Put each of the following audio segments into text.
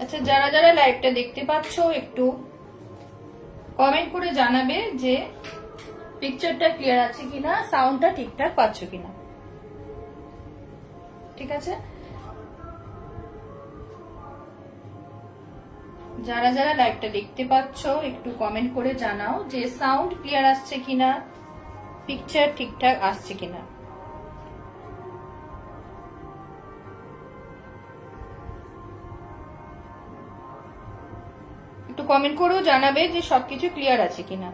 আচ্ছা, যারা যারা লাইভটা দেখতে পাচ্ছ একটু কমেন্ট করে জানাবে যে পিকচারটা ক্লিয়ার আছে কিনা, সাউন্ডটা ঠিকঠাক পাচ্ছ কিনা। ঠিক আছে, যারা যারা লাইভটা দেখতে পাচ্ছ একটু কমেন্ট করে জানাও যে সাউন্ড ক্লিয়ার আসছে কিনা, পিকচার ঠিকঠাক আসছে কিনা। একটু কমেন্ট করেও জানাবে যে সবকিছু ক্লিয়ার আছে কিনা।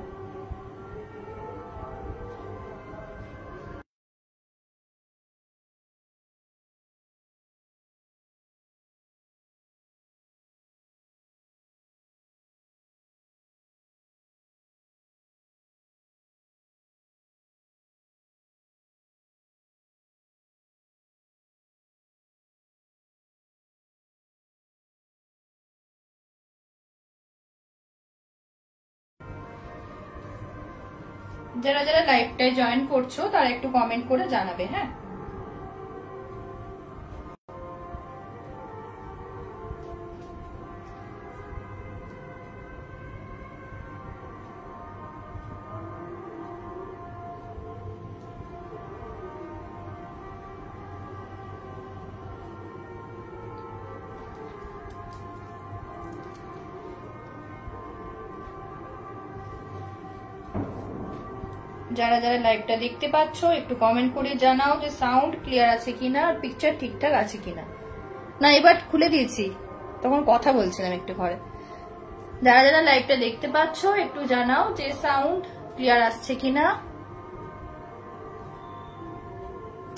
যারা যারা লাইভটায় জয়েন করছো তারা একটু কমেন্ট করে জানাবে। হ্যাঁ, যারা যারা লাইভটা দেখতে পাচ্ছ একটু কমেন্ট করে জানাও যে সাউন্ড ক্লিয়ার আছে কিনা আর পিকচার ঠিকঠাক আছে কিনা। না, এবার খুলে দিয়েছি, তখন কথা বলছিলাম একটু ঘরে। যারা যারা লাইভটা দেখতে পাচ্ছ একটু জানাও যে সাউন্ড ক্লিয়ার আসছে কিনা।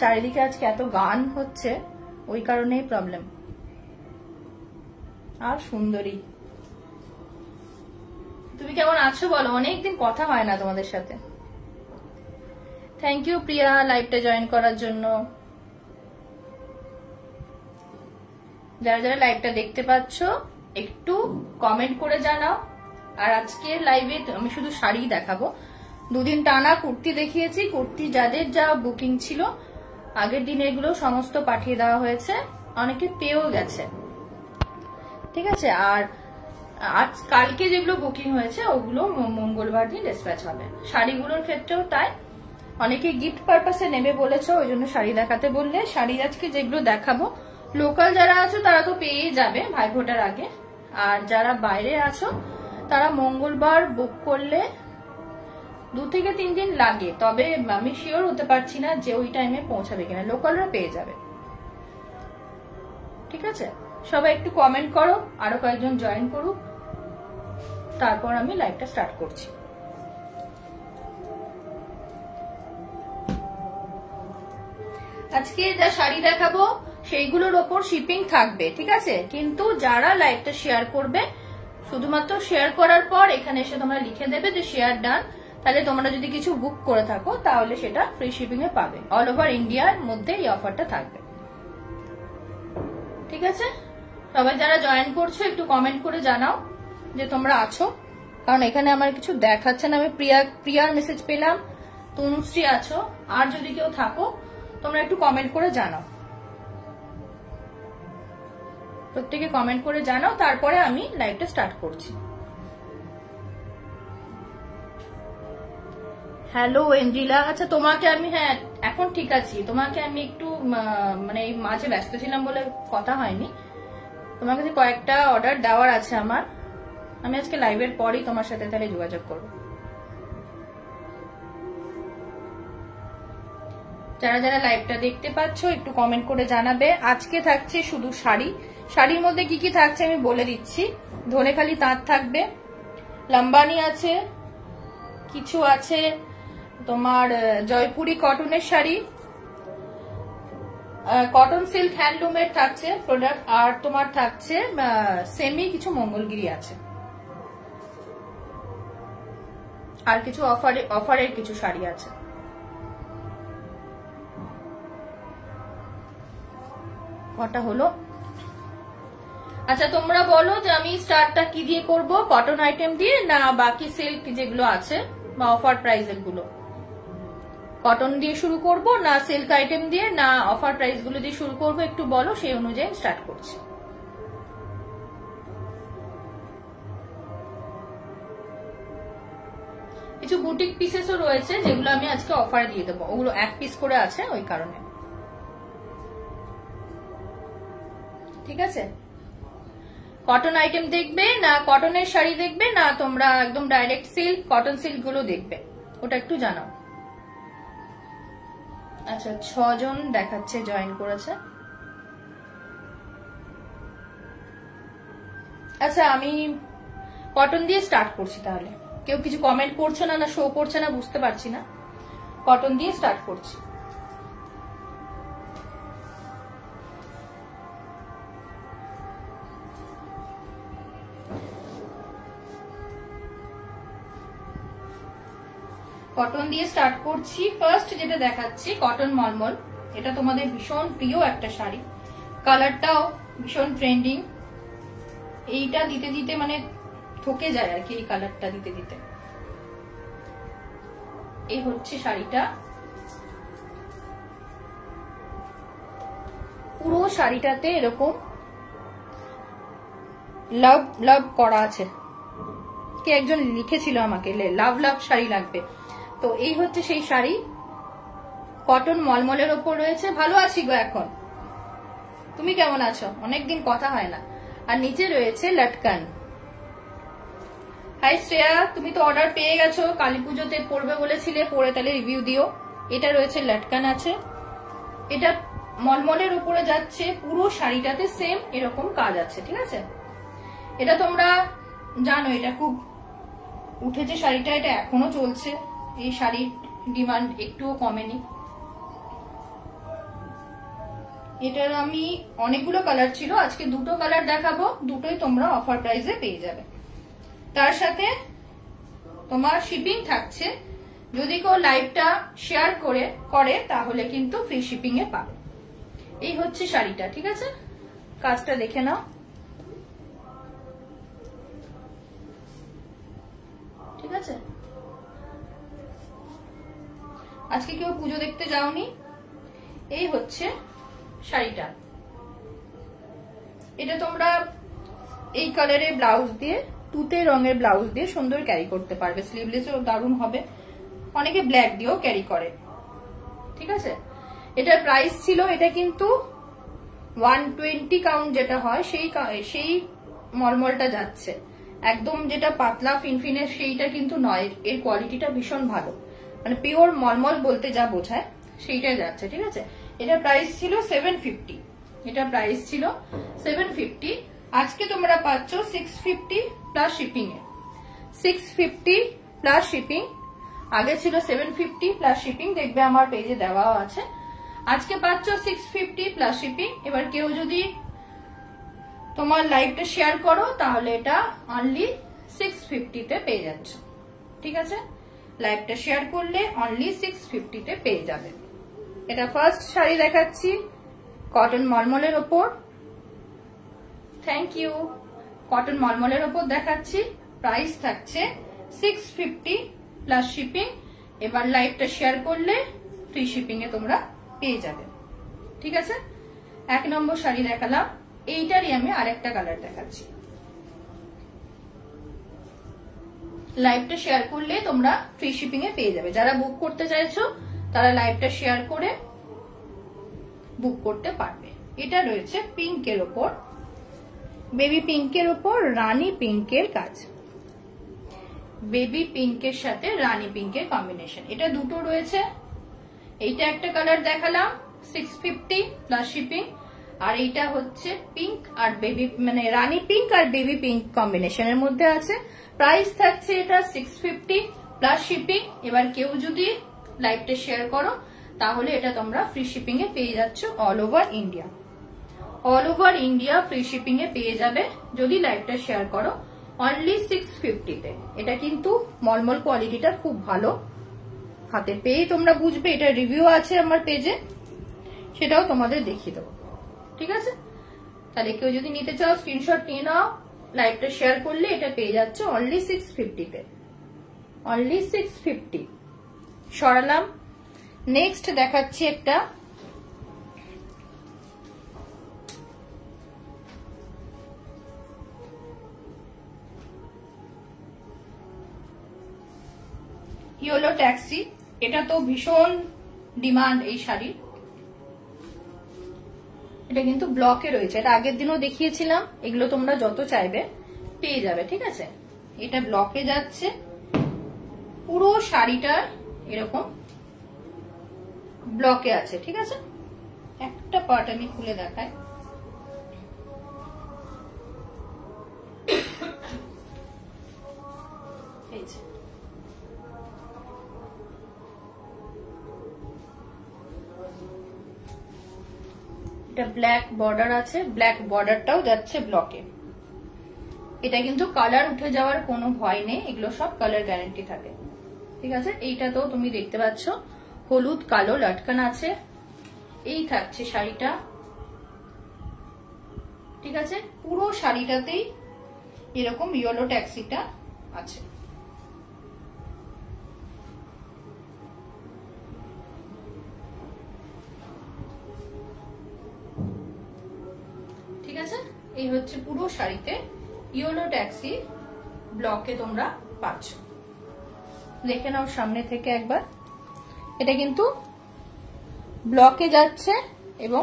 চারিদিকে আজকে এত গান হচ্ছে, ওই কারণেই প্রবলেম। আর সুন্দরী, তুমি কেমন আছো বলো? অনেকদিন কথা হয় না তোমাদের সাথে। থ্যাংক ইউ প্রিয়া লাইভটা জয়েন করার জন্য। যারা যারা লাইভটা দেখতে পাচ্ছ একটু কমেন্ট করে জানাও। আর আজকের লাইভে আমি শুধু শাড়ি দেখাবো। দুদিন টানা কুর্তি দেখিয়েছি, কুর্তি যাদের যা বুকিং ছিল আগের দিন এগুলো সমস্ত পাঠিয়ে দেওয়া হয়েছে, অনেকে পেয়েও গেছে। ঠিক আছে, আর আজ কালকে যেগুলো বুকিং হয়েছে ওগুলো মঙ্গলবার দিন ডিসপ্যাচ হবে। শাড়িগুলোর ক্ষেত্রেও তাই, অনেকে গিফট পারপাসে নেবে বলেছে, ওই জন্য শাড়ি দেখাতে বললে। শাড়ি আজকে যেগুলো দেখাবো লোকাল যারা আছো তারা তো পেয়ে যাবে ভাইফোঁটার আগে, আর যারা বাইরে আছো তারা মঙ্গলবার বুক করলে 2 থেকে 3 দিন লাগে, তবে আমি শিওর হতে পারছি না যে ওই টাইমে পৌঁছাবে কিনা। লোকালরা পেয়ে যাবে। ঠিক আছে, সবাই একটু কমেন্ট করো, আরো কয়েকজন জয়েন করুক, তারপর আমি লাইভটা স্টার্ট করছি। আজকে যা শাড়ি দেখাবো সেইগুলোর ওপর শিপিং থাকবে। ঠিক আছে, কিন্তু যারা লাইভটা শেয়ার করবে শুধুমাত্র শেয়ার করার পর এখানে এসে তোমরা লিখে দেবে যে শেয়ার ডান, তাহলে তোমরা যদি কিছু বুক করে থাকো তাহলে সেটা ফ্রি শিপিং এ পাবে। অল ওভার ইন্ডিয়ার মধ্যে এই অফারটা থাকবে। ঠিক আছে, সবাই যারা জয়েন করছো একটু কমেন্ট করে জানাও যে তোমরা আছো, কারণ এখানে আমার কিছু দেখাচ্ছে না। আমি প্রিয়ার মেসেজ পেলাম, তনুশ্রী আছো, আর যদি কেউ থাকো তোমরা একটু কমেন্ট করে জানাও। প্রত্যেকে কমেন্ট করে জানাও, তারপরে আমি লাইভটা স্টার্ট করছি। হ্যালো এঞ্জিলা, আচ্ছা তোমাকে আমি, হ্যাঁ এখন ঠিক আছি। তোমাকে আমি একটু মানে এই মাঝে ব্যস্ত ছিলাম বলে কথা হয়নি। তোমার কাছে কয়েকটা অর্ডার দেওয়ার আছে আমার, আমি আজকে লাইভের পরই তোমার সাথে তাহলে যোগাযোগ করবো। যারা যারা লাইভটা দেখতে পাচ্ছ একটু কমেন্ট করে জানাবে। আজকে থাকছে শুধু শাড়ি। শাড়ির মধ্যে কি কি থাকছে আমি বলে দিচ্ছি। ধনেখালি তাঁত থাকবে, লম্বানি আছে, কিছু আছে তোমার জয়পুরি কটনের শাড়ি, কটন সিল্ক হ্যান্ডলুমের থাকছে প্রোডাক্ট, আর তোমার থাকছে সেমি কিছু মঙ্গলগিরি আছে, আর কিছু অফারের কিছু শাড়ি আছে। কটা হলো? আচ্ছা তোমরা বলো যে আমি স্টার্টটা কি দিয়ে করব, কটন আইটেম দিয়ে না বাকি সিল্ক যেগুলো আছে বা অফার প্রাইস গুলো, কটন দিয়ে শুরু করব না সিল্ক আইটেম দিয়ে না অফার প্রাইস গুলো দিয়ে শুরু করব, একটু বলো, সেই অনুযায়ী স্টার্ট করছি। কিছু বুটিক পিসেসও রয়েছে যেগুলো আমি আজকে অফারে দিয়ে দেবো, ওগুলো 1 পিস করে আছে ওই কারণে। ঠিক আছে, কটন আইটেম দেখবে না কটনের শাড়ি দেখবে না তোমরা একদম ডাইরেক্ট সিল্ক কটন সিল্ক গুলো দেখবে, ওটা একটু জানাও। আচ্ছা 6 জন দেখাচ্ছে জয়েন করেছে। আচ্ছা আমি কটন দিয়ে স্টার্ট করছি, তাহলে কেউ কিছু কমেন্ট করছে না, না শো করছে না বুঝতে পারছি না। কটন দিয়ে স্টার্ট করছি। কটন দিয়ে স্টার্ট করছি। ফার্স্ট যেটা দেখাচ্ছি কটন মলমল, এটা তোমাদের ভীষণ প্রিয় একটা শাড়ি, কালারটাও ভীষণ ট্রেন্ডিং। এইটা দিতে দিতে মানে থকে যায় আর কি, এই কালারটা দিতে দিতে। এই হচ্ছে শাড়িটা, পুরো শাড়িটাতে এরকম লাভ লাভ করা আছে। কে একজন লিখেছিল আমাকে লাভ লাভ শাড়ি লাগবে, তো এই হচ্ছে সেই শাড়ি, কটন মলমলের ওপর রয়েছে। ভালো আছি গো এখন, তুমি কেমন আছো? অনেকদিন কথা হয় না। আর নিচে রয়েছে লটকান। হাই শ্রেয়া, তুমি তো অর্ডার পেয়ে গেছো, কালী পুজোতে পড়বে বলেছিলে, পরে তাহলে রিভিউ দিও। এটা রয়েছে লটকান আছে, এটা মলমলের উপরে যাচ্ছে, পুরো শাড়িটাতে সেম এরকম কাজ আছে। ঠিক আছে, এটা তোমরা জানো এটা খুব উঠেছে শাড়িটা, এটা এখনো চলছে, এই শাড়ির ডিমান্ড একটুও কমেনি। এটার আমি অনেকগুলো কালার ছিল, আজকে 2টো কালার দেখাবো, দুটোই তোমরা অফার প্রাইসে পেয়ে যাবে। তার সাথে তোমার শিপিং থাকছে, যদি কেউ লাইভটা শেয়ার করে তাহলে কিন্তু ফ্রি শিপিং এ পাবে। এই হচ্ছে শাড়িটা। ঠিক আছে, কাজটা দেখে নাও। ঠিক আছে, আজকে কেউ পুজো দেখতে যাওনি। এই হচ্ছে শাড়িটা, এটা তোমরা এই কালারের ব্লাউজ দিয়ে, তুতে রঙের ব্লাউজ দিয়ে সুন্দর ক্যারি করতে পারবে, স্লিভলেসও দারুণ হবে, অনেকে ব্ল্যাক দিয়েও ক্যারি করে। ঠিক আছে, এটার প্রাইস ছিল, এটা কিন্তু 120 কাউন্ট যেটা হয় সেই মলমলটা যাচ্ছে, একদম যেটা পাতলা ফিনফিনের সেইটা কিন্তু নয়, এর কোয়ালিটিটা ভীষণ ভালো, মানে পিওর মলমল বলতে যা বোঝায় সেইটাই যাচ্ছে। ঠিক আছে, এটার প্রাইস ছিল 750, এটা প্রাইস ছিল 750, আজকে তোমরা পাচ্ছ 650 প্লাস শিপিং এ, 650 প্লাস শিপিং, আগে ছিল 750 প্লাস শিপিং, দেখবে আমার পেজে দেওয়াও আছে। আজকে পাচ্ছ 650 প্লাস শিপিং। এবার কেউ যদি তোমার লাইভটা শেয়ার করো তাহলে এটা অনলি 650 তে পেয়ে যাচ্ছ। ঠিক আছে, লাইভটা শেয়ার করলে অনলি 650 তে পেয়ে যাবে। এটা ফার্স্ট শাড়ি দেখাচ্ছি কটন মলমলের ওপর, থ্যাংক ইউ। কটন মলমলের ওপর দেখাচ্ছি, প্রাইস থাকছে 650 প্লাস শিপিং। এবার লাইভটা শেয়ার করলে ফ্রি শিপিং এ তোমরা পেয়ে যাবে। ঠিক আছে, 1 নম্বর শাড়ি দেখালাম, এইটারই আমি আরেকটা কালার দেখাচ্ছি। লাইভটা শেয়ার করলে তোমরা ফ্রি শিপিং এ পেয়ে যাবে। যারা বুক করতে চাইছো তারা লাইভটা শেয়ার করে বুক করতে পারবে। এটা রয়েছে পিঙ্কের ওপর, বেবি পিঙ্কের ওপর রানী পিঙ্কের কাজ, বেবি পিঙ্কের সাথে রানী পিঙ্কের কম্বিনেশন। এটা দুটো রয়েছে, এইটা একটা কালার দেখালাম 650 প্লাস শিপিং, আর এইটা হচ্ছে পিঙ্ক আর বেবি মানে রানী পিঙ্ক আর বেবি পিঙ্ক কম্বিনেশনের মধ্যে আছে। প্রাইস থাকছে এটা 650 প্লাস শিপিং। এবার কেউ যদি লাইভটা শেয়ার করো তাহলে এটা তোমরা ফ্রি শিপিং এ পেয়ে যাচ্ছ all over India. All over India free shipping এ পেয়ে যাবে যদি লাইভটা শেয়ার করো অনলি 650 তে। এটা কিন্তু মলমল কোয়ালিটিটা খুব ভালো, হাতে পেয়ে তোমরা বুঝবে। এটা রিভিউ আছে আমার পেজে, সেটাও তোমাদের দেখিয়ে দেবো। ঠিক আছে, তাহলে কেউ যদি নিতে চাও স্ক্রিনশট নিয়ে নাও, লাইভটা শেয়ার করলে এটা পেয়ে যাচ্ছে অনলি 650 তে, অনলি 650। সরালাম, নেক্সট দেখাচ্ছি একটা ইয়েলো ট্যাক্সি, এটা তো ভীষণ ডিমান্ড এই শাড়ি। এটা কিন্তু ব্লকে রয়েছে, এটা আগের দিনও দেখিয়েছিলাম। এগুলো তোমরা যত চাইবে পেয়ে যাবে, ঠিক আছে। এটা ব্লকে যাচ্ছে, পুরো শাড়িটা এরকম ব্লকে আছে, ঠিক আছে। একটা পার্ট আমি খুলে দেখাই। এটা ব্ল্যাক বর্ডার আছে, ব্ল্যাক বর্ডারটাও যাচ্ছে ব্লকে। এটা কিন্তু কালার উঠে যাওয়ার কোনো ভয় নেই, এগুলো সব কালার গ্যারান্টি থাকে, ঠিক আছে। এইটা তো তুমি দেখতে পাচ্ছ হলুদ কালো লটকান আছে, এই থাকছে শাড়িটা, ঠিক আছে। পুরো শাড়িটাতেই এরকম ইয়েলো ট্যাক্সিটা আছে। ঠিক আছে, এই হচ্ছে পুরো শাড়িতে ইয়েলো ট্যাক্সি ব্লকে তোমরা পাচ্ছ। দেখে নাও সামনে থেকে একবার। এটা কিন্তু ব্লকে যাচ্ছে এবং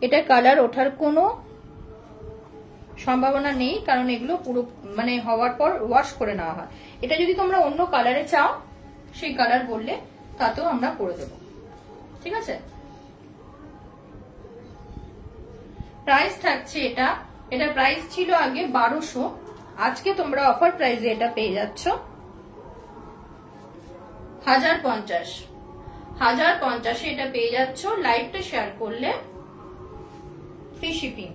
এটা কালার ওঠার কোনো সম্ভাবনা নেই, কারণ এগুলো পুরো মানে হওয়ার পর ওয়াশ করে নেওয়া হয়। এটা যদি তোমরা অন্য কালারে চাও সেই কালার বললে তাতেও আমরা করে দেব, ঠিক আছে। প্রাইস থাকছে এটা, এটা প্রাইস ছিল আগে 1200, আজকে তোমরা অফার প্রাইসে এটা পেয়ে যাচ্ছ 1050। 1050 এটা পেয়ে যাচ্ছ। লাইভটা শেয়ার করলে ফ্রি শিপিং,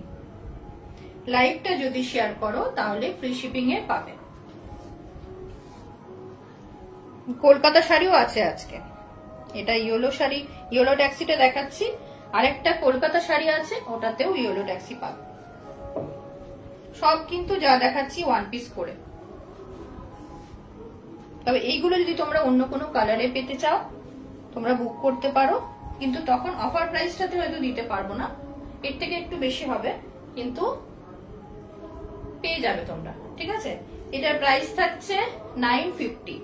লাইভটা যদি শেয়ার করো তাহলে ফ্রি শিপিং এ পাবে। কলকাতা শাড়িও আছে আজকে, এটা ইয়েলো শাড়ি, ইয়েলো ট্যাক্সিটা দেখাচ্ছি। আরেকটা কলকাতা শাড়ি আছে, ওটাতেও ইয়েলো ট্যাক্সি পাবে। সব কিন্তু যা দেখাচ্ছি ওয়ান পিস করে। তবে এইগুলো যদি তোমরা অন্য কোনো কালারে পেতে চাও তোমরা বুক করতে পারো, কিন্তু তখন অফার প্রাইসটাতে হয়তো দিতে পারবো না, এর থেকে একটু বেশি হবে, কিন্তু পেয়ে যাবে তোমরা, ঠিক আছে। এটার প্রাইস থাকছে 950,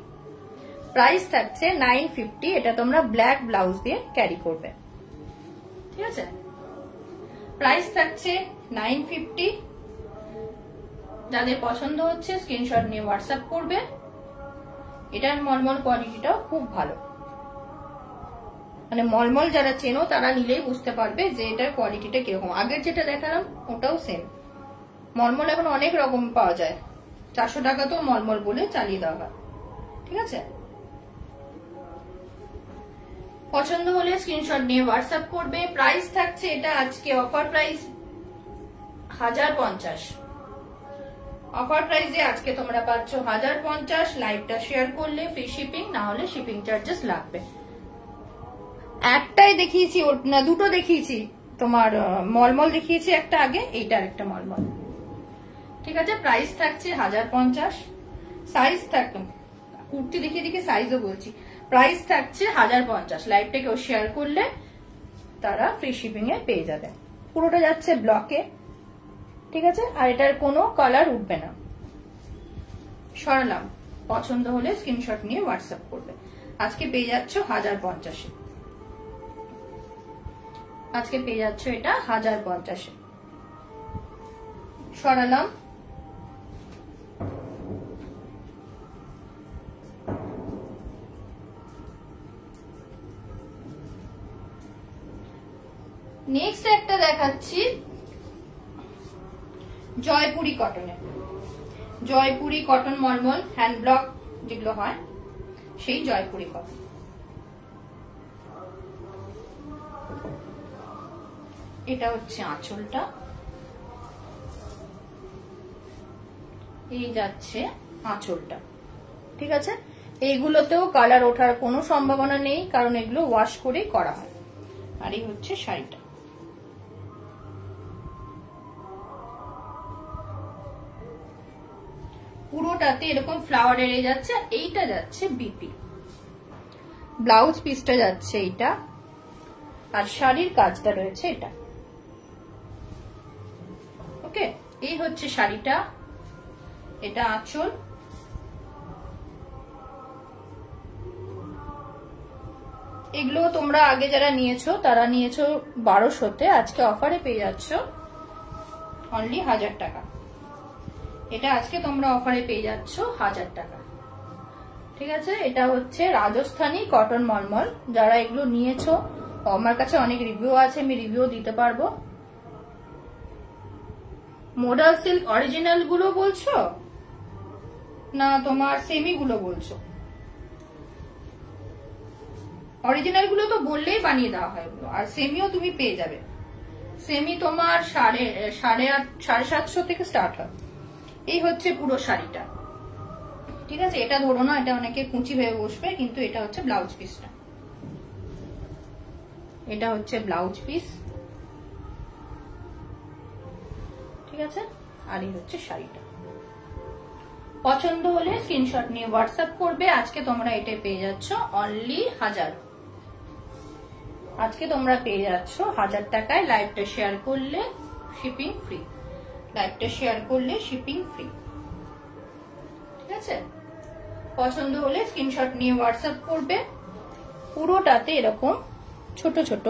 প্রাইস থাকছে 950। এটা তোমরা ব্ল্যাক ব্লাউজ দিয়ে ক্যারি করবে, ঠিক আছে। প্রাইস থাকছে 950। যাদের পছন্দ হচ্ছে স্ক্রিনশট নিয়ে হোয়াটসঅ্যাপ করবে। এটার মলমল কোয়ালিটিটাও খুব ভালো, মানে মলমল যারা চেনো তারা নিলেই বুঝতে পারবে যে এটার কোয়ালিটিটা কিরকম। আগের যেটা দেখালাম ওটাও সেম। মলমল এখন অনেক রকম পাওয়া যায়, 400 টাকা তো মলমল বলে চালিয়ে দেওয়া হয়, ঠিক আছে। পছন্দ হলে স্ক্রিনশট নিয়ে হোয়াটসঅ্যাপ করবে। প্রাইস থাকছে এটা আজকে অফার প্রাইস 1050। অফার প্রাইসে আজকে তোমরা পাচ্ছ 1050। লাইভটা শেয়ার করলে ফ্রি শিপিং, না হলে শিপিং চার্জেস লাগবে। একটাই দেখিয়েছি না, দুটো দেখিয়েছি, তোমার মলমল দেখিয়েছি একটা আগে, এইটা আরেকটা মলমল, ঠিক আছে। প্রাইস থাকছে 1050। সাইজ থাকবে, কুর্তি দেখিয়ে দেখে সাইজও বলছি। প্রাইস থাকছে 1050। লাইভটা কেউ শেয়ার করলে তারা ফ্রি শিপিং এ পেয়ে যাবে। পুরোটা যাচ্ছে ব্লকে, ঠিক আছে। আর এটার কোনো কালার উঠবে না। সরালাম, পছন্দ হলে স্ক্রিনশট নিয়ে হোয়াটসঅ্যাপ করবে। আজকে পেয়ে যাচ্ছ 1050। আজকে পেয়ে যাচ্ছ এটা 1050। সরালাম। নেক্সট একটা দেখাচ্ছি জয়পুরি কটনে। জয়পুরি কটন মলমল হ্যান্ড ব্লক যেগুলো হয় সেই জয়পুরি কটন। এটা হচ্ছে আঁচলটা, এই যাচ্ছে আঁচলটা, ঠিক আছে। এইগুলোতেও কালার ওঠার কোনো সম্ভাবনা নেই, কারণ এগুলো ওয়াশ করেই করা হয়। আর এই হচ্ছে শাড়িটা। পুরোটাতে এরকম ফ্লাওয়ার এড়ে যাচ্ছে। এইটা যাচ্ছে বিপি, ব্লাউজ পিসটা যাচ্ছে এইটা, আর শাড়ির কাজটা রয়েছে এটা। ওকে, এই হচ্ছে শাড়িটা, এটা আঁচল। এগুলো তোমরা আগে যারা নিয়েছো তারা নিয়েছো 1200-তে, আজকে অফারে পেয়ে যাচ্ছ অনলি 1000 টাকা। এটা আজকে তোমরা অফারে পেয়ে যাচ্ছ 1000 টাকা। ঠিক আছে, এটা হচ্ছে রাজস্থানী কটন মলমল। যারা এগুলো নিয়েছো, আমার কাছে অনেক রিভিউ আছে, আমি রিভিউ দিতে পারবো। মডাল সিল্ক অরিজিনাল গুলো বলছো না তোমার সেমি গুলো বলছো? অরিজিনাল গুলো তো বললেই বানিয়ে দেওয়া হয়, আর সেমিও তুমি পেয়ে যাবে। সেমি তোমার 750 থেকে স্টার্ট হয়। এই হচ্ছে পুরো শাড়িটা। ঠিক আছে, এটা ধরো না, এটা অনেকে কুচি ভেবে বসবে, কিন্তু এটা হচ্ছে ব্লাউজ পিসটা। এটা হচ্ছে ব্লাউজ পিস। ঠিক আছে, আর এই হচ্ছে শাড়িটা। পছন্দ হলে স্ক্রিনশট নিয়ে হোয়াটসঅ্যাপ করবে। আজকে তোমরা এটা পেয়ে যাচ্ছ অনলি 1000। আজকে তোমরা পেয়ে যাচ্ছ 1000 টাকায়। লাইভটা শেয়ার করলে শিপিং ফ্রি। লাইভটা শেয়ার করলে শিপিং ফ্রি। ঠিক আছে, পছন্দ হলে স্ক্রিনশট নিয়ে হোয়াটসঅ্যাপ করবে। পুরোটাতে এরকম ছোট ছোট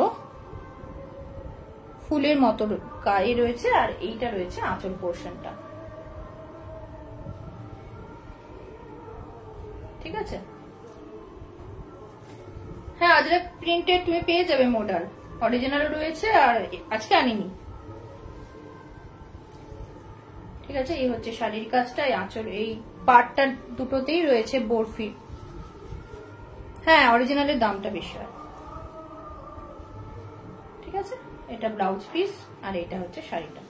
ফুলের মতো গায়ে রয়েছে, আর এইটা রয়েছে আঁচল পোর্শনটা। ঠিক আছে, হ্যাঁ আজরা প্রিন্টেড তুমি পেয়ে যাবে, মডেল অরিজিনাল রয়েছে, আর আজকে আনিনি। ঠিক আছে, এই হচ্ছে শাড়ির কাজটা। আঁচল এই পার্টটা দুটোতেই রয়েছে বরফি। হ্যাঁ, অরিজিনালের দামটা বেশি হয়। ঠিক আছে, এটা ব্লাউজ পিস, আর এটা হচ্ছে শাড়িটা।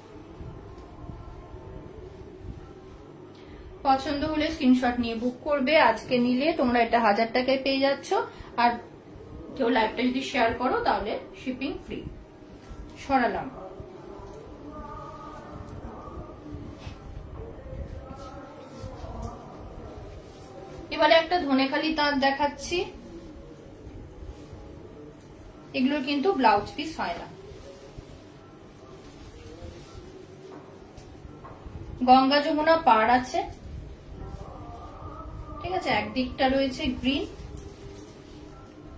পছন্দ হলে স্ক্রিনশট নিয়ে বুক করবে। আজকে নিলে তোমরা এটা 1000 টাকায় পেয়ে যাচ্ছ, আর কেউ লাইভটা যদি শেয়ার করো তাহলে শিপিং ফ্রি। সরালাম। এবারে একটা ধনেখালি তাঁত দেখাচ্ছি। এগুলোর কিন্তু ব্লাউজ পিস হয় না। গঙ্গা যমুনা পাড় আছে। ঠিক আছে, একদিকটা রয়েছে গ্রিন,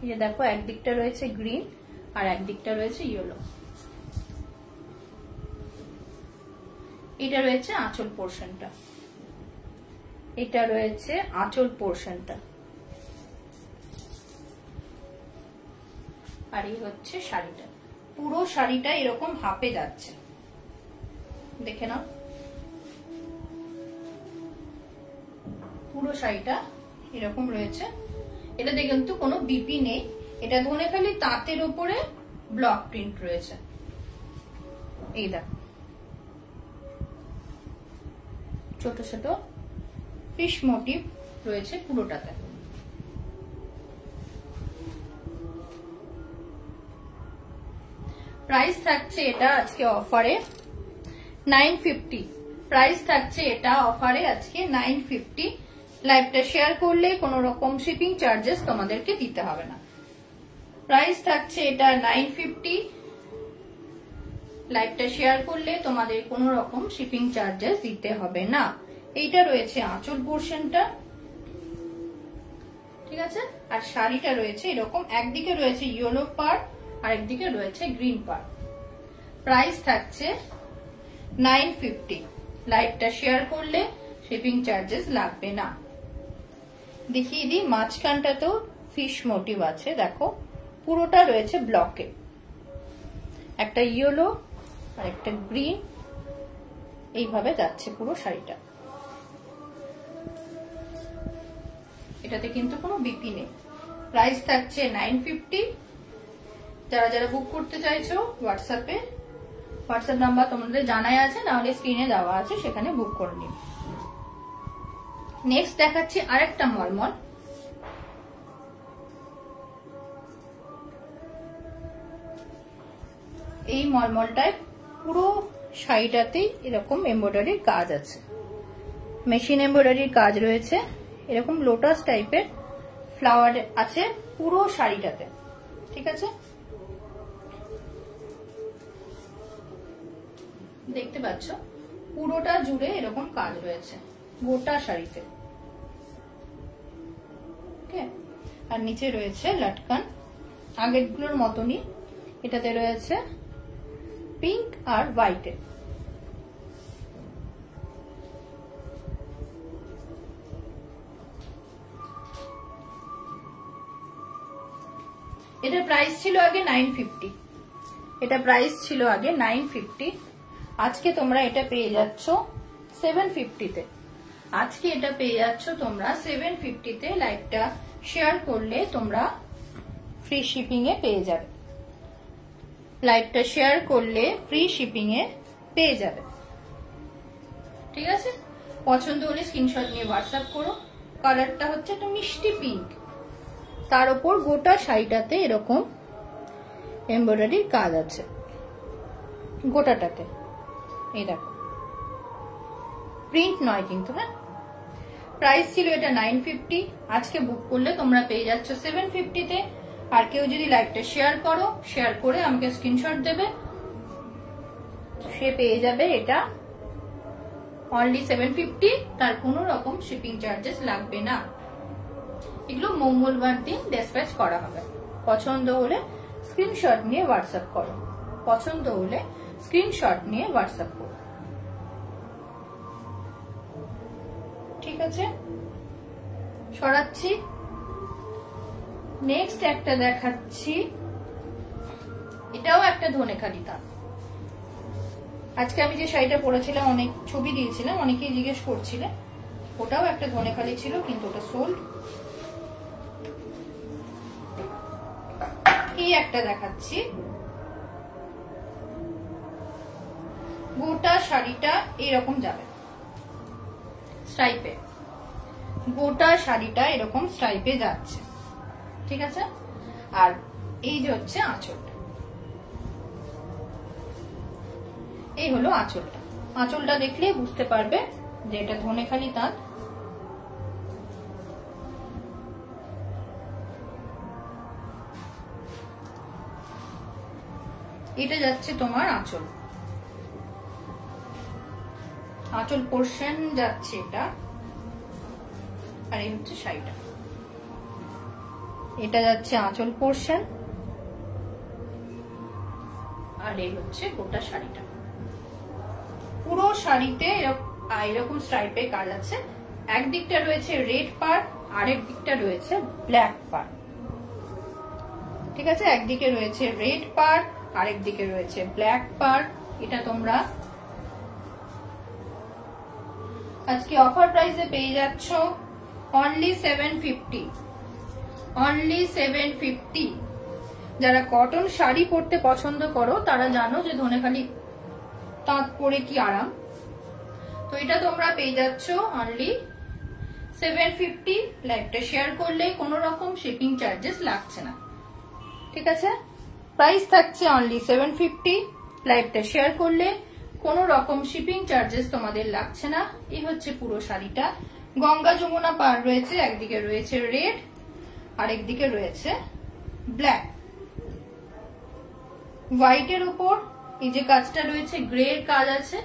এই যে দেখো একদিকটা রয়েছে গ্রিন আর একদিকটা রয়েছে ইয়েলো। এটা রয়েছে আঁচল পোর্শনটা। এটা রয়েছে আঁচল পোর্শনটা, আর এই হচ্ছে শাড়িটা। পুরো শাড়িটা এরকম হাফে যাচ্ছে, দেখে নাও। পুরো শাড়িটা এরকম রয়েছে। এটাতে কিন্তু কোনো বিপি নেই। এটা ধনেখালি তাঁতের উপরে ব্লক প্রিন্ট রয়েছে। এই দেখো ছোট ছোট ফিশ মোটিভ রয়েছে পুরোটাতে। প্রাইস থাকছে এটা আজকে অফারে 950। প্রাইস থাকছে এটা অফারে আজকে 950। লাইভটা শেয়ার করলে কোনো রকম শিপিং চার্জেস তোমাদেরকে দিতে হবে না। প্রাইস থাকছে এটা 950। লাইভটা শেয়ার করলে তোমাদের কোনো রকম শিপিং চার্জেস দিতে হবে না। এইটা রয়েছে আঁচল পোর্শনটা। ঠিক আছে, আর শাড়িটা রয়েছে এরকম, একদিকে রয়েছে ইয়েলো পার্ট আর একদিকে রয়েছে গ্রিন পার্ট। প্রাইস থাকছে 950। লাইভটা শেয়ার করলে শিপিং চার্জেস লাগবে না। দেখিয়ে দিই, মাঝখানটাতেও ফিশ মোটিভ আছে। দেখো পুরোটা রয়েছে ব্লকে, একটা ইয়েলো আর একটা গ্রিন, এইভাবে যাচ্ছে পুরো শাড়িটা। এটাতে কিন্তু কোনো বিপি নেই। প্রাইস থাকছে 950। যারা যারা বুক করতে চাইছো হোয়াটসঅ্যাপে, হোয়াটসঅ্যাপ নাম্বার তোমাদের জানাই আছে, নাহলে স্ক্রিনে দেওয়া আছে, সেখানে বুক করে নিন। নেক্সট দেখাচ্ছি আরেকটা মলমল। এই মলমলটায় পুরো শাড়িটাতেই এরকম এমব্রয়ডারির কাজ আছে, মেশিন এমব্রয়ডারির কাজ রয়েছে। এরকম লোটাস টাইপের ফ্লাওয়ার আছে পুরো শাড়িটাতে। ঠিক আছে, দেখতে পাচ্ছ পুরোটা জুড়ে এরকম কাজ রয়েছে গোটা শাড়িতে। আর নিচে রয়েছে লটকন। আগেরগুলোর মতনই এটাতে রয়েছে পিঙ্ক আর হোয়াইটে। এটা প্রাইস ছিল আগে 950, এটা প্রাইস ছিল আগে 950, আজকে তোমরা এটা পেয়ে যাচ্ছ 750 তে। আজকে এটা পেয়ে যাচ্ছ তোমরা 750 তে। লাইভটা শেয়ার করলে তোমরা ফ্রি শিপিং এ পেয়ে যাবে। লাইভটা শেয়ার করলে ফ্রি শিপিং এ পেয়ে যাবে। ঠিক আছে, পছন্দ হলে স্ক্রিনশট নিয়ে হোয়াটসঅ্যাপ করো। কালারটা হচ্ছে একটা মিষ্টি পিঙ্ক, তার উপর গোটা শাড়িটাতে এরকম এমব্রয়ডারির কাজ আছে গোটাটাতে। এই দেখো, প্রিন্ট নয় কিন্তু। হ্যাঁ, প্রাইস ছিল এটা 950, আজকে বুক করলে তোমরা পেয়ে যাচ্ছ 750 তে। আর কেউ যদি লাইভটা শেয়ার করো, শেয়ার করে আমাকে স্ক্রিনশট দেবে, সে পেয়ে যাবে এটা অনলি 750। তার কোনো রকম শিপিং চার্জেস লাগবে না। এগুলো মঙ্গলবার দিন ডেসপ্যাচ করা হবে। পছন্দ হলে স্ক্রিনশট নিয়ে হোয়াটসঅ্যাপ করো, পছন্দ হলে স্ক্রিনশট নিয়ে হোয়াটসঅ্যাপ করো। ঠিক আছে, সরাচ্ছি। নেক্সট একটা দেখাচ্ছি, এটাও একটা ধনেখালি তাঁত। আজকে আমি যে শাড়িটা পরেছিলাম, অনেক ছবি দিয়েছিলাম, অনেকেই জিজ্ঞেস করছিলেন, ওটাও একটা ধনেখালি ছিল, কিন্তু ওটা সোল্ড। এই একটা দেখাচ্ছি, গোটা শাড়িটা এরকম যাবে স্ট্রাইপে, গোটা শাড়িটা এরকম স্ট্রাইপে যাচ্ছে। ঠিক আছে, আর এই যে হচ্ছে আঁচলটা, এই হলো আঁচলটা। আঁচলটা দেখলে বুঝতে পারবে যে এটা ধনেখালি তাঁত। এটা যাচ্ছে তোমার আঁচল, আঁচল পোর্শন যাচ্ছে এটা। আর এই হচ্ছে শাড়িটা, এটা যাচ্ছে আঁচল পোর্শন, আর এই হচ্ছে গোটা শাড়িটা। পুরো শাড়িতে এরকম স্ট্রাইপে কাজ আছে। একদিকটা রয়েছে রেড পার্ট, আরেক দিকটা রয়েছে ব্ল্যাক পার্ট। ঠিক আছে, একদিকে রয়েছে রেড পার্ট, আরেক দিকে রয়েছে ব্ল্যাক পার্ট। এটা তোমরা আজকে অফার প্রাইসে পেয়ে যাচ্ছ অনলি 750, অনলি 750। যারা কটন শাড়ি পরতে পছন্দ করো তারা জানো যে ধনেখালি তাঁত পরে কি আরাম। তো এটা তোমরা পেয়ে যাচ্ছ অনলি 750। লাইভটা শেয়ার করলে কোনো রকম শিপিং চার্জেস লাগছে না। ঠিক আছে, প্রাইস থাকছে অনলি 750। লাইভটা শেয়ার করলে কোনো রকম শিপিং চার্জেস তোমাদের লাগছে না। এই হচ্ছে পুরো শাড়িটা। গঙ্গা যমুনা পার রয়েছে, একদিকে রয়েছে রেড, আরেকদিকে রয়েছে ব্ল্যাক। হোয়াইটের উপর এই যে কাজটা রয়েছে, গ্রে এর কাজ আছে,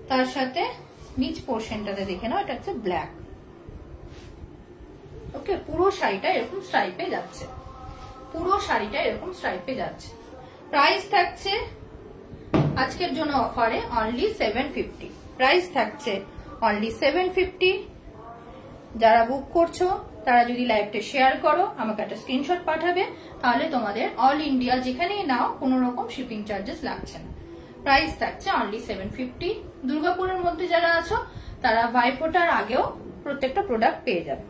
তার সাথে নিচ পোর্শনটাতে দেখে নাও, এটা হচ্ছে ব্ল্যাক। ওকে, পুরো শাড়িটা এরকম স্ট্রাইপে যাচ্ছে, পুরো শাড়িটা এরকম স্ট্রাইপে যাচ্ছে। প্রাইস থাকছে আজকের জন্য অফারে অনলি 750। প্রাইস থাকছে অনলি 750। যারা বুক করছো তারা যদি লাইভটা শেয়ার করো, আমাকে একটা স্ক্রিনশট পাঠাবে, তাহলে তোমাদের অল ইন্ডিয়া যেখানেই নাও কোনো রকম শিপিং চার্জেস লাগছে না। প্রাইস থাকছে অনলি 750। দুর্গাপুরের মধ্যে যারা আছো তারা ভাইফোঁটার আগেও প্রত্যেকটা প্রোডাক্ট পেয়ে যাবে।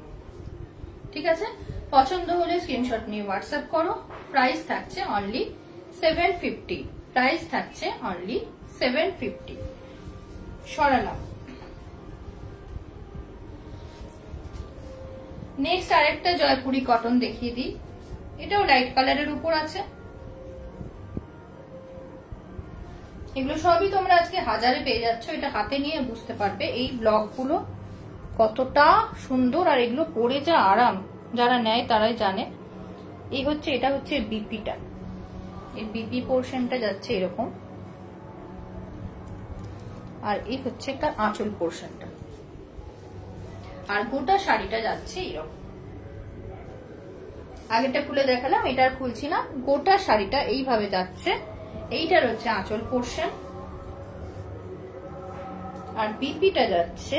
ঠিক আছে, পছন্দ হলে স্ক্রিনশট নিয়ে হোয়াটসঅ্যাপ করো। প্রাইস থাকছে অনলি 750। প্রাইস থাকছে অনলি 750। সরালাম। নেক্সট আরেকটা জয়পুরি কটন দেখিয়ে দিই। এটাও লাইট কালারের উপর আছে। এগুলো সবই তোমরা আজকে হাজারে পেয়ে যাচ্ছ। এটা হাতে নিয়ে বুঝতে পারবে এই ব্লকগুলো কতটা সুন্দর, আর এগুলো পরে যা আরাম, যারা নেয় তারাই জানে। এই হচ্ছে, এটা হচ্ছে বিপিটা, এই বিপি পোর্শনটা যাচ্ছে এরকম, আর এই হচ্ছে একটা আঁচল পোর্শনটা, আর গোটা শাড়িটা যাচ্ছে এরকম। আগেরটা খুলে দেখালাম, এটা আর খুলছি না। গোটা শাড়িটা এইভাবে যাচ্ছে। এইটার হচ্ছে আঁচল পোর্শন, আর বিপিটা যাচ্ছে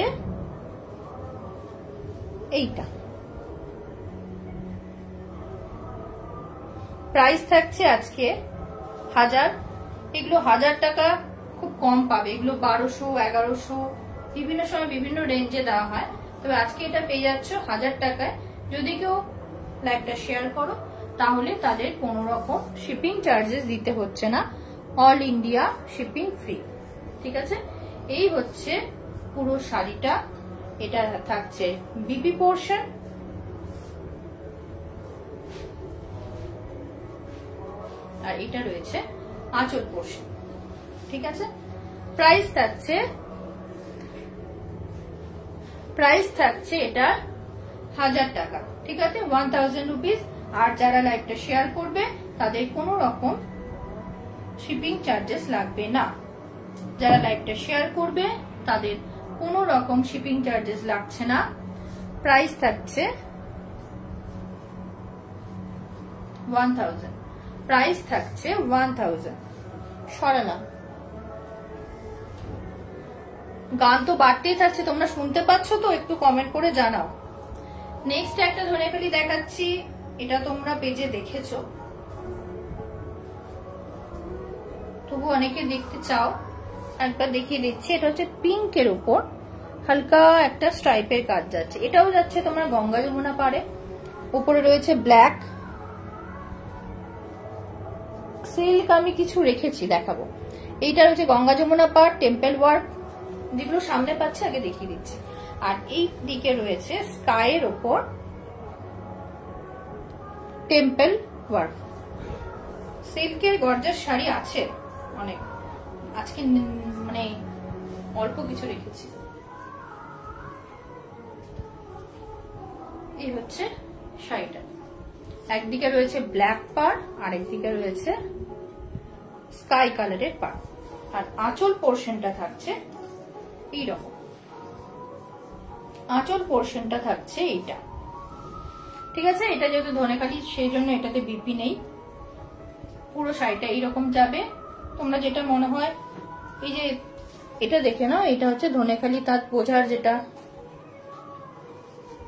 এইটা। প্রাইস থাকছে আজকে 1000। এগুলো 1000 টাকা খুব কম পাবে, এগুলো 1200, 1100 বিভিন্ন সময় বিভিন্ন রেঞ্জে দেওয়া হয়। তবে আজকে এটা পেয়ে যাচ্ছ 1000 টাকায়। যদি কেউ লাইভটা শেয়ার করো তাহলে তাদের কোনো রকম শিপিং চার্জেস দিতে হচ্ছে না, অল ইন্ডিয়া শিপিং ফ্রি। ঠিক আছে, এই হচ্ছে পুরো শাড়িটা। এটা থাকছে বিপি পোর্শন, আর এটা রয়েছে আঁচল পোর্শন। ঠিক আছে, প্রাইস থাকছে এটা 1000 টাকা। ঠিক আছে, 1000 রুপিস। আর যারা লাইভটা শেয়ার করবে তাদের কোনো রকম শিপিং চার্জেস লাগবে না। যারা লাইভটা শেয়ার করবে তাদের কোনো রকম শিপিং চার্জেস লাগছে না। প্রাইস থাকছে 1000। প্রাইস থাকছে 1000। সরানা গান তো বাড়তেই থাকছে, তোমরা শুনতে পাচ্ছ তো? একটু কমেন্ট করে জানাও। নেক্সট একটা ধনেখালি দেখাচ্ছি, এটা তোমরা পেজে দেখেছো, তবু অনেকে দেখতে চাও, একবার দেখিয়ে দিচ্ছি। এটা হচ্ছে পিঙ্কের উপর হালকা একটা স্ট্রাইপের কাজ যাচ্ছে। এটাও যাচ্ছে তোমরা গঙ্গা যমুনা পাড়ে। উপরে রয়েছে ব্ল্যাক সিল্ক, আমি কিছু রেখেছি দেখাবো। এইটা হচ্ছে গঙ্গা যমুনা পাড় টেম্পল ওয়ার্ক, যেগুলো সামনে পাচ্ছে আগে দেখিয়ে দিচ্ছি। আর এই দিকে রয়েছে স্কাইয়ের ওপর টেম্পল ওয়ার্ক। সিল্কের গর্জাস শাড়ি আছে অনেক, আজকে মানে অল্প কিছু রেখেছি। এই হচ্ছে শাড়িটা, একদিকে রয়েছে ব্ল্যাক পাড় আর একদিকে রয়েছে স্কাই কালারের পাড়। আর আঁচল পোর্শনটা থাকছে এইরকম, আঁচল পোর্শনটা থাকছে এইটা। ঠিক আছে, এটা যেহেতু ধনেখালি সেই জন্য এটাতে বিপি নেই। পুরো শাড়িটা এইরকম যাবে। তোমরা যেটা মনে হয়, এই যে এটা দেখে নাও, এটা হচ্ছে ধনেখালি তাঁত বোঝার, যেটা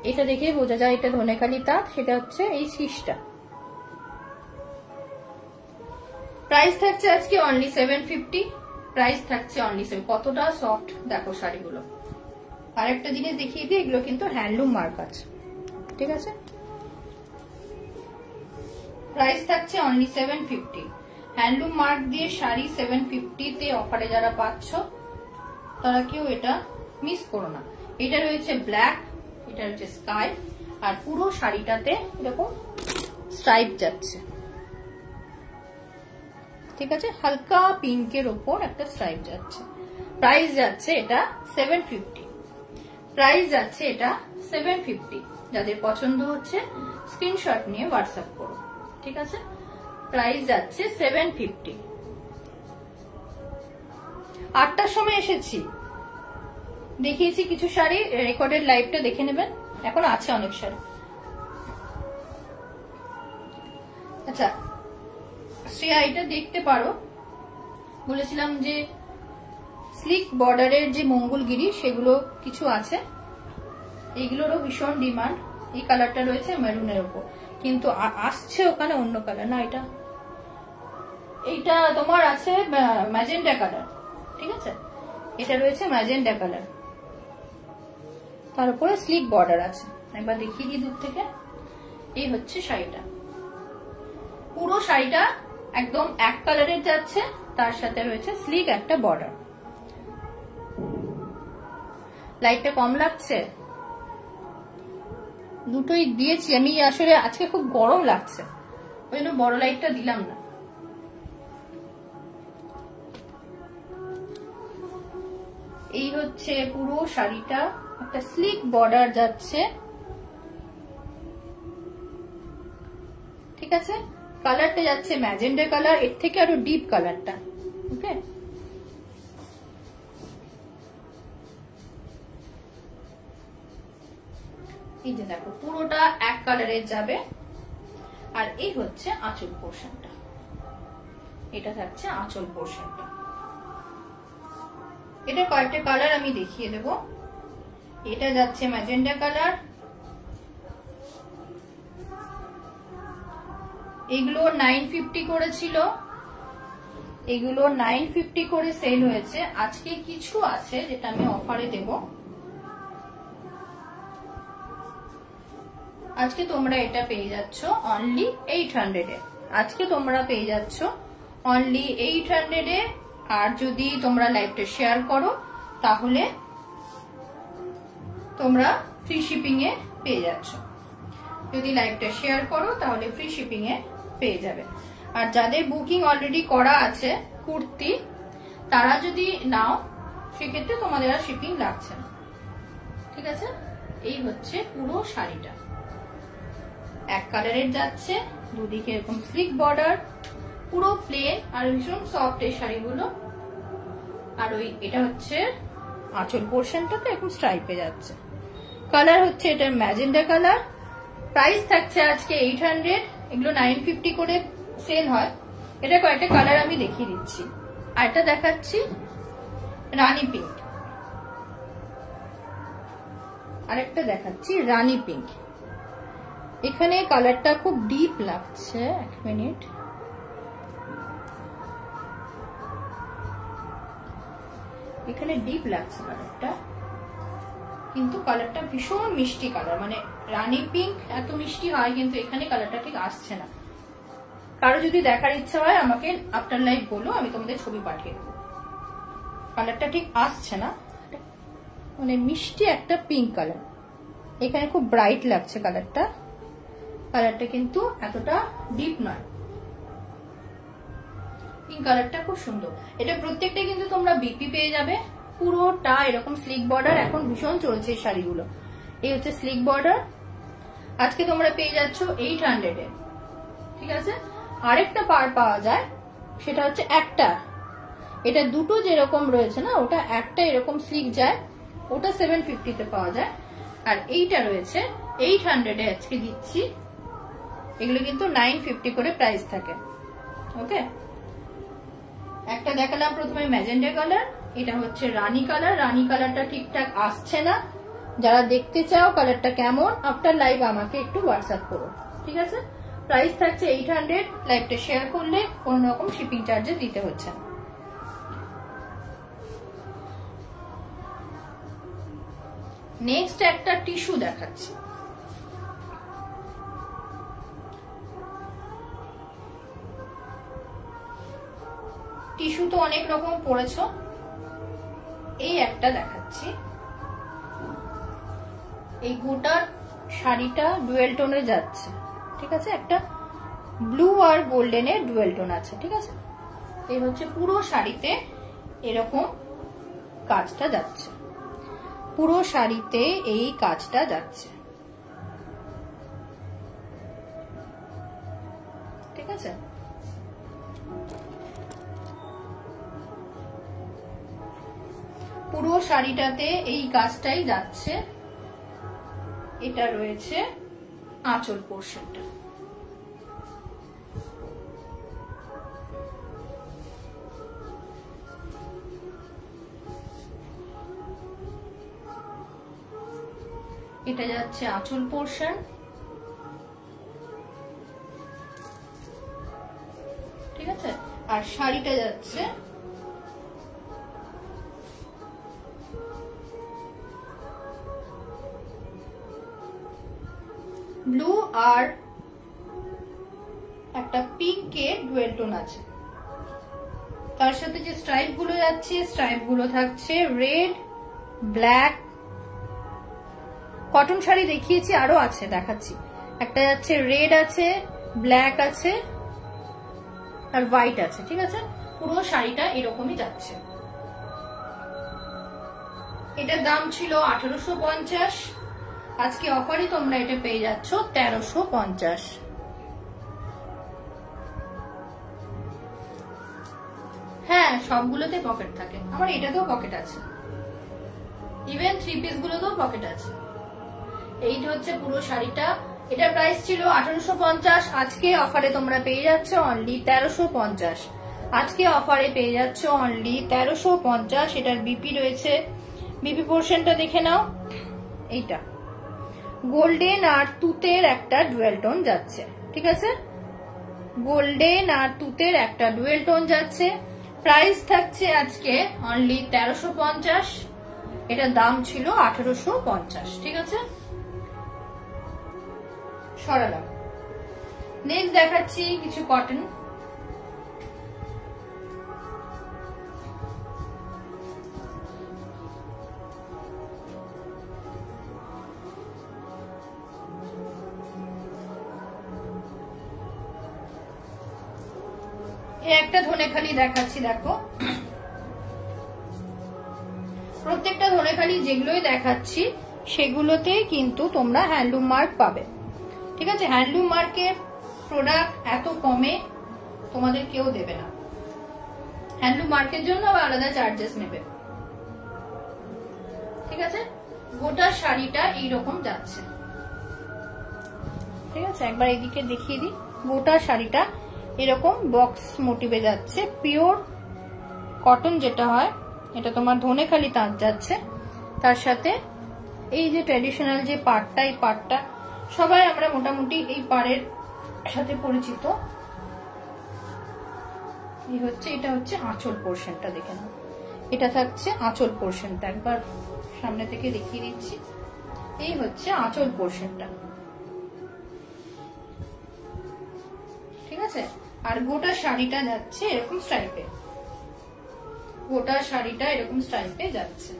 এটা দেখেই বোঝা যায় এটা ধনেখালি তাঁত, সেটা হচ্ছে এই শীষটা। প্রাইস থাকছে আজকে অনলি 750। প্রাইস থাকছে অনলি 7। কতটা সফট দেখো শাড়িগুলো। আর একটা জিনিস দেখিয়ে দিই, এগুলো কিন্তু হ্যান্ডলুম মার্ক আছে। ঠিক আছে, প্রাইস থাকছে অনলি 750। হ্যান্ডলুম মার্ক দিয়ে শাড়ি 750 তে অফারে যারা পাচ্ছ তারা কেউ এটা মিস করো না। এটা রয়েছে ব্ল্যাক, এটা রয়েছে স্কাই, আর পুরো শাড়িটাতে এরকম স্ট্রাইপ যাচ্ছে। ঠিক আছে, হালকা পিঙ্কের ওপর একটা স্ট্রাইপ যাচ্ছে। প্রাইস যাচ্ছে এটা 750। প্রাইস যাচ্ছে এটা 750। যাদের পছন্দ হচ্ছে স্ক্রিনশট নিয়ে হোয়াটসঅ্যাপ করো। ঠিক আছে, প্রাইস যাচ্ছে 750। 8টার সময় এসেছি, দেখিয়েছি কিছু শাড়ি, রেকর্ডেড লাইভটা দেখে নেবেন, এখন আছে অনেক শাড়ি। আচ্ছা শ্রেয়া, এটা দেখতে পারো, বলেছিলাম যে স্লিক বর্ডারের যে মঙ্গলগিরি সেগুলো কিছু আছে, এইগুলোরও ভীষণ ডিমান্ড। এই কালারটা রয়েছে মেরুনের উপর, কিন্তু আসছে ওখানে অন্য কালার না। এইটা তোমার আছে ম্যাজেন্ডা কালার। ঠিক আছে, এটা রয়েছে ম্যাজেন্ডা কালার, তার উপরে স্লিক বর্ডার আছে। একবার দেখিয়ে দিই দূর থেকে। এই হচ্ছে শাড়িটা, পুরো শাড়িটা একদম এক কালারের যাচ্ছে, তার সাথে রয়েছে স্লিক একটা বর্ডার। লাইটটা কম লাগছে, দুটোই দিয়েছি আমি। আসলে আজকে খুব গরম লাগছে, ওই জন্য বড় লাইটটা দিলাম না। এই হচ্ছে পুরো শাড়িটা, একটা স্লিক বর্ডার যাচ্ছে। ঠিক আছে, কালারটা যাচ্ছে ম্যাজেন্ডা কালার, এর থেকে আরো ডিপ কালারটা। ওকে, এই যে দেখো পুরোটা এক কালারের যাবে। আর এই হচ্ছে আঁচল পোর্শনটা, এটা থাকছে আঁচল পোর্শনটা। এটা কয়েকটা কালার আমি দেখিয়ে দেব। এটা যাচ্ছে ম্যাজেন্ডা কালার, এগুলো 950 করেছিল, এগুলো 950 করে সেল হয়েছে। আজকে কিছু আছে যেটা আমি অফারে দেব। আজকে তোমরা এটা পেয়ে যাচ্ছ অনলি 800 এ। আজকে তোমরা পেয়ে যাচ্ছ অনলি 800 এ। আর যদি তোমরা লাইভটা শেয়ার করো তাহলে তোমরা ফ্রি শিপিং এ পেয়ে যাচ্ছ। যদি লাইভটা শেয়ার করো তাহলে ফ্রি শিপিং এ পেয়ে যাবে। আর যাদের বুকিং অলরেডি করা আছে কুর্তি, তারা যদি নাও সেক্ষেত্রে তোমাদের আর শিপিং লাগছে না, ঠিক আছে। এই হচ্ছে পুরো শাড়িটা, এক কালারের যাচ্ছে, দুদিকে এরকম স্লিক বর্ডার, পুরো প্লেন আর ভীষণ সফট এই শাড়িগুলো। আর ওই এটা হচ্ছে আঁচল পোর্শনটাতে এখন স্ট্রাইপে যাচ্ছে। কালার হচ্ছে এটার ম্যাজেন্ডা কালার। প্রাইস থাকছে আজকে 800, এগুলো 950 করে সেল হয়। এটা কয়েকটা কালার আমি দেখিয়ে দিচ্ছি। আর এটা দেখাচ্ছি রানী পিঙ্ক, আরেকটা দেখাচ্ছি রানী পিঙ্ক। এখানে কালারটা খুব ডিপ লাগছে, এক মিনিট। এখানে ডিপ লাগছে কালারটা, কিন্তু কালারটা ভীষণ মিষ্টি কালার। মানে রানী পিঙ্ক এত মিষ্টি হয়, কিন্তু এখানে কালারটা ঠিক আসছে না। কারো যদি দেখার ইচ্ছা হয় আমাকে আফটার লাইভ বলো, আমি তোমাদের ছবি পাঠিয়ে দেবো। কালারটা ঠিক আসছে না, মানে মিষ্টি একটা পিঙ্ক কালার। এখানে খুব ব্রাইট লাগছে কালারটা, কালারটা কিন্তু এতটা ডিপ নয়। পিঙ্ক কালারটা খুব সুন্দর। এটা প্রত্যেকটা কিন্তু তোমরা বিপি পেয়ে যাবে। পুরোটা এরকম স্লিক বর্ডার, এখন ভীষণ চলছে এই শাড়িগুলো। এই হচ্ছে স্লিক বর্ডার। আজকে তোমরা পেয়ে যাচ্ছ 800 এ, ঠিক আছে। আরেকটা পার পাওয়া যায়, সেটা হচ্ছে একটা, এটা দুটো যেরকম রয়েছে না, ওটা একটা এরকম স্লিক যায়, ওটা 750 তে পাওয়া যায়। আর এইটা রয়েছে 800 এ আজকে দিচ্ছি। এগুলো কিন্তু 950 করে প্রাইস থাকে, ওকে। একটা দেখালাম প্রথমে ম্যাজেন্ডা কালার, এটা হচ্ছে রানী কালার। রানী কালারটা ঠিকঠাক আসছে না, যারা দেখতে চাও কালারটা কেমন, আফটার লাইভ আমাকে একটু হোয়াটসঅ্যাপ করো, ঠিক আছে। প্রাইস থাকছে 800, লাইভটা শেয়ার করলে কোনো রকম শিপিং চার্জেস দিতে হচ্ছে না। নেক্সট একটা টিস্যু দেখাচ্ছি। টিস্যু তো অনেক রকম পড়েছো, এই একটা দেখাচ্ছি। এই গোটা শাড়িটা ডুয়েল টোনে যাচ্ছে, ঠিক আছে। একটা ব্লু আর গোল্ডেনের ডুয়েল টোন আছে, ঠিক আছে। এই হচ্ছে পুরো শাড়িতে এরকম কাজটা যাচ্ছে, পুরো শাড়িতে এই কাজটা যাচ্ছে, ঠিক আছে। পুরো শাড়িটাতে এই কাজটাই যাচ্ছে। এটা রয়েছে আঁচল পোর্শনটা। এটা যাচ্ছে আঁচল পোর্শন, ঠিক আছে। আর শাড়িটা যাচ্ছে ব্লু আর একটা পিঙ্কে ডুয়েল টোন আছে। তার সাথে যে স্ট্রাইপ গুলো যাচ্ছে, স্ট্রাইপ গুলো থাকছে রেড, ব্ল্যাক। কটন শাড়ি দেখিয়েছি, আরো আছে দেখাচ্ছি। একটা যাচ্ছে রেড আছে, ব্ল্যাক আছে আর হোয়াইট আছে, ঠিক আছে। পুরো শাড়িটা এরকমই যাচ্ছে। এটার দাম ছিল 1850, আজকে অফারে তোমরা এটা পেয়ে যাচ্ছ 1350। হ্যাঁ, সবগুলোতে পকেট থাকে, আমার এটাতেও পকেট আছে, ইভেন 3 পিস গুলোতেও পকেট আছে। এইটা হচ্ছে পুরো শাড়িটা, এটা প্রাইস ছিল 1850, আজকে অফারে তোমরা পেয়ে যাচ্ছ অনলি 1350। আজকে অফারে পেয়ে যাচ্ছ অনলি 1350। এটার বিপি রয়েছে, বিপি পোর্শনটা দেখে নাও। এইটা গোল্ডেন আর তুতের একটা ডুয়েল টোন যাচ্ছে, ঠিক আছে, গোল্ডেন আর তুতের একটা ডুয়েল টোন যাচ্ছে। প্রাইস থাকছে আজকে অনলি 1350, এটার দাম ছিল 1850, ঠিক আছে। সরালাম। নেক্সট দেখাচ্ছি কিছু কটন। একটা ধনেখালি দেখাচ্ছি, দেখো প্রত্যেকটা ধনেখালি যেগুলোই দেখাচ্ছি সেগুলোতে কিন্তু তোমরা হ্যান্ডলুম মার্ক পাবে, ঠিক আছে। হ্যান্ডলুম মার্কের প্রোডাক্ট এত কমে তোমাদের কেউ দেবে না, হ্যান্ডলুম মার্কের জন্য আলাদা চার্জেস নেবে, ঠিক আছে। গোটা শাড়িটা এইরকম যাচ্ছে, ঠিক আছে। একবার এদিকে দেখিয়ে দিই, গোটা শাড়িটা এরকম বক্স মোটিভে যাচ্ছে, পিওর কটন যেটা হয়, এটা তোমার ধনেখালি তাঁত যাচ্ছে। তার সাথে এই যে ট্র্যাডিশনাল যে পাড়টা, এই পাড়টা সবাই আমরা মোটামুটি এই পাড়ের সাথে পরিচিত। এই হচ্ছে, এটা হচ্ছে আঁচল পোর্শনটা, দেখে নাও। এটা থাকছে আঁচল পোর্শনটা, একবার সামনে থেকে দেখিয়ে দিচ্ছি। এই হচ্ছে আঁচল পোর্শনটা, ঠিক আছে। আর গোটা শাড়িটা যাচ্ছে এরকম স্টাইপে, গোটা শাড়িটা এরকম স্টাইপে যাচ্ছে।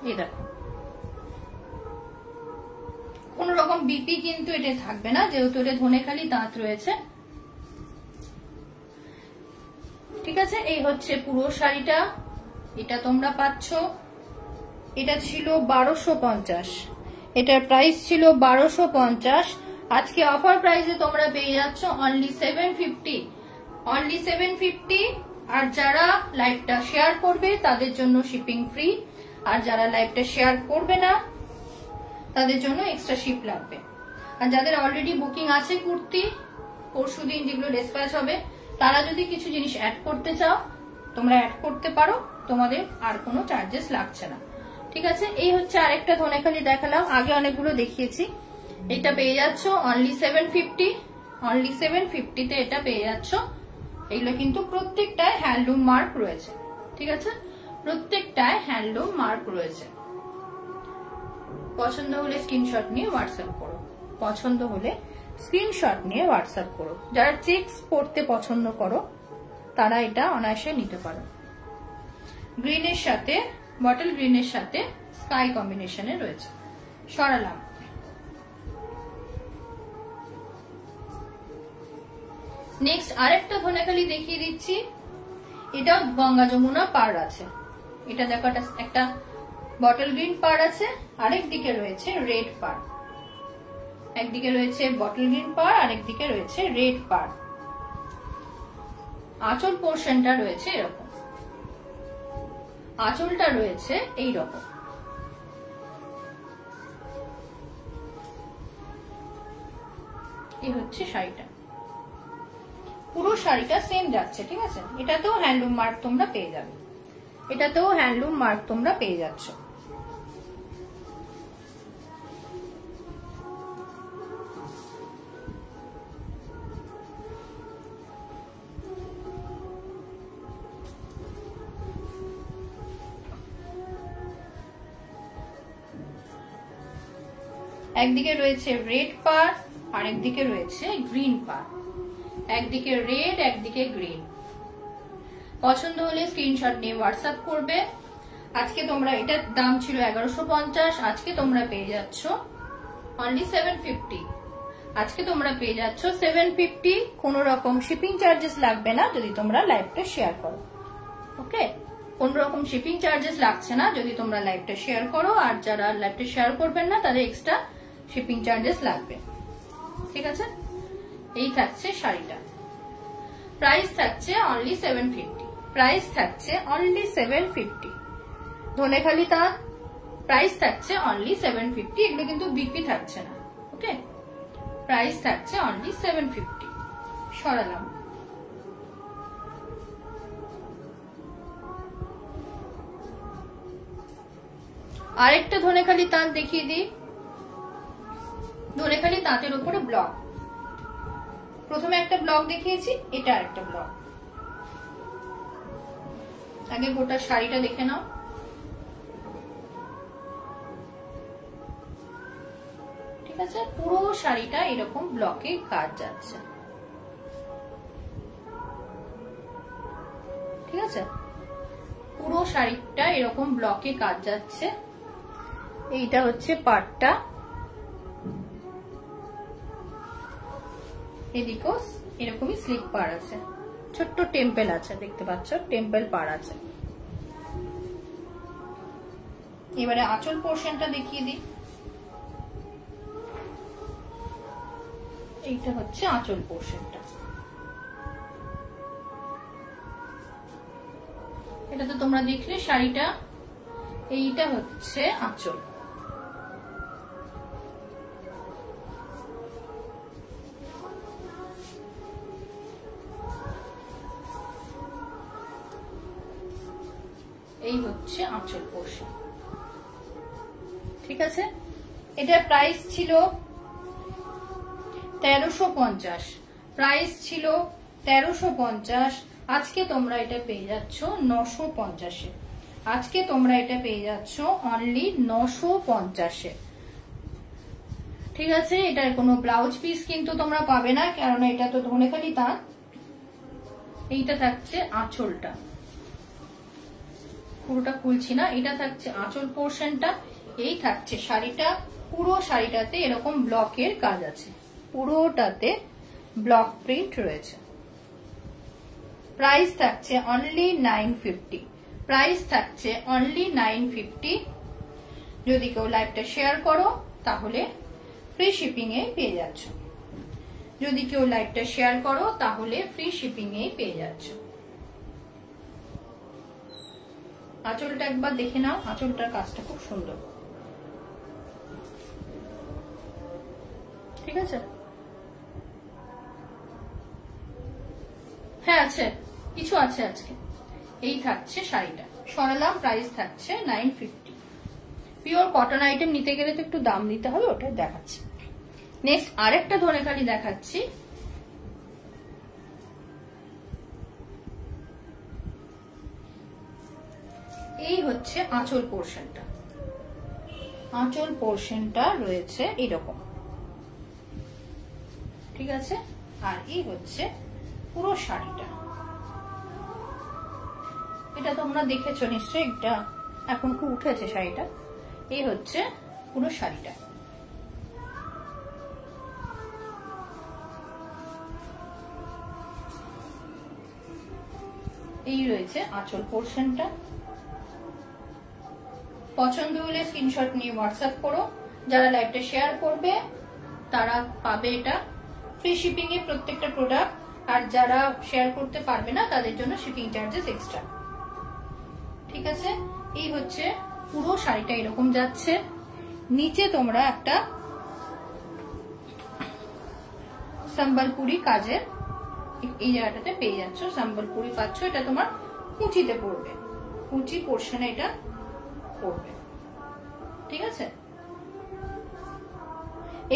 এই দেখো, কোন রকম বিপি কিন্তু এটা থাকবে না, যেহেতু এটা ধনেখালি তাঁত রয়েছে, ঠিক আছে। এই হচ্ছে পুরো শাড়িটা, এটা তোমরা পাচ্ছ। এটা ছিল 1250, এটার প্রাইস ছিল 1250। আজকে অফার প্রাইসে তোমরা পেয়ে যাচ্ছ অনলি 750, অনলি 750। আর যারা লাইভটা শেয়ার করবে তাদের জন্য শিপিং ফ্রি, আর যারা লাইভটা শেয়ার করবে না তাদের জন্য এক্সট্রা শিপ লাগবে। আর যাদের অলরেডি বুকিং আছে কুর্তি, পরশুদিন যেগুলো ডিসপ্যাচ হবে, তারা যদি কিছু জিনিস অ্যাড করতে চাও তোমরা অ্যাড করতে পারো, তোমাদের আর কোনো চার্জেস লাগছে না, ঠিক আছে। এই হচ্ছে আরেকটা ধনেখালি দেখালাম, আগে অনেকগুলো দেখিয়েছি। এটা পেয়ে যাচ্ছ অনলি 750, অনলি 750 তে এটা পেয়ে যাচ্ছ। এগুলো কিন্তু প্রত্যেকটায় হ্যান্ডলুম মার্ক রয়েছে, ঠিক আছে, প্রত্যেকটায় হ্যান্ডলুম মার্ক রয়েছে। পছন্দ হলে স্ক্রিনশট নিয়ে হোয়াটসঅ্যাপ করো, পছন্দ হলে স্ক্রিনশট নিয়ে হোয়াটসঅ্যাপ করো। যারা চেকস পড়তে পছন্দ করো তারা এটা অনায়াসে নিতে পারো। গ্রিনের সাথে, বটল গ্রিনের সাথে স্কাই কম্বিনেশনে রয়েছে। সরালাম। নেক্সট আরেকটা ধনেখালি দেখিয়ে দিচ্ছি, এটাও গঙ্গা যমুনা পাড় আছে। এটা দেখো, একটা বটল গ্রিন পাড় আছে, আরেক দিকে রয়েছে রেড পাড়, একদিকে রয়েছে বটল গ্রিন পাড়, আরেকদিকে রয়েছে রেড পাড়। আঁচল পোর্শনটা রয়েছে এরকম, আঁচলটা রয়েছে এইরকম। এই হচ্ছে শাড়িটা, পুরো শাড়িটা সেম যাচ্ছে, ঠিক আছে। এটাতেও হ্যান্ডলুম মার্ক তোমরা পেয়ে যাবে, এটাতেও হ্যান্ডলুম মার্ক তোমরা পেয়ে যাচ্ছ। একদিকে রয়েছে রেড পাড়, আরেকদিকে রয়েছে গ্রিন পাড়, একদিকে রেড একদিকে গ্রিন। পছন্দ হলে স্ক্রিনশট নিয়ে হোয়াটসঅ্যাপ করবে। আজকে তোমরা, এটার দাম ছিল 1150, আজকে তোমরা পেয়ে যাচ্ছ অনলি 750, আজকে তোমরা পেয়ে যাচ্ছ 750। কোন রকম শিপিং চার্জেস লাগবে না যদি তোমরা লাইভটা শেয়ার করো, ওকে। কোন রকম শিপিং চার্জেস লাগছে না যদি তোমরা লাইভটা শেয়ার করো, আর যারা লাইভটা শেয়ার করবেন না তাদের এক্সট্রা শিপিং চার্জেস লাগবে, ঠিক আছে। এই থাকছে শাড়িটা, প্রাইস থাকছে অনলি 750, প্রাইস থাকছে অনলি 750। ধনেখালি তাঁত, প্রাইস থাকছে অনলি 750। এগুলো কিন্তু বিক্রি থাকছে না, ওকে। প্রাইস থাকছে অনলি 750। সরালাম। আরেকটা ধনেখালি তাঁত দেখিয়ে দিই। ধনেখালি তাঁতের উপরে ব্লক, প্রথমে একটা ব্লক দেখিয়েছি, এটা আরেকটা ব্লক। আগে গোটা শাড়িটা দেখে নাও। ঠিক আছে, পুরো শাড়িটা এরকম ব্লকে কাজ যাচ্ছে। ঠিক আছে, পুরো শাড়িটা এরকম ব্লকে কাজ যাচ্ছে। এইটা হচ্ছে পাটটা, এদিকেও এরকমই স্লিপ পাড় আছে, ছোট্ট টেম্পল আছে, দেখতে পাচ্ছ টেম্পল পাড় আছে। এবারে আঁচল পোর্শনটা দেখিয়ে দিই। এইটা হচ্ছে আঁচল পোর্শনটা। এটা তো তোমরা দেখলে শাড়িটা, এইটা হচ্ছে আঁচল। এই হচ্ছে আঁচল পোর্শন। ঠিক আছে, এটার প্রাইস ছিল 1350। প্রাইস ছিল 1350। আজকে তোমরা এটা পেয়ে যাচ্ছ 950-এ। আজকে তোমরা এটা পেয়ে যাচ্ছ অনলি 950-এ। ঠিক আছে, এটার কোনো ব্লাউজ পিস কিন্তু তোমরা পাবে না, কারণ এটা তো ধনেখালি তাঁত। এইটা থাকছে আঁচলটা, পুরোটা খুলছি না, এটা থাকছে আঁচল পোর্শনটা। এই থাকছে শাড়িটা, পুরো শাড়িটাতে এরকম ব্লকের কাজ আছে, পুরোটাতে ব্লক প্রিন্ট রয়েছে। প্রাইস থাকছে অনলি 950। প্রাইস থাকছে অনলি 950। যদি কেউ লাইভটা শেয়ার করো তাহলে ফ্রি শিপিং এ পেয়ে যাচ্ছ। যদি কেউ লাইভটা শেয়ার করো তাহলে ফ্রি শিপিং এ পেয়ে যাচ্ছ। আঁচলটা একবার দেখে নাও, আঁচলটার কাজটা খুব সুন্দর। ঠিক আছে, হ্যাঁ আছে, কিছু আছে আজকে। এই থাকছে শাড়িটা, সরালাম। প্রাইস থাকছে 950। পিওর কটন আইটেম নিতে গেলে তো একটু দাম দিতে হবে, ওটা দেখাচ্ছি। নেক্সট আরেকটা ধনেখালি দেখাচ্ছি। এই হচ্ছে আঁচল পোর্শনটা। আঁচল পোর্শনটা রয়েছে এরকম। ঠিক আছে, আর এই হচ্ছে পুরো শাড়িটা। এটা তোমরা দেখেছো নিশ্চয়ই, এটা এখন খুব উঠেছে শাড়িটা। এই হচ্ছে পুরো শাড়িটা। এই রয়েছে আঁচল পোর্শনটা। পছন্দ হলে স্ক্রিনশট নিয়ে হোয়াটসঅ্যাপ করো। যারা লাইভটা শেয়ার করবে তারা পাবে এটা ফ্রি শিপিং এ প্রত্যেকটা প্রোডাক্ট, আর যারা শেয়ার করতে পারবে না তাদের জন্য শিপিং চার্জেস এক্সট্রা। ঠিক আছে, এই হচ্ছে পুরো শাড়িটা এরকম যাচ্ছে। নিচে তোমরা একটা সম্বলপুরি কাজের এই জায়গাটাতে পেয়ে যাচ্ছ, সম্বলপুরি পাচ্ছ। এটা তোমার কুচিতে পড়বে, কুচি পোর্শনে এটা পড়বে। ঠিক আছে,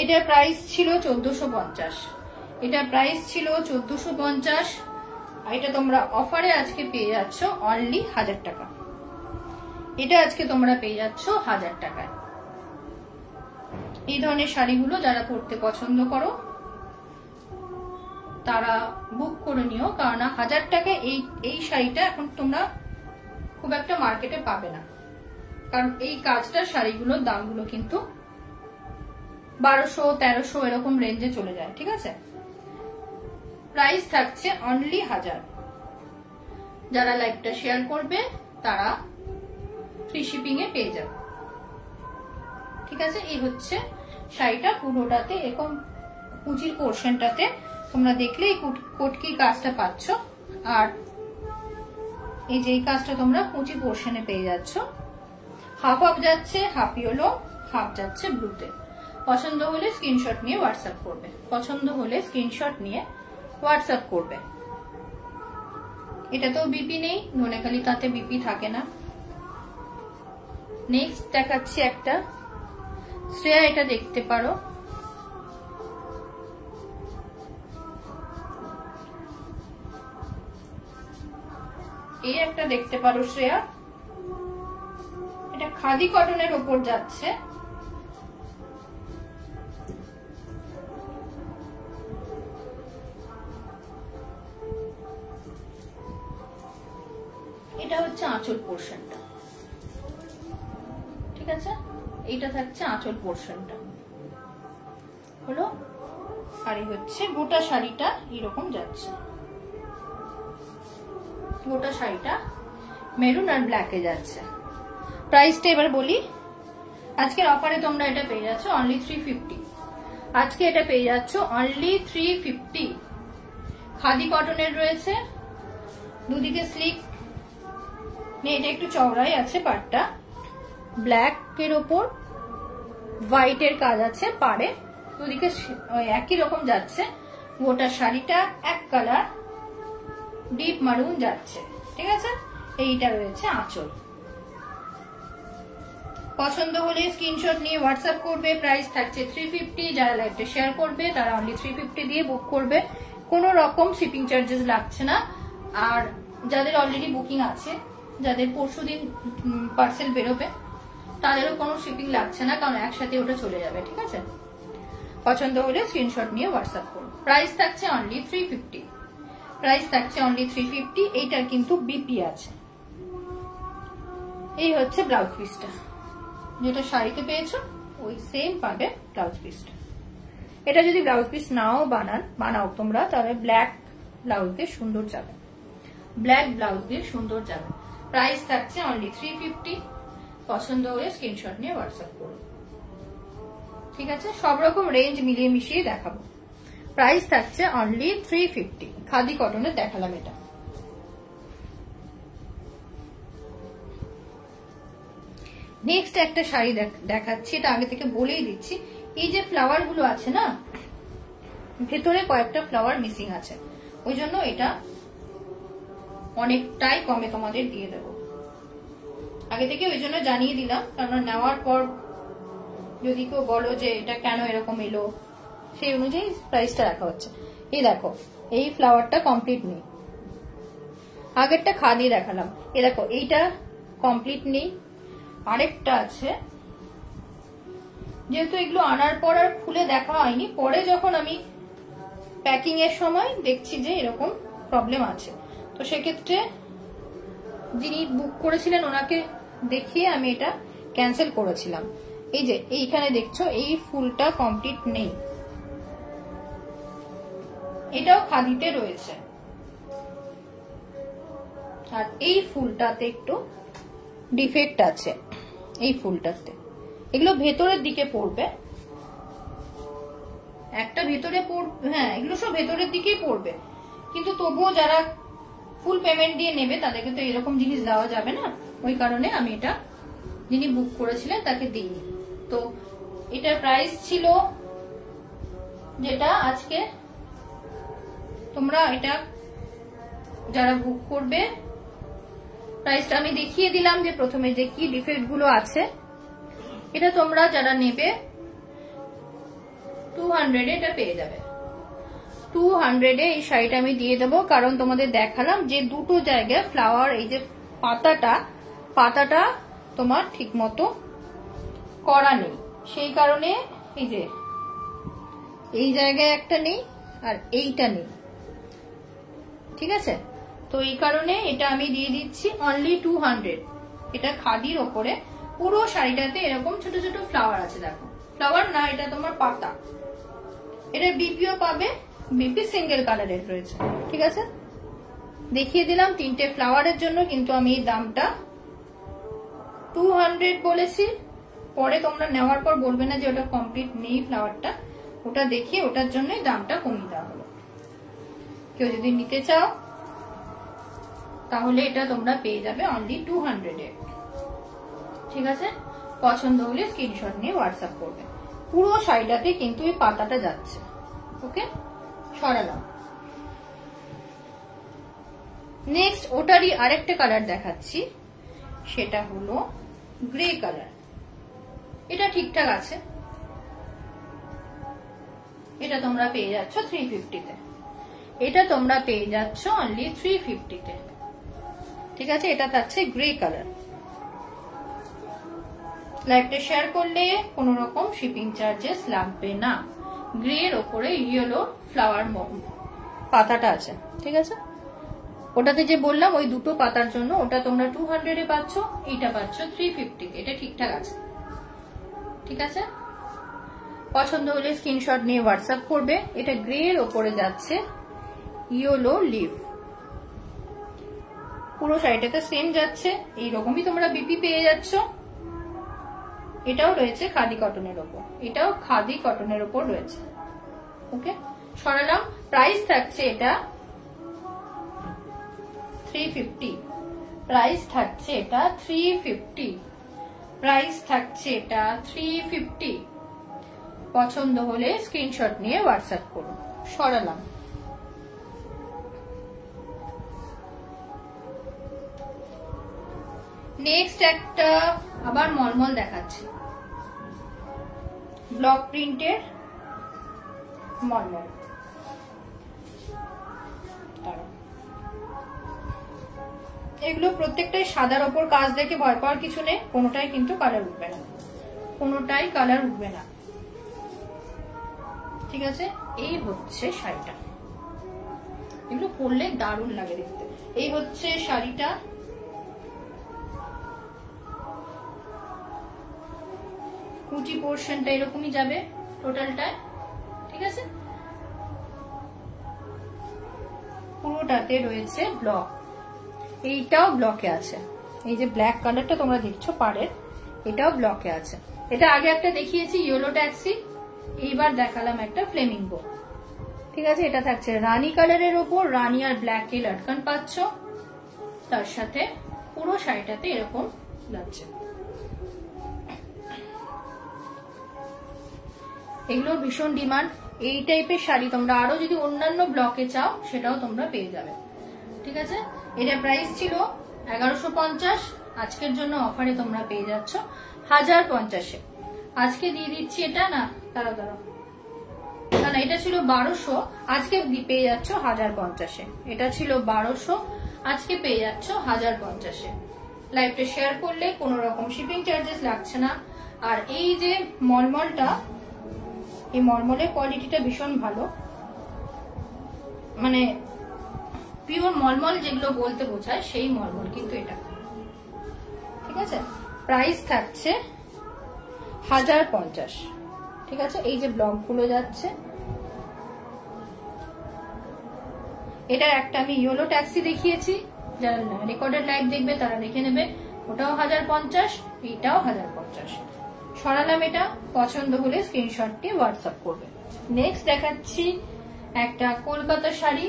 এটার প্রাইস ছিল 1450। এটার প্রাইস ছিল 1450। এটা তোমরা অফারে আজকে পেয়ে যাচ্ছ অনলি 1000 টাকা। এটা আজকে তোমরা পেয়ে যাচ্ছ 1000 টাকায়। এই ধরনের শাড়িগুলো যারা পরতে পছন্দ করো তারা বুক করে নিও, কারণ 1000 টাকায় এই শাড়িটা এখন তোমরা খুব একটা মার্কেটে পাবে না, কারণ এই কাজটার শাড়িগুলোর দামগুলো কিন্তু 1200-1300 এরকম রেঞ্জে চলে যায়। ঠিক আছে, প্রাইস থাকছে অনলি 1000। যারা লাইভটা শেয়ার করবে তারা ফ্রি শিপিং এ পেয়ে যাবে। ঠিক আছে, এই হচ্ছে শাড়িটা পুরোটাতে এরকম কুচির পোর্শনটাতে তোমরা দেখলে এই কোটকির কাজটা পাচ্ছ, আর এই যে এই কাজটা তোমরা কুচি পোর্শনে পেয়ে যাচ্ছ। হাফ হাফ যাচ্ছে, হাফ ইয়েলো, হাফ যাচ্ছে ব্লুতে। পছন্দ হলে স্ক্রিনশট নিয়ে হোয়াটসঅ্যাপ করবে, পছন্দ হলে স্ক্রিনশট নিয়ে হোয়াটসঅ্যাপ করবে। এটা তো বিপি নেই, ধনেখালি তাতে বিপি থাকে না। নেক্সট দেখাচ্ছি একটা শ্রেয়া, এটা দেখতে পারো। এই একটা দেখতে পারো শ্রেয়া, এটা খাদি কটনের উপর যাচ্ছে। এটা হচ্ছে আঁচল পোর্শনটা, ঠিক আছে? এইটা থাকছে আঁচল পোর্শনটা হলো, আর এই হচ্ছে গোটা শাড়িটা এরকম যাচ্ছে। গোটা শাড়িটা মেরুন আর ব্ল্যাকে যাচ্ছে। প্রাইসটা এবার বলি। আজকের অফারে তোমরা এটা পেয়ে যাচ্ছ অনলি 350। আজকে এটা পেয়ে যাচ্ছ অনলি 350। খাদি কটনের রয়েছে, দুদিকে স্লিক, এটা একটু চওড়াই আছে পাড়টা, ব্ল্যাক এর ওপর হোয়াইট এর কাজ আছে পাড়ে, দুদিকে একই রকম যাচ্ছে। গোটা শাড়িটা এক কালার ডিপ মারুন যাচ্ছে, ঠিক আছে? এইটা রয়েছে আঁচল। পছন্দ হলে স্ক্রিনশট নিয়ে হোয়াটসঅ্যাপ করবে। প্রাইস থাকছে 350। যারা লাইভটা শেয়ার করবে তারা অনলি 350 দিয়ে বুক করবে, কোনো রকম শিপিং চার্জেস লাগছে না। আর যাদের অলরেডি বুকিং আছে, যাদের পরশুদিন পার্সেল বেরোবে, তাদেরও কোনো শিপিং লাগছে না, কারণ একসাথে ওটা চলে যাবে, ঠিক আছে? পছন্দ হলে স্ক্রিনশট নিয়ে হোয়াটসঅ্যাপ করুন। প্রাইস থাকছে অনলি 350। প্রাইস থাকছে অনলি 350। এইটার কিন্তু বিপি আছে। এই হচ্ছে ব্লাউজ পিসটা, যেটা শাড়িতে পেয়েছো ওই সেম পাবে ব্লাউজ পিসটা। এটা যদি ব্লাউজ পিস নাও বানাও তোমরা, তাহলে ব্ল্যাক ব্লাউজ দিয়ে সুন্দর যাবে, ব্ল্যাক ব্লাউজ দিয়ে সুন্দর যাবে। প্রাইস থাকছে অনলি 350। পছন্দ হলে স্ক্রিনশট নিয়ে হোয়াটসঅ্যাপ করুন, ঠিক আছে? সব রকম রেঞ্জ মিলিয়ে মিশিয়ে দেখাবো। প্রাইস থাকছে অনলি 350। খাদি কটনের দেখালাম এটা। নেক্সট একটা শাড়ি দেখাচ্ছি, এটা আগে থেকে বলেই দিচ্ছি। এই যে ফ্লাওয়ার গুলো আছে না, ভেতরে কয়েকটা ফ্লাওয়ার মিসিং আছে, ওই জন্য এটা অনেকটাই কমে তোমাদের দিয়ে দেবো। আগে থেকে ওই জন্য জানিয়ে দিলাম, কারণ নেওয়ার পর যদি কেউ বলো যে এটা কেন এরকম এলো, সেই অনুযায়ী প্রাইসটা রাখা হচ্ছে। এই দেখো, এই ফ্লাওয়ারটা কমপ্লিট নেই, আগেরটা খাদি দেখালাম। এই দেখো, এইটা কমপ্লিট নেই, আরেকটা আছে। যেহেতু এগুলো আনার পর আর খুলে দেখা হয়নি, পরে যখন আমি প্যাকিং এর সময় দেখছি যে এরকম প্রবলেম আছে, তো সেক্ষেত্রে যিনি বুক করেছিলেন ওনাকে দেখিয়ে আমি এটা ক্যান্সেল করেছিলাম। এই যে এইখানে দেখছো, এই ফুলটা কমপ্লিট নেই, এটাও খাদিতে রয়েছে। আর এই ফুলটাতে একটু ডিফেক্ট আছে, এই ফুলটাতে। এগুলো ভেতরের দিকে পড়বে, একটা ভেতরে পড়বে, হ্যাঁ এগুলো সব ভেতরের দিকেই পড়বে, কিন্তু তবুও যারা ফুল পেমেন্ট দিয়ে নেবে তাদেরকে তো এরকম জিনিস দেওয়া যাবে না, ওই কারণে আমি এটা যিনি বুক করেছিলেন তাকে দিইনি। তো এটার প্রাইস ছিল, যেটা আজকে তোমরা এটা যারা বুক করবে, প্রাইসটা আমি দেখিয়ে দিলাম যে প্রথমে যে কি ডিফেক্ট গুলো আছে। এটা তোমরা যারা নেবে 200 এটা পেয়ে যাবে। 200 এই শাড়িটা আমি দিয়ে দেবো, কারণ তোমাদের দেখালাম যে দুটো জায়গায় ফ্লাওয়ার, এই যে পাতাটা তোমার ঠিক মতো করা নেই, সেই কারণে এই যে এই জায়গায় একটা নেই আর এইটা নেই, ঠিক আছে? তো এই কারণে এটা আমি দিয়ে দিচ্ছি অনলি 200। এটা খাদির ওপরে, পুরো শাড়িটাতে এরকম ছোট ছোট ফ্লাওয়ার আছে, দেখো ফ্লাওয়ার না, এটা তোমার পাতা। এটা বিপিও পাবে, বিপি সিঙ্গেল কালারের রয়েছে, ঠিক আছে? দেখিয়ে দিলাম তিনটে ফ্লাওয়ারের জন্য, কিন্তু আমি এই দামটা 200 বলেছি। পরে তোমরা নেওয়ার পর বলবে না যে ওটা কমপ্লিট নেই ফ্লাওয়ারটা, ওটা দেখিয়ে ওটার জন্য দামটা কমিয়ে দেওয়া হলো। কেউ যদি নিতে চাও তাহলে এটা তোমরা পেয়ে যাবে অনলি 200-এ। ঠিক আছে, পছন্দ হলে স্ক্রিনশট নিয়ে হোয়াটসঅ্যাপ করবে। পুরো শাড়িটাতে কিন্তু এই পাতাটা যাচ্ছে। ওকে, সরালাম। নেক্সট ওটারই আরেকটা কালার দেখাচ্ছি, সেটা হলো গ্রে কালার। এটা ঠিকঠাক আছে, এটা তোমরা পেয়ে যাচ্ছ 350-তে। এটা তোমরা পেয়ে যাচ্ছ অনলি 350-তে। ঠিক আছে, এটা থাকছে গ্রে কালার। লাইভটা শেয়ার করলে কোনো রকম শিপিং চার্জেস লাগবে না। গ্রে এর ওপরে ইয়েলো ফ্লাওয়ার পাতাটা আছে। ঠিক আছে, ওটাতে যে বললাম ওই দুটো পাতার জন্য ওটা তোমরা 200-এ পাচ্ছ, এইটা পাচ্ছ 350-তে। এটা ঠিকঠাক আছে। ঠিক আছে, পছন্দ হলে স্ক্রিনশট নিয়ে হোয়াটসঅ্যাপ করবে। এটা গ্রে এর ওপরে যাচ্ছে ইয়েলো লিভ। পুরো শাড়িটাতে সেম যাচ্ছে, এইরকমই তোমরা বিপি পেয়ে যাচ্ছ। এটাও রয়েছে খাদি কটনের ওপর, এটাও খাদি কটনের ওপর রয়েছে। ওকে, সরালাম। প্রাইস থাকছে এটা 350। প্রাইস থাকছে এটা 350। প্রাইস থাকছে এটা 350। পছন্দ হলে স্ক্রিনশট নিয়ে হোয়াটসঅ্যাপ করুন। সরালাম। নেক্সট একটা আবার মলমল দেখাচ্ছি, ব্লক প্রিন্টের মলমল। এগুলো প্রত্যেকটাই সাদার ওপর কাজ দেখে ভয় পাওয়ার কিছু নেই, কোনোটাই কিন্তু কালার উঠবে না, কোনোটাই কালার উঠবে না। ঠিক আছে, এই হচ্ছে শাড়িটা। এগুলো পরলে দারুণ লাগে দেখতে। এই হচ্ছে শাড়িটা। কুচি পোর্শনটা এরকমই যাবে টোটালটায়। ঠিক আছে, পুরোটাতে রয়েছে ব্লক। এইটাও ব্লকে আছে, এই যে ব্ল্যাক কালারটা তোমরা দেখছো পাড়ের, এটাও ব্লকে আছে। এটা আগে একটা দেখিয়েছি ইয়েলো ট্যাক্সি, এইবার দেখালাম একটা ফ্লেমিঙ্গো। ঠিক আছে, এটা থাকছে রানী কালারের ওপর, রানী আর ব্ল্যাক এ লটকান পাচ্ছ। তার সাথে পুরো শাড়িটাতে এরকম লাগছে। এগুলোর ভীষণ ডিমান্ড। এই টাইপের শাড়ি তোমরা আরো যদি অন্যান্য ব্লকে চাও সেটাও তোমরা পেয়ে যাবে। ঠিক আছে, এটা প্রাইস ছিল 1150, আজকের জন্য অফারে তোমরা পেয়ে যাচ্ছ 1050-এ। আজকে দিয়ে দিচ্ছি এটা, না দাঁড়াও দাঁড়াও, না এটা ছিল 1200, আজকে পেয়ে যাচ্ছ 1050-এ। এটা ছিল 1200, আজকে পেয়ে যাচ্ছ 1050-এ। লাইভটা শেয়ার করলে কোনো রকম শিপিং চার্জেস লাগছে না। আর এই যে মলমলটা, এই মলমলের কোয়ালিটিটা ভীষণ ভালো, মানে পিওর মলমল যেগুলো বলতে বোঝায় সেই মলমল কিন্তু এটা। ঠিক আছে, প্রাইস থাকছে 1050। ঠিক আছে, এই যে ব্লক গুলো যাচ্ছে, এটার একটা আমি ইয়েলো ট্যাক্সি দেখিয়েছি, যারা রেকর্ডেড লাইভ দেখবে তারা দেখে নেবে। ওটাও 1050, এইটাও 1050। সরালাম এটা, পছন্দ হলে স্ক্রিনশটটি হোয়াটসঅ্যাপ করবে। নেক্সট দেখাচ্ছি একটা কলকাতা শাড়ি।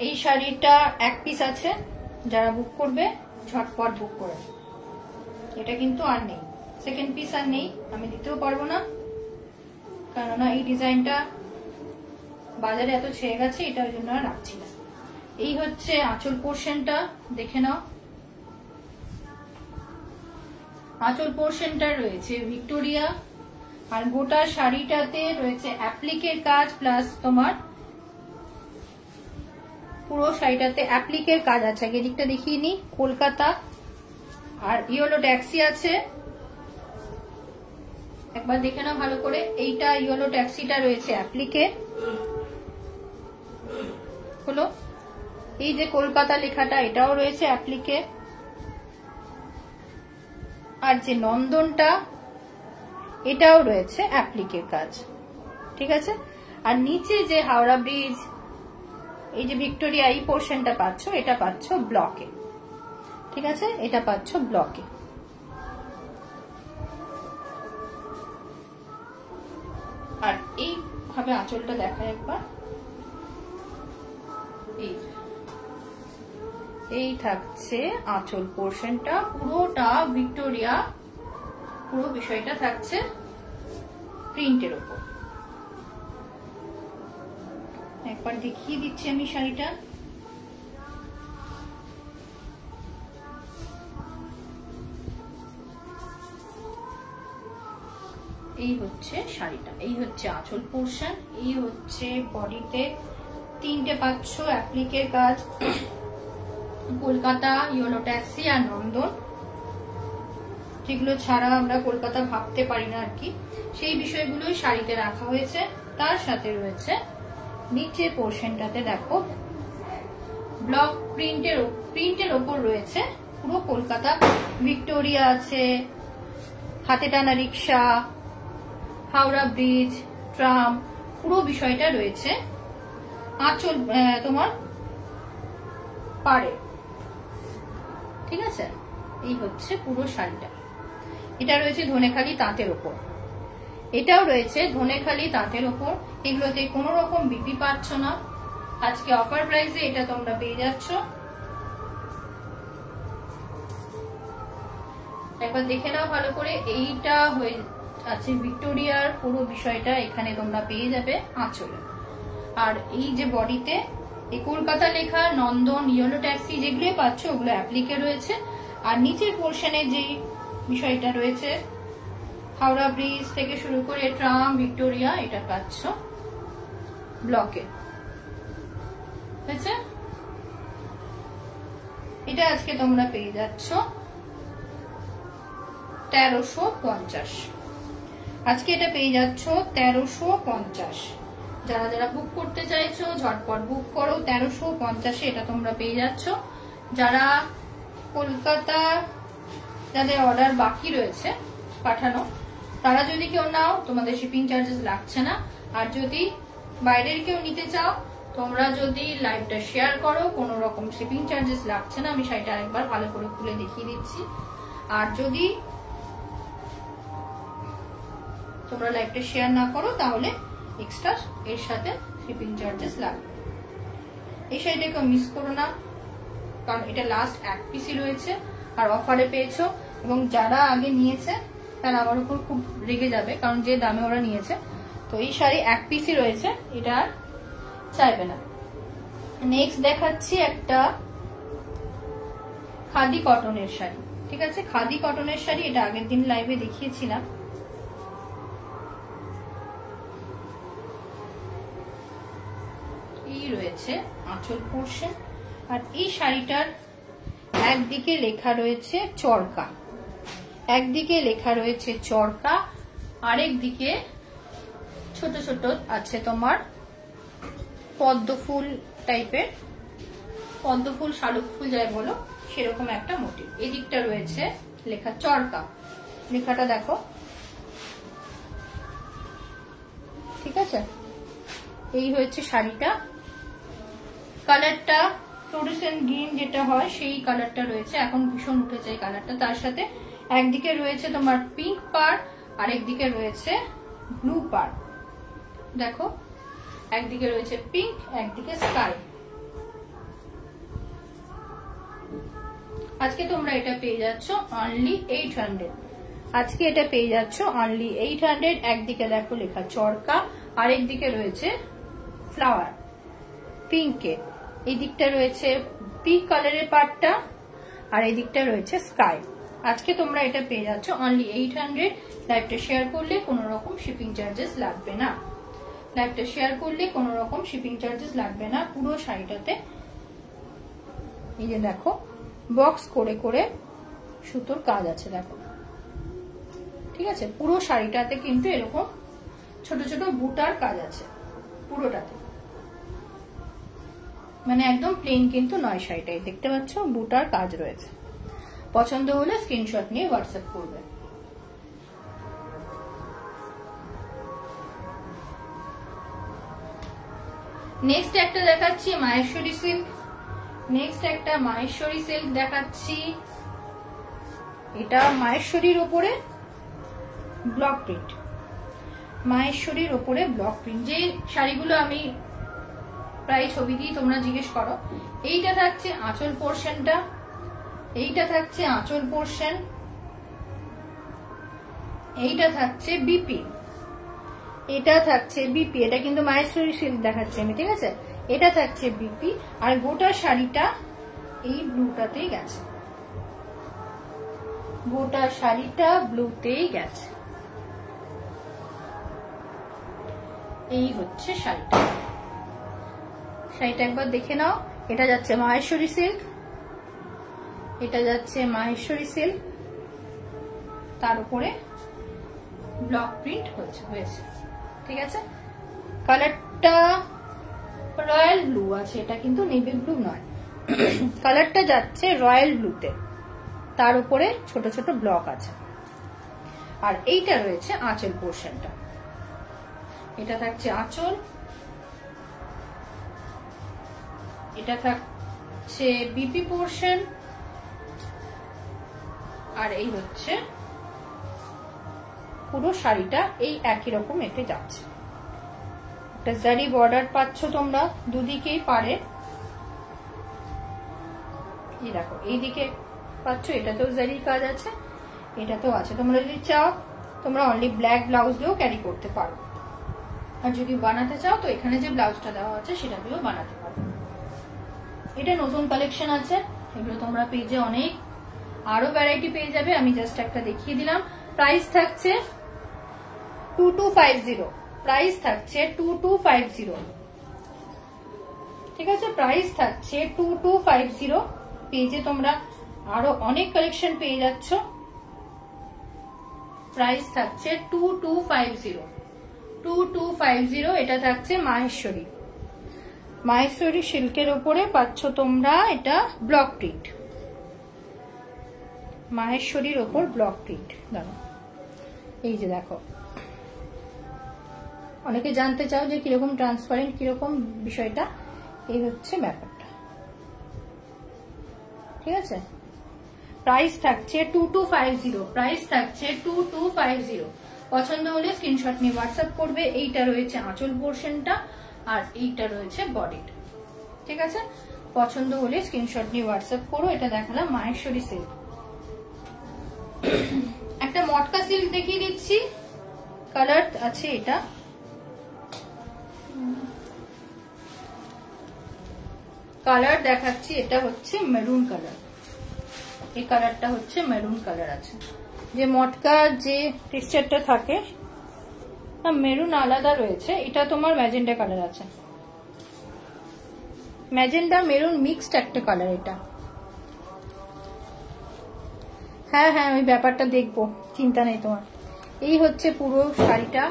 এই শাড়িটা এক পিস আছে, যারা বুক করবে ঝটপট বুক করে। এটা কিন্তু আর নেই, সেকেন্ড পিস আর নেই, আমি দিতেও পারবো না, কেননা এই ডিজাইনটা বাজারে এত ছেয়ে গেছে, এটার জন্য আর রাখছি না। এই হচ্ছে আঁচল পোর্শনটা, দেখে নাও। আঁচল পোর্শনটা রয়েছে ভিক্টোরিয়া, আর গোটা শাড়িটাতে রয়েছে অ্যাপ্লিকের কাজ প্লাস তোমার পুরো শাড়িটাতে অ্যাপ্লিকের কাজ আছে। এদিকটা দেখিয়ে নি, কলকাতা। আর ইয়েলো ট্যাক্সি আছে, একবার দেখে নাও ভালো করে। এইটা ইয়েলো ট্যাক্সিটা রয়েছে অ্যাপ্লিকে হলো। এই যে কলকাতা লেখাটা, এটাও রয়েছে অ্যাপ্লিকে। আর যে নন্দনটা, এটাও রয়েছে অ্যাপ্লিকের কাজ। ঠিক আছে, আর নিচে যে হাওড়া ব্রিজ, এই যে ভিক্টোরিয়া, এই পোর্শনটা পাচ্ছ, এটা পাচ্ছ ব্লকে। ঠিক আছে, এটা পাচ্ছ ব্লকে। আর এইভাবে আঁচলটা দেখায় একবার, এই থাকছে আঁচল পোর্শনটা, পুরোটা ভিক্টোরিয়া, পুরো বিষয়টা থাকছে প্রিন্টের উপর। একবার দেখিয়ে দিচ্ছি আমি শাড়িটা। এই হচ্ছে শাড়িটা, এই হচ্ছে আঁচল পোর্শন, এই হচ্ছে বডিতে 3টে পাচ্ছ অ্যাপ্লিকের কাজ, কলকাতা, ইয়েলো ট্যাক্সি আর নন্দন, যেগুলো ছাড়া আমরা কলকাতা ভাবতে পারি না আর কি, সেই বিষয়গুলোই শাড়িতে রাখা হয়েছে। তার সাথে রয়েছে নিচের পোর্শনটাতে দেখো ব্লক প্রিন্টের ওপর রয়েছে পুরো কলকাতা, ভিক্টোরিয়া আছে, হাতে টানা রিক্সা, হাওড়া ব্রিজ, ট্রাম, পুরো বিষয়টা রয়েছে আঁচল তোমার পাড়ে। ঠিক আছে, এই হচ্ছে পুরো শাড়িটা। এটা রয়েছে ধনেখালি তাঁতের ওপর, এটাও রয়েছে ধনেখালি তাঁতের ওপর। এগুলোতে কোনো রকম বিপি পাচ্ছ না, আজকে অফার প্রাইসে এটা তোমরা পেয়ে যাচ্ছ। একবার দেখে নাও ভালো করে। এইটা হয়ে আছে ভিক্টোরিয়ার পুরো বিষয়টা, এখানে তোমরা পেয়ে যাবে আঁচলে। আর এই যে বডিতে এই কলকাতা লেখা, নন্দন, ইয়েলো ট্যাক্সি যেগুলো পাচ্ছ ওগুলো অ্যাপ্লিকে রয়েছে। আর নিচের পোর্শনে যে বিষয়টা রয়েছে হাওড়া ব্রিজ থেকে শুরু করে ট্রাম, ভিক্টোরিয়া, এটা পাচ্ছ ব্লকে। এটা আজকে তোমরা পেয়ে যাচ্ছ 1350। আজকে এটা পেয়ে যাচ্ছ 1350। যারা যারা বুক করতে চাইছো ঝটপট বুক করো, 1350-এ এটা তোমরা পেয়ে যাচ্ছ। যারা কলকাতা, যাদের অর্ডার বাকি রয়েছে পাঠানো, তারা যদি কেউ নাও তোমাদের শিপিং চার্জেস লাগছে না। আর যদি বাইরের কেউ নিতে চাও, তোমরা যদি লাইভটা শেয়ার করো, কোনো রকম শিপিং চার্জেস লাগছে না। আমি শাড়িটা আরেকবার ভালো করে খুলে দেখিয়ে দিচ্ছি। আর যদি তোমরা লাইভটা শেয়ার না করো তাহলে এক্সট্রা এর সাথে শিপিং চার্জেস লাগবে। এই শাড়িটাকে মিস করো না, কারণ এটা লাস্ট এক পিসই রয়েছে আর অফারে পেয়েছো। এবং যারা আগে নিয়েছে তারা আমার উপর খুব রেগে যাবে, কারণ যে দামে ওরা নিয়েছে। তো এই শাড়ি এক পিসই রয়েছে, এটা আর চাইবে না। নেক্সট দেখাচ্ছি একটা খাদি কটনের শাড়ি। ঠিক আছে, খাদি কটনের শাড়ি, এটা আগের দিন লাইভে দেখিয়েছিলাম। এই রয়েছে আঁচল পোর্শন। আর এই শাড়িটার একদিকে লেখা রয়েছে চরকা, একদিকে লেখা রয়েছে চরকা, আরেক দিকে ছোট ছোট আছে তোমার পদ্ম ফুল টাইপের, পদ্ম ফুল, শালুক ফুল যাই বলো, সেরকম একটা মোটিভ। এদিকটা রয়েছে লেখা চরকা, লেখাটা দেখো। ঠিক আছে, এই হচ্ছে শাড়িটা। কালারটা ফ্লোরেসেন্ট গ্রিন যেটা হয় সেই কালারটা রয়েছে, এখন ভীষণ উঠেছে এই কালারটা। তার সাথে একদিকে রয়েছে তোমার পিঙ্ক পাড়, আর একদিকে রয়েছে ব্লু পাড়। দেখো, একদিকে রয়েছে পিঙ্ক, একদিকে স্কাই। আজকে তোমরা এটা পেয়ে যাচ্ছ অনলি 800। আজকে এটা পেয়ে যাচ্ছ অনলি 800। একদিকে দেখো লেখা চরকা, আর একদিকে রয়েছে ফ্লাওয়ার পিঙ্কে। এই দিকটা রয়েছে পিঙ্ক কালারের পার্টটা, আর এই দিকটা রয়েছে স্কাই। আজকে তোমরা এটা পেয়ে যাচ্ছ অনলি 800। লাইভটা শেয়ার করলে কোনো রকম শিপিং চার্জেস লাগবে না, লাইভটা শেয়ার করলে কোনো রকম শিপিং চার্জেস লাগবে না। পুরো শাড়িটাতে এই যে দেখো বক্স করে করে সুতোর কাজ আছে, দেখো। ঠিক আছে, পুরো শাড়িটাতে কিন্তু এরকম ছোট ছোট বুটার কাজ আছে পুরোটাতে, মানে একদম প্লেন কিন্তু নয় শাড়িটাই, দেখতে পাচ্ছ বুটার কাজ রয়েছে। পছন্দ হলে স্ক্রিনশট নিয়ে হোয়াটসঅ্যাপ করবে। নেক্সট একটা দেখাচ্ছি মাহেশ্বরী সিল্ক। নেক্সট একটা মাহেশ্বরী সিল্ক দেখাচ্ছি। এটা মাহেশ্বরীর ওপরে ব্লক প্রিন্ট, মাহেশ্বরীর ওপরে ব্লক প্রিন্ট। যে শাড়িগুলো আমি প্রায় ছবি দিয়ে তোমরা জিজ্ঞেস করো। এইটা থাকছে আঁচল পোর্শনটা, এইটা থাকছে আঁচল পোর্শন, এইটা থাকছে বিপি, এটা থাকছে বিপি, এটা কিন্তু মাহেশ্বরী সিল্ক দেখাচ্ছে আমি, ঠিক আছে? এটা থাকছে বিপি, আর গোটা শাড়িটা এই ব্লুটাতেই গেছে, গোটা শাড়িটা ব্লুতেই গেছে। এই হচ্ছে শাড়িটা, শাড়িটা একবার দেখে নাও। এটা যাচ্ছে মাহেশ্বরী সিল্ক, এটা যাচ্ছে মাহেশ্বরী সিল্ক, তার উপরে ব্লক প্রিন্ট হয়েছে, ঠিক আছে? কালারটা রয়্যাল ব্লু আছে, এটা কিন্তু নেভি ব্লু নয়। কালারটা যাচ্ছে রয়্যাল ব্লুতে, তার উপরে ছোট ছোট ব্লক আছে। আর এইটা রয়েছে আঁচল পোর্শনটা, এটা থাকছে আঁচল, এটা থাকছে বিপি পোর্শন, আর এই হচ্ছে পুরো শাড়িটা এই একই রকম এতে যাচ্ছে। একটা জারি বর্ডার পাচ্ছ তোমরা দুদিকেই পারে, এই দেখো এইদিকে পাচ্ছ, এটাতেও জারির কাজ আছে, এটাতেও আছে। তোমরা যদি চাও তোমরা অনলি ব্ল্যাক ব্লাউজ দিয়েও ক্যারি করতে পারো, আর যদি বানাতে চাও তো এখানে যে ব্লাউজটা দেওয়া আছে সেটা দিয়েও বানাতে পারো। এটা নতুন কালেকশন আছে, এগুলো তোমরা পেজে অনেক আরো ভ্যারাইটি পেয়ে যাবে, আমি জাস্ট একটা দেখিয়ে দিলাম। প্রাইস থাকছে 2250, প্রাইস থাকছে 2250, ঠিক আছে? প্রাইস থাকছে 2250, পেজে তোমরা আরো অনেক কালেকশন পেয়ে যাচ্ছ। প্রাইস থাকছে 2250, এটা থাকছে মাহেশ্বরী, মাহেশ্বরী সিল্কের উপরে পাচ্ছ তোমরা এটা ব্লক প্রিন্ট, মাহেশ্বরীর ওপর ব্লক প্রিন্ট। দেখো এই যে দেখো, অনেকে জানতে চাও যে কিরকম ট্রান্সপারেন্ট, কিরকম বিষয়টা, এই হচ্ছে ব্যাপারটা, ঠিক আছে? প্রাইস থাকছে 2250, প্রাইস থাকছে 2250। পছন্দ হলে স্ক্রিনশট নিয়ে হোয়াটসঅ্যাপ করবে। এইটা রয়েছে আঁচল পোর্শনটা, আর এইটা রয়েছে বডিটা, ঠিক আছে? পছন্দ হলে স্ক্রিনশট নিয়ে হোয়াটসঅ্যাপ করো। এটা দেখালাম মাহেশ্বরী সিল্ক। একটা মটকা সিল্ক দেখিয়ে দিচ্ছি, কালার আছে এটা, কালার দেখাচ্ছি, এটা হচ্ছে মেরুন কালার, এই কালারটা হচ্ছে মেরুন কালার আছে। যে মটকার যে টেক্সচারটা থাকে মেরুন আলাদা রয়েছে, এটা তোমার ম্যাজেন্ডা কালার আছে, ম্যাজেন্ডা মেরুন মিক্সড একটা কালার এটা। হ্যাঁ হ্যাঁ আমি ব্যাপারটা দেখবো, চিন্তা নেই তোমার। এই হচ্ছে পুরো শাড়িটা,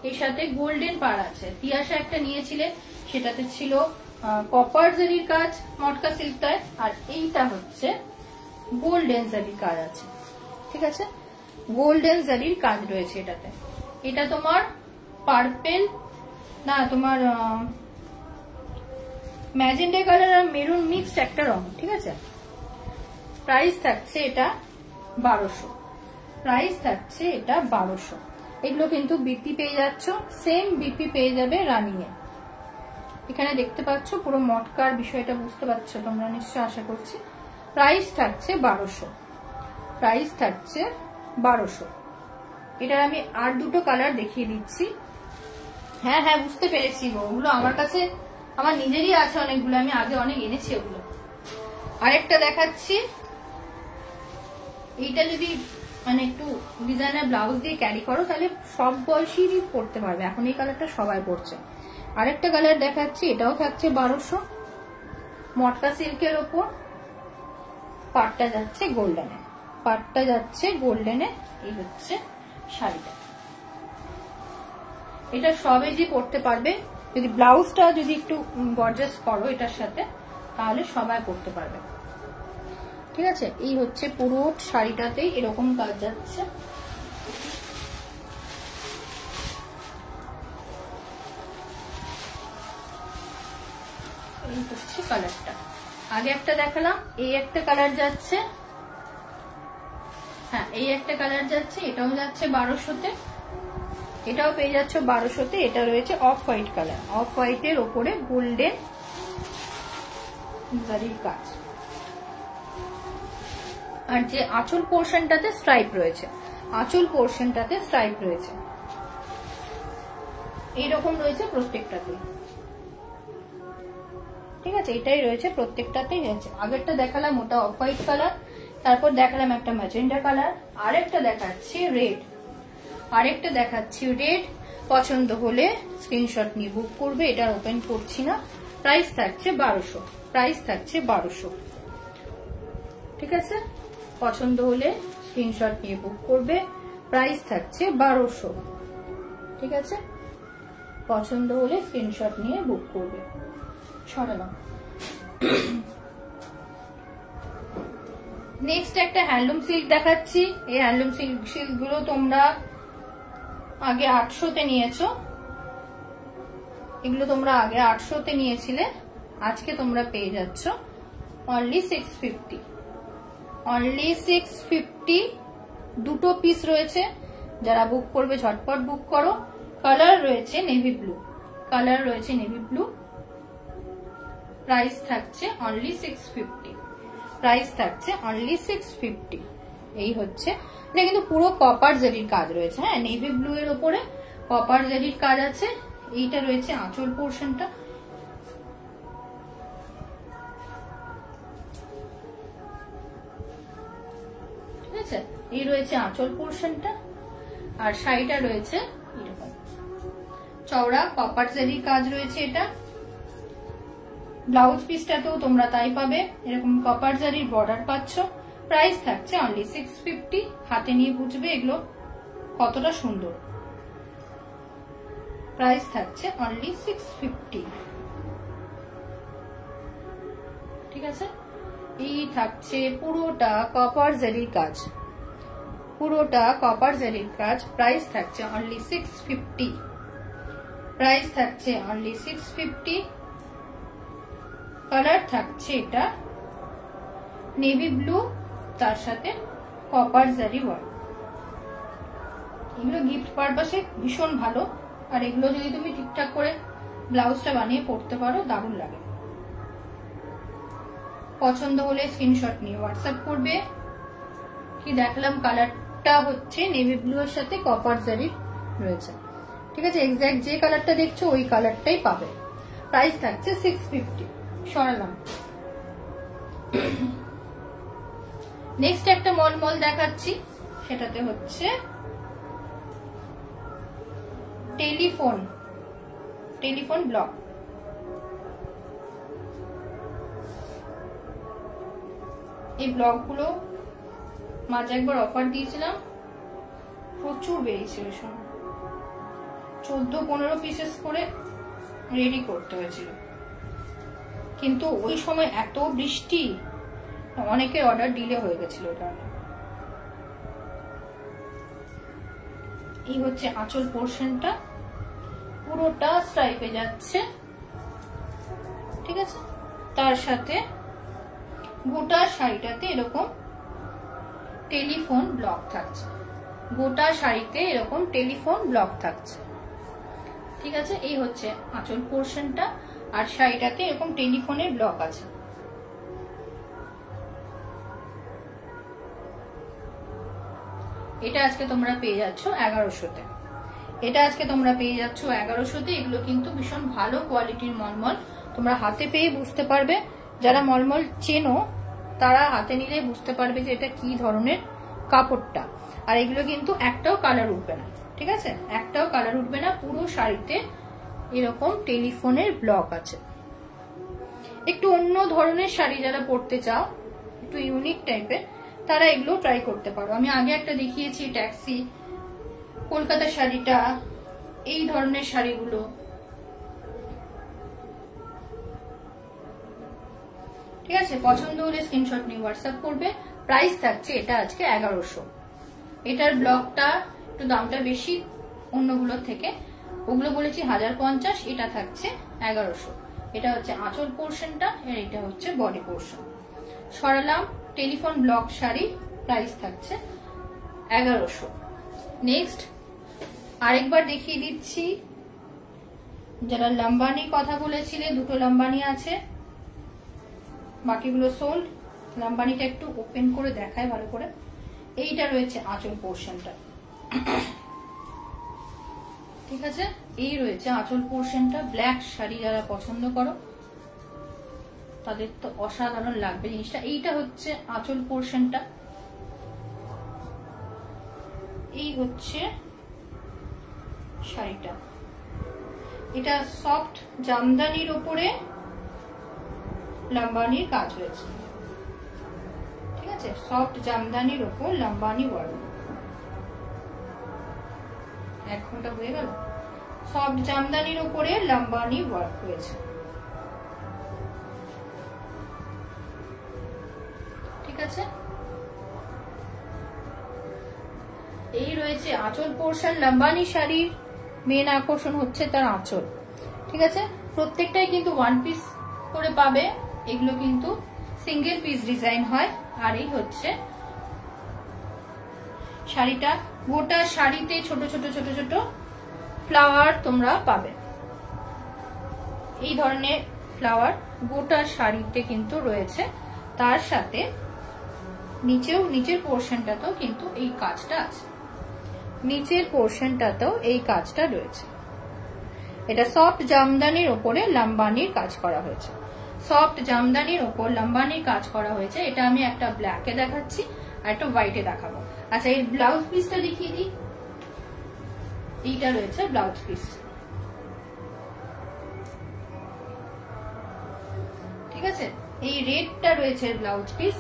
এর সাথে গোল্ডেন পাড় আছে। তিয়াশা একটা নিয়েছিলে, সেটাতে ছিল কপার জারির কাজ মটকা সিল্কটায়, আর এইটা হচ্ছে গোল্ডেন জারির কাজ আছে, ঠিক আছে? গোল্ডেন জারির কাজ রয়েছে এটাতে। এটা তোমার পার্পেল না, তোমার ম্যাজেন্ডা কালার আর মেরুন মিক্সড একটা রং, ঠিক আছে? প্রাইস থাকছে এটা 1200, প্রাইস থাকছে এটা 1200। এগুলো কিন্তু বিপি পেয়ে যাচ্ছ, সেম বিপি পেয়ে যাবে রানিং এ। এখানে দেখতে পাচ্ছ পুরো মটকার বিষয়টা, বুঝতে পারছো তোমরা নিশ্চয়, আশা করছি। প্রাইস থাকছে 1200, প্রাইস থাকছে 1200। এটার আমি আর দুটো কালার দেখিয়ে দিচ্ছি। হ্যাঁ হ্যাঁ বুঝতে পেরেছি, ওগুলো আমার কাছে আমার নিজেরই আছে অনেকগুলো, আমি আগে অনেক এনেছি ওগুলো। আরেকটা দেখাচ্ছি, এইটা যদি মানে একটু ডিজাইনার ব্লাউজ দিয়ে ক্যারি করো তাহলে সব বয়সীরই পরতে পারবে, এখন এই কালারটা সবাই পরছে। আরেকটা কালার দেখাচ্ছি, এটাও থাকছে 1200, মটকা সিল্কের ওপর, পাটটা যাচ্ছে গোল্ডেনে, পাটটা যাচ্ছে গোল্ডেনে। এই হচ্ছে শাড়িটা, এটা সব এজই পরতে পারবে, যদি ব্লাউজটা যদি একটু গর্জাস করো এটার সাথে তাহলে সবাই পরতে পারবে, ঠিক আছে? এই হচ্ছে পুরো শাড়িটাতেই এরকম কাজ যাচ্ছে। এই হচ্ছে কালারটা, আগে একটা দেখালাম, এই একটা কালার যাচ্ছে, হ্যাঁ এই একটা কালার যাচ্ছে, এটাও যাচ্ছে 1200-তে, এটাও পেয়ে যাচ্ছে 1200-তে। এটা রয়েছে অফ হোয়াইট কালার, অফ হোয়াইটের ওপরে গোল্ডেন জারির কাজ। আর যে আঁচল পোর্শনটাতে স্ট্রাইপ রয়েছে, আঁচল পোর্শনটাতে স্ট্রাইপ রয়েছে, এইরকম রয়েছে প্রত্যেকটাতে। ঠিক আছে, এটাই রয়েছে প্রত্যেকটাতেই রয়েছে। আগেরটা দেখালাম ওটা অফ হোয়াইট কালার, তারপর দেখালাম একটা ম্যাজেন্ডা কালার, আরেকটা দেখাচ্ছি রেড, আরেকটা দেখাচ্ছি রেড। পছন্দ হলে স্ক্রিনশট নিয়ে বুক করবে। এটা ওপেন করছি না। প্রাইস থাকছে 1200, প্রাইস থাকছে 1200। ঠিক আছে, পছন্দ হলে স্ক্রিনশট নিয়ে বুক করবে। প্রাইস থাকছে 1200। ঠিক আছে, পছন্দ হলে স্ক্রিনশট নিয়ে বুক করবে। সরালাম। নেক্সট একটা হ্যান্ডলুম সিল্ক দেখাচ্ছি। এই হ্যান্ডলুম সিল্ক গুলো তোমরা আগে 800-তে নিয়েছো, এগুলো তোমরা আগে 800-তে নিয়েছিলে, আজকে তোমরা পেয়ে যাচ্ছ অনলি 650, অনলি 650। দুটো পিস রয়েছে, যারা বুক করবে ঝটপট বুক করো। কালার রয়েছে নেভি ব্লু, কালার রয়েছে নেভি ব্লু। প্রাইস থাকছে অনলি 650, প্রাইস থাকছে অনলি 650। এই হচ্ছে, এটা কিন্তু পুরো কপার জারির কাজ রয়েছে। হ্যাঁ, নেভি ব্লু এর উপরে কপার জারির কাজ আছে। এইটা রয়েছে আঁচল পোর্শনটা। ঠিক আছে, এই রয়েছে আঁচল পোর্শনটা, আর শাড়িটা রয়েছে এরকম চওড়া কপার জারির কাজ রয়েছে। এটা ব্লাউজ পিসটাতেও তোমরা তাই পাবে, এরকম কপার জারির বর্ডার পাচ্ছ। প্রাইস থাকছে অনলি 650। হাতে নিয়ে বুঝবে এগুলো কতটা সুন্দর। প্রাইস থাকছে অনলি 650। ঠিক আছে, এই থাকছে পুরোটা কপার জারির কাজ, পুরোটা কপার জারির কাজ। প্রাইস থাকছে অনলি 650, প্রাইস থাকছে অনলি 650। কালার থাকছে এটা নেভি ব্লু, তার সাথে কপার জারি ওয়ার্ক। এগুলো গিফট পারপাসে ভীষণ ভালো, আর এগুলো যদি তুমি ঠিকঠাক করে ব্লাউজটা বানিয়ে পরতে পারো দারুণ লাগে। পছন্দ হলে স্ক্রিনশট নিয়ে হোয়াটসঅ্যাপ করবে। কি দেখলাম, কালারটা হচ্ছে নেভি ব্লু এর সাথে কপার জারি রয়েছে। ঠিক আছে, এক্স্যাক্ট যে কালারটা দেখছো ওই কালারটাই পাবে। প্রাইস থাকছে 650। সরালাম। নেক্সট একটা মলমল দেখাচ্ছি, সেটাতে হচ্ছে টেলিফোন, টেলিফোন ব্লক। এই ব্লকগুলো মাঝে একবার অফার দিয়েছিলাম, প্রচুর বেরিয়েছে ওই সময়। 14-15 পিসেস করে রেডি করতে হয়েছিল, কিন্তু ওই সময় এত বৃষ্টি, অনেকের অর্ডার ডিলে হয়ে গেছিল। এই হচ্ছে আঁচল পোর্শনটা, পুরোটা স্ট্রাইপে যাচ্ছে। ঠিক আছে, তার সাথে গোটা শাড়িটাতে এরকম টেলিফোন ব্লক থাকছে, গোটা শাড়িতে এরকম টেলিফোন ব্লক থাকছে। ঠিক আছে, এই হচ্ছে আঁচল পোর্শনটা, আর শাড়িটাতে এরকম টেলিফোনের ব্লক আছে। এটা আজকে তোমরা পেয়ে যাচ্ছ 1100-তে, এটা আজকে তোমরা পেয়ে যাচ্ছ 1100-তে। এগুলো কিন্তু ভীষণ ভালো কোয়ালিটির মলমল, তোমরা হাতে পেয়ে বুঝতে পারবে। যারা মলমল চেনো তারা হাতে নিলে বুঝতে পারবে যে এটা কি ধরনের কাপড়টা। আর এগুলো কিন্তু একটাও কালার উঠবে না। ঠিক আছে, একটাও কালার উঠবে না। পুরো শাড়িতে এরকম টেলিফোনের ব্লক আছে। একটু অন্য ধরনের শাড়ি যারা পরতে চাও, একটু ইউনিক টাইপের, তারা এগুলো ট্রাই করতে পারো। আমি আগে একটা দেখিয়েছি ট্যাক্সি, কলকাতা শাড়িটা, এই ধরনের শাড়িগুলো। ঠিক আছে, পছন্দ হলে স্ক্রিনশট নিয়ে হোয়াটসঅ্যাপ করবে। প্রাইস থাকছে এটা আজকে 1100। এটার ব্লকটা একটু দামটা বেশি অন্যগুলোর থেকে, ওগুলো বলেছি 1050, এটা থাকছে 1100। এটা হচ্ছে আঁচল পোর্শনটা, আর এটা হচ্ছে বডি পোর্শন। সরালাম। টেলিফোন ব্লক শাড়ি, প্রাইস থাকছে 1100। নেক্সট আরেকবার দেখিয়ে দিচ্ছি, যারা লাম্বানি কথা বলেছিলে, দুটো লাম্বানি আছে। বাকিগুলো সোল্ড। লাম্বানিটা একটু ওপেন করে দেখায় ভালো করে। এইটা রয়েছে আঁচল পোর্শনটা, ঠিক আছে। এই রয়েছে আঁচল পোর্শনটা। ব্ল্যাক শাড়ি যারা পছন্দ করো তাদের তো অসাধারণ লাগবে জিনিসটা। এইটা হচ্ছে আঁচল পোর্শনটা, এই হচ্ছে শাড়িটা। এটা সফট জামদানির উপরে লাম্বানির কাজ হয়েছে, ঠিক আছে। সফট জামদানির উপর লাম্বানি ওয়ার্ক। 1 ঘন্টা হয়ে গেল। সফট জামদানির উপরে লাম্বানি ওয়ার্ক হয়েছে, ঠিক আছে। এই রয়েছে আঁচল পোর্শন। লাম্বানি শাড়ির মেন আকর্ষণ হচ্ছে তার আঁচল, ঠিক আছে। প্রত্যেকটাই কিন্তু 1 পিস করে পাবে, এগুলো কিন্তু সিঙ্গেল পিস ডিজাইন হয়। আর এই হচ্ছে শাড়িটা। গোটা শাড়িতে ছোট ছোট ছোট ছোট ফ্লাওয়ার তোমরা পাবে, এই ধরনের ফ্লাওয়ার গোটা শাড়িতে কিন্তু রয়েছে। তার সাথে নিচের পোর্শনটাতেও কিন্তু এই কাজটা আছে, নিচের পোর্শনটাতেও এই কাজটা রয়েছে। এটা সফট জামদানির উপরে লাম্বানির কাজ করা হয়েছে, সফট জামদানির উপর লাম্বানির কাজ করা হয়েছে। এটা আমি একটা ব্ল্যাকে দেখাচ্ছি আর একটা হোয়াইটে দেখাবো। আচ্ছা, এই ব্লাউজ পিসটা দেখিয়ে দিই। এইটা রয়েছে ব্লাউজ পিস, ঠিক আছে। এই রেডটা রয়েছে ব্লাউজ পিস।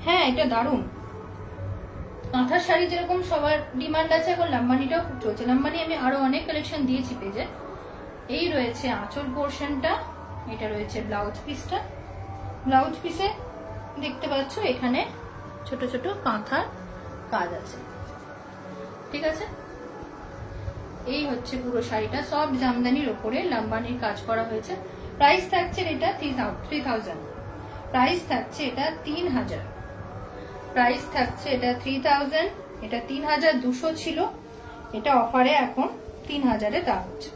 হ্যাঁ, এটা দারুণ। কাঁথার শাড়ি যেরকম সবার ডিমান্ড আছে, এখন লাম্বানিটাও খুব চলছে। লাম্বানি আমি আরো অনেক কালেকশন দিয়েছি পেজে। এই রয়েছে আঁচল পোর্শনটা, এটা রয়েছে ব্লাউজ পিসটা। ব্লাউজ পিসে দেখতে পাচ্ছ এখানে ছোট ছোট কাঁথার কাজ আছে, ঠিক আছে। এই হচ্ছে পুরো শাড়িটা, সব জামদানির উপরে লাম্বানির কাজ করা হয়েছে। প্রাইস থাকছে এটা 3000, প্রাইস থাকছে এটা 3000, প্রাইস থাকছে এটা 3000। এটা 3200 ছিল, এটা অফারে এখন 3000-এ দেওয়া হচ্ছে।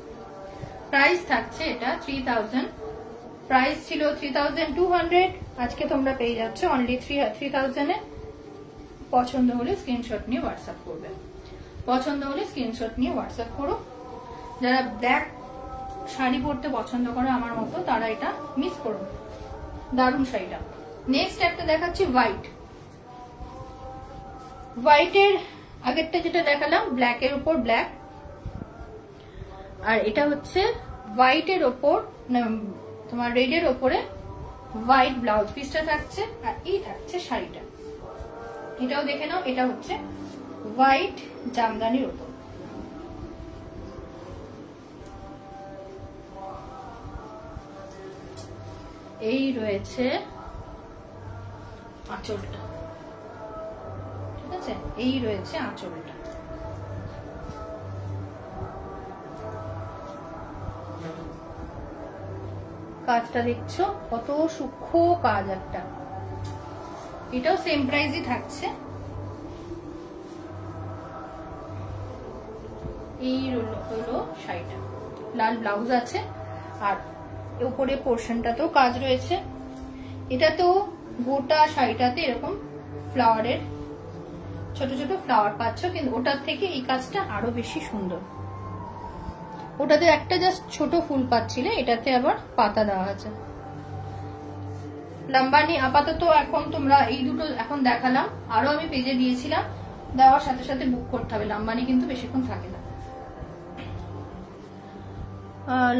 প্রাইস থাকছে এটা 3000, প্রাইস ছিল 3200, আজকে তোমরা পেয়ে যাচ্ছ অনলি 3000-এ। পছন্দ হলে স্ক্রিনশট নিয়ে হোয়াটসঅ্যাপ করবে, পছন্দ হলে স্ক্রিনশট নিয়ে হোয়াটসঅ্যাপ করো। যারা ব্ল্যাক শাড়ি পরতে পছন্দ করে আমার মতো, তারা এটা মিস করো, দারুণ শাড়িটা। নেক্সট একটা দেখাচ্ছি হোয়াইট। হোয়াইটের আগেরটা যেটা দেখালাম ব্ল্যাকের উপর ব্ল্যাক, আর এটা হচ্ছে হোয়াইটের ওপর তোমার রেডের ওপরে হোয়াইট ব্লাউজ পিসটা থাকছে, আর এই থাকছে শাড়িটা। এটাও দেখে নাও, এটা হচ্ছে হোয়াইট জামদানির ওপর। এই রয়েছে আঁচলটা, ঠিক আছে। এই রয়েছে আঁচলটা। কাজটা দেখছো কত সূক্ষ্ম কাজ একটা। এটাও সেম প্রাইসই থাকছে। এই হলো শাড়িটা, লাল ব্লাউজ আছে আর উপরে পোর্শনটাতেও কাজ রয়েছে। এটা তো গোটা শাড়িটাতে এরকম ফ্লাওয়ারের ছোট ছোট ফ্লাওয়ার পাচ্ছ, কিন্তু ওটার থেকে এই কাজটা আরো বেশি সুন্দর। ওটাতে একটা জাস্ট ছোট ফুল পাচ্ছিলে, এটাতে আবার পাতা দেওয়া আছে। লাম্বানি আপাতত এখন তোমরা এই দুটো এখন দেখালাম, আরো আমি পেজে দিয়েছিলাম, দেওয়ার সাথে সাথে বুক করতে হবে। লাম্বানি কিন্তু বেশিক্ষণ থাকে না।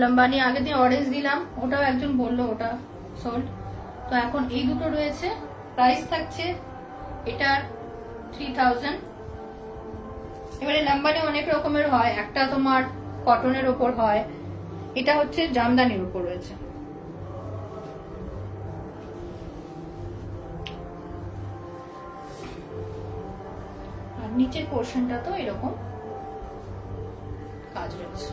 লাম্বানি আগের দিন অরেঞ্জ দিলাম, ওটাও একজন বললো ওটা সোল্ড। তো এখন এই দুটো রয়েছে। প্রাইস থাকছে এটা 3000। এবারে লাম্বানি অনেক রকমের হয়, একটা তোমার কটনের উপর হয়, এটা হচ্ছে জামদানির উপর রয়েছে। আর নিচের পোর্শনটা তো এরকম কাজ রয়েছে।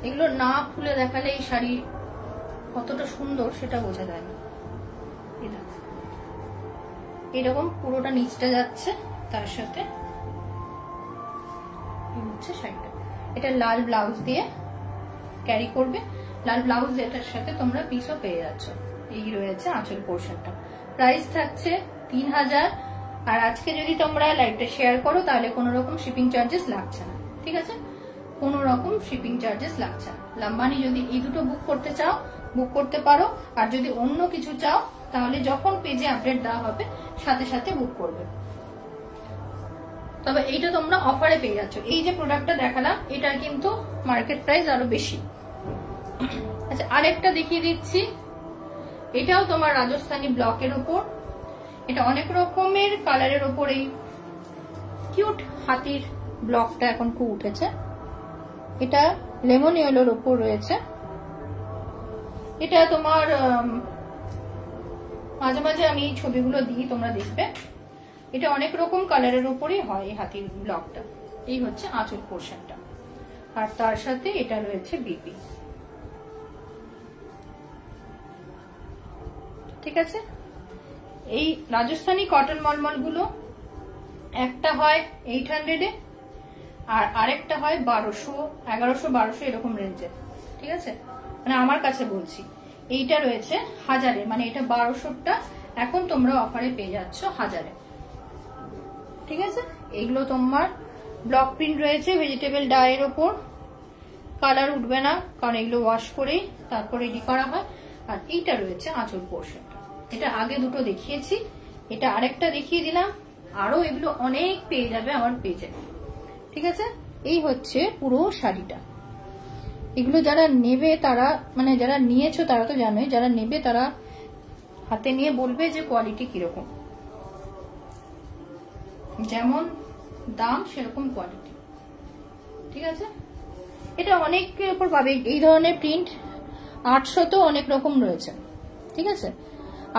এগুলো না খুলে দেখালে এই শাড়ি কতটা সুন্দর সেটা বোঝা যায় না। এরকম পুরোটা নিচটা যাচ্ছে, তার সাথে হচ্ছে শাড়িটা। এটা লাল ব্লাউজ দিয়ে ক্যারি করবে। লাল ব্লাউজ এটার সাথে তোমরা পিসও পেয়ে যাচ্ছ। এই রয়েছে আঁচল পোর্শনটা। প্রাইস থাকছে 3000। আর আজকে যদি তোমরা লাইভটা শেয়ার করো তাহলে কোনো রকম শিপিং চার্জেস লাগছে না, ঠিক আছে? কোনো রকম শিপিং চার্জেস লাগছে না। লাম্বানি যদি এই দুটো বুক করতে চাও বুক করতে পারো, আর যদি অন্য কিছু চাও তাহলে যখন পেজে আপডেট দেওয়া হবে সাথে সাথে বুক করবে। তবে এইটা তোমরা অফারে পেয়ে যাচ্ছ। এই যে প্রোডাক্টটা দেখালাম এটার কিন্তু মার্কেট প্রাইস আরো বেশি। আচ্ছা, আরেকটা দেখিয়ে দিচ্ছি। এটাও তোমার রাজস্থানী ব্লকের উপর। এটা অনেক রকমের কালারের উপর এই কিউট হাতির ব্লকটা এখন খুব উঠেছে। এটা লেমন ইয়েলোর উপর রয়েছে। এটা তোমার মাঝে মাঝে আমি এই ছবিগুলো দিই, তোমরা দেখবে। এটা অনেক রকম কালারের উপরই হয় এই হাতির ব্লকটা। এই হচ্ছে আঁচল পোর্শনটা, আর তার সাথে এটা রয়েছে বিপি, ঠিক আছে? এই রাজস্থানী কটন মলমল গুলো একটা হয় 800-এ, আর আরেকটা হয় 1200, 1100, 1200 এরকম রেঞ্জে, ঠিক আছে? মানে আমার কাছে বলছি এইটা রয়েছে 1000-এ, মানে এটা 1200টা এখন তোমরা অফারে পেয়ে যাচ্ছ 1000-এ, ঠিক আছে? এগুলো তোমার ব্লক প্রিন্ট রয়েছে ভেজিটেবল ডাইয়ের ওপর। কালার উঠবে না, কারণ এগুলো ওয়াশ করেই তারপর রেডি করা হয়। আর এইটা রয়েছে আঁচল পোর্শনটা। এটা আগে দুটো দেখিয়েছি, এটা আরেকটা দেখিয়ে দিলাম। আরো এগুলো অনেক পেয়ে যাবে আমার পেজে, ঠিক আছে? এই হচ্ছে পুরো শাড়িটা। এগুলো যারা নেবে তারা, মানে যারা নিয়েছো তারা তো জানোই, যারা নেবে তারা হাতে নিয়ে বলবে যে কোয়ালিটি কিরকম, যেমন দাম সেরকম কোয়ালিটি, ঠিক আছে? এটা অনেকের উপর পাবে। এই ধরনের প্রিন্ট 800 তো অনেক রকম রয়েছে, ঠিক আছে?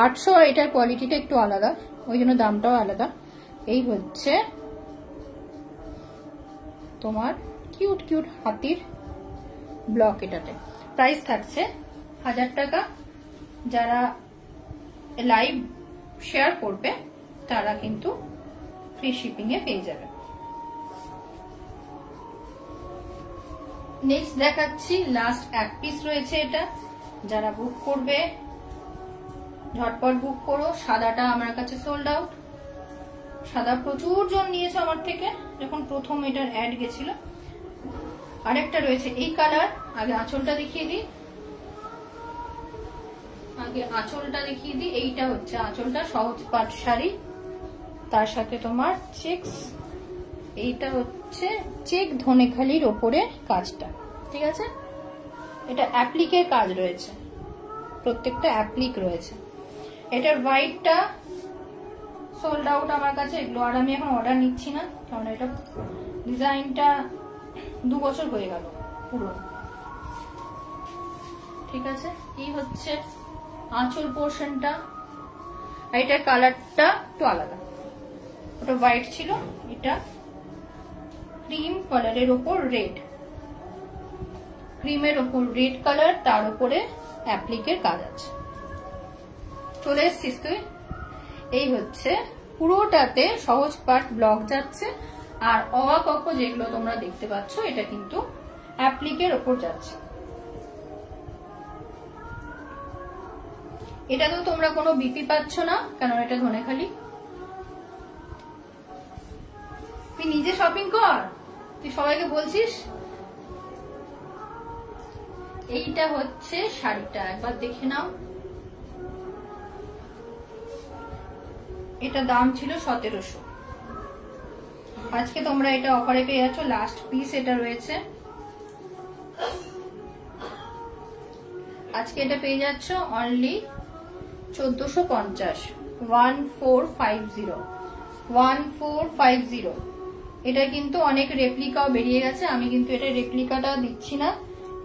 800, আর এটার কোয়ালিটিটা একটু আলাদা, ওই জন্য দামটাও আলাদা। এই হচ্ছে তোমার কিউট কিউট হাতির ব্লক। এটাতে প্রাইস থাকছে 1000 টাকা। যারা লাইভ শেয়ার করবে তারা কিন্তু ফ্রি শিপিং এ পেয়ে যাবে। নেক্সট দেখাচ্ছি, লাস্ট এক পিস রয়েছে এটা। যারা বুক করবে ঝটপট বুক করো। সাদাটা আমার কাছে সোল্ড আউট। সাদা প্রচুর জন নিয়েছে আমার থেকে যখন প্রথম এটার অ্যাড গেছিল। আরেকটা রয়েছে এই কালার। আগে আঁচলটা দেখিয়ে দিই, এইটা হচ্ছে আঁচলটা, সহজ পাট শাড়ি, তার সাথে তোমার চেকস। এইটা হচ্ছে চেক ধনেখালির ওপরে কাজটা, ঠিক আছে? এটা অ্যাপ্লিকের কাজ রয়েছে, প্রত্যেকটা অ্যাপ্লিক রয়েছে। এটার হোয়াইটটা সোল্ড আউট আমার কাছে। এগুলো আর আমি এখন অর্ডার নিচ্ছি না, কারণ এটা ডিজাইনটা 2 বছর হয়ে গেল পুরো, ঠিক আছে? এই হচ্ছে আঁচল পোর্শনটা। আর এটার কালারটা একটু আলাদা, ওটা হোয়াইট ছিল, এটা ক্রিম কালারের ওপর রেড, ক্রিমের ওপর রেড কালার, তার উপরে অ্যাপ্লিকের কাজ আছে। চলে এসছিস তুই? এই হচ্ছে পুরোটাতে সহজ পাট ব্লক যাচ্ছে, আর অবাক যেগুলো তোমরা দেখতে পাচ্ছ এটা কিন্তু অ্যাপ্লিকের ওপর যাচ্ছে। এটা তো তোমরা কোনো বিপি পাচ্ছ না, কারণ এটা ধনেখালি। তুই নিজে শপিং কর, তুই সবাইকে বলছিস। এইটা হচ্ছে শাড়িটা, একবার দেখে নাও। এটা দাম ছিল 1700, আজকে তোমরা এটা অফারে পেয়ে যাচ্ছ। লাস্ট পিস এটা রয়েছে, আজকে এটা পেয়ে যাচ্ছ অনলি 1450, 1450। এটা কিন্তু অনেক রেপ্লিকাও বেরিয়ে গেছে, আমি কিন্তু এটা রেপ্লিকাটা দিচ্ছি না।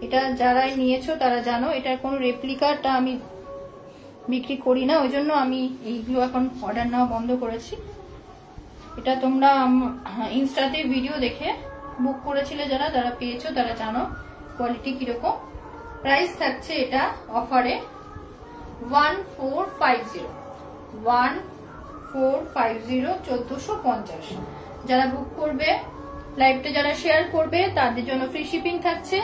এটা যারা নিয়েছো তারা জানো, এটার কোনো রেপ্লিকাটা আমি বিক্রি করি না, ওই জন্য আমি এইগুলো এখন অর্ডার নেওয়া বন্ধ করেছি। এটা তোমরা ইনস্টাতে ভিডিও দেখে বুক করেছিলে, যারা পেয়েছো তারা জানো কোয়ালিটি কিরকম। প্রাইস থাকছে এটা অফারে 1450, 1450। যারা বুক করবে, লাইভটা যারা শেয়ার করবে তাদের জন্য ফ্রি শিপিং থাকছে।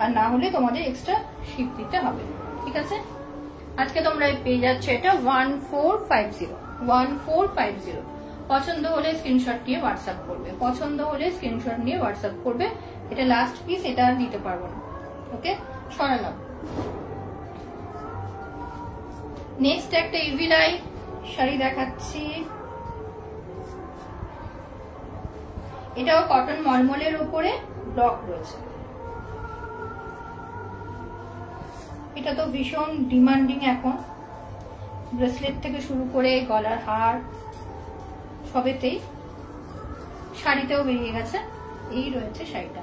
আর না হলে তোমাদের এক্সট্রা শিপ দিতে হবে। ঠিক আছে, আজকে তোমরা পেয়ে যাচ্ছ এটা 1450 1450। পছন্দ হলে স্ক্রিনশট নিয়ে হোয়াটসঅ্যাপ করবে, পছন্দ হলে স্ক্রিনশট নিয়ে হোয়াটসঅ্যাপ করবে। এটা লাস্ট পিস, এটা আর নিতে পারবো না। ওকে, সরালাম। নেক্সট একটা ইভিলাই শাড়ি দেখাচ্ছি। এটাও কটন মলমলের উপরে ব্লক রয়েছে। এটা তো ভীষণ ডিমান্ডিং এখন, ব্রেসলেট থেকে শুরু করে গলার হার সবেতেই, শাড়িতেও বেরিয়ে গেছে। এই রয়েছে শাড়িটা,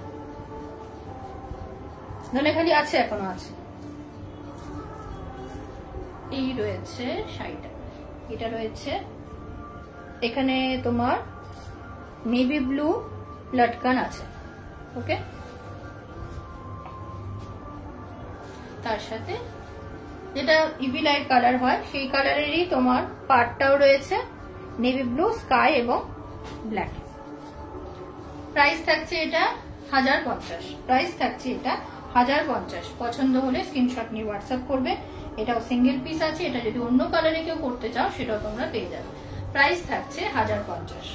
ধনেখালি আছে, এখনো আছে। এই রয়েছে শাড়িটা, এটা রয়েছে এখানে তোমার নেভি ব্লু লটকান আছে। ওকে, তার সাথে যেটা ইভি লাইট কালার হয় সেই কালারেরই তোমার পার্টটাও রয়েছে, নেভি ব্লু, স্কাই এবং ব্ল্যাক। প্রাইস থাকছে এটা 1050। প্রাইস থাকছে এটা 1050। পছন্দ হলে স্ক্রিনশট নিয়ে হোয়াটসঅ্যাপ করবে। এটাও সিঙ্গেল পিস আছে, এটা যদি অন্য কালারে কেউ করতে চাও সেটাও তোমরা পেয়ে যাবে। প্রাইস থাকছে 1050।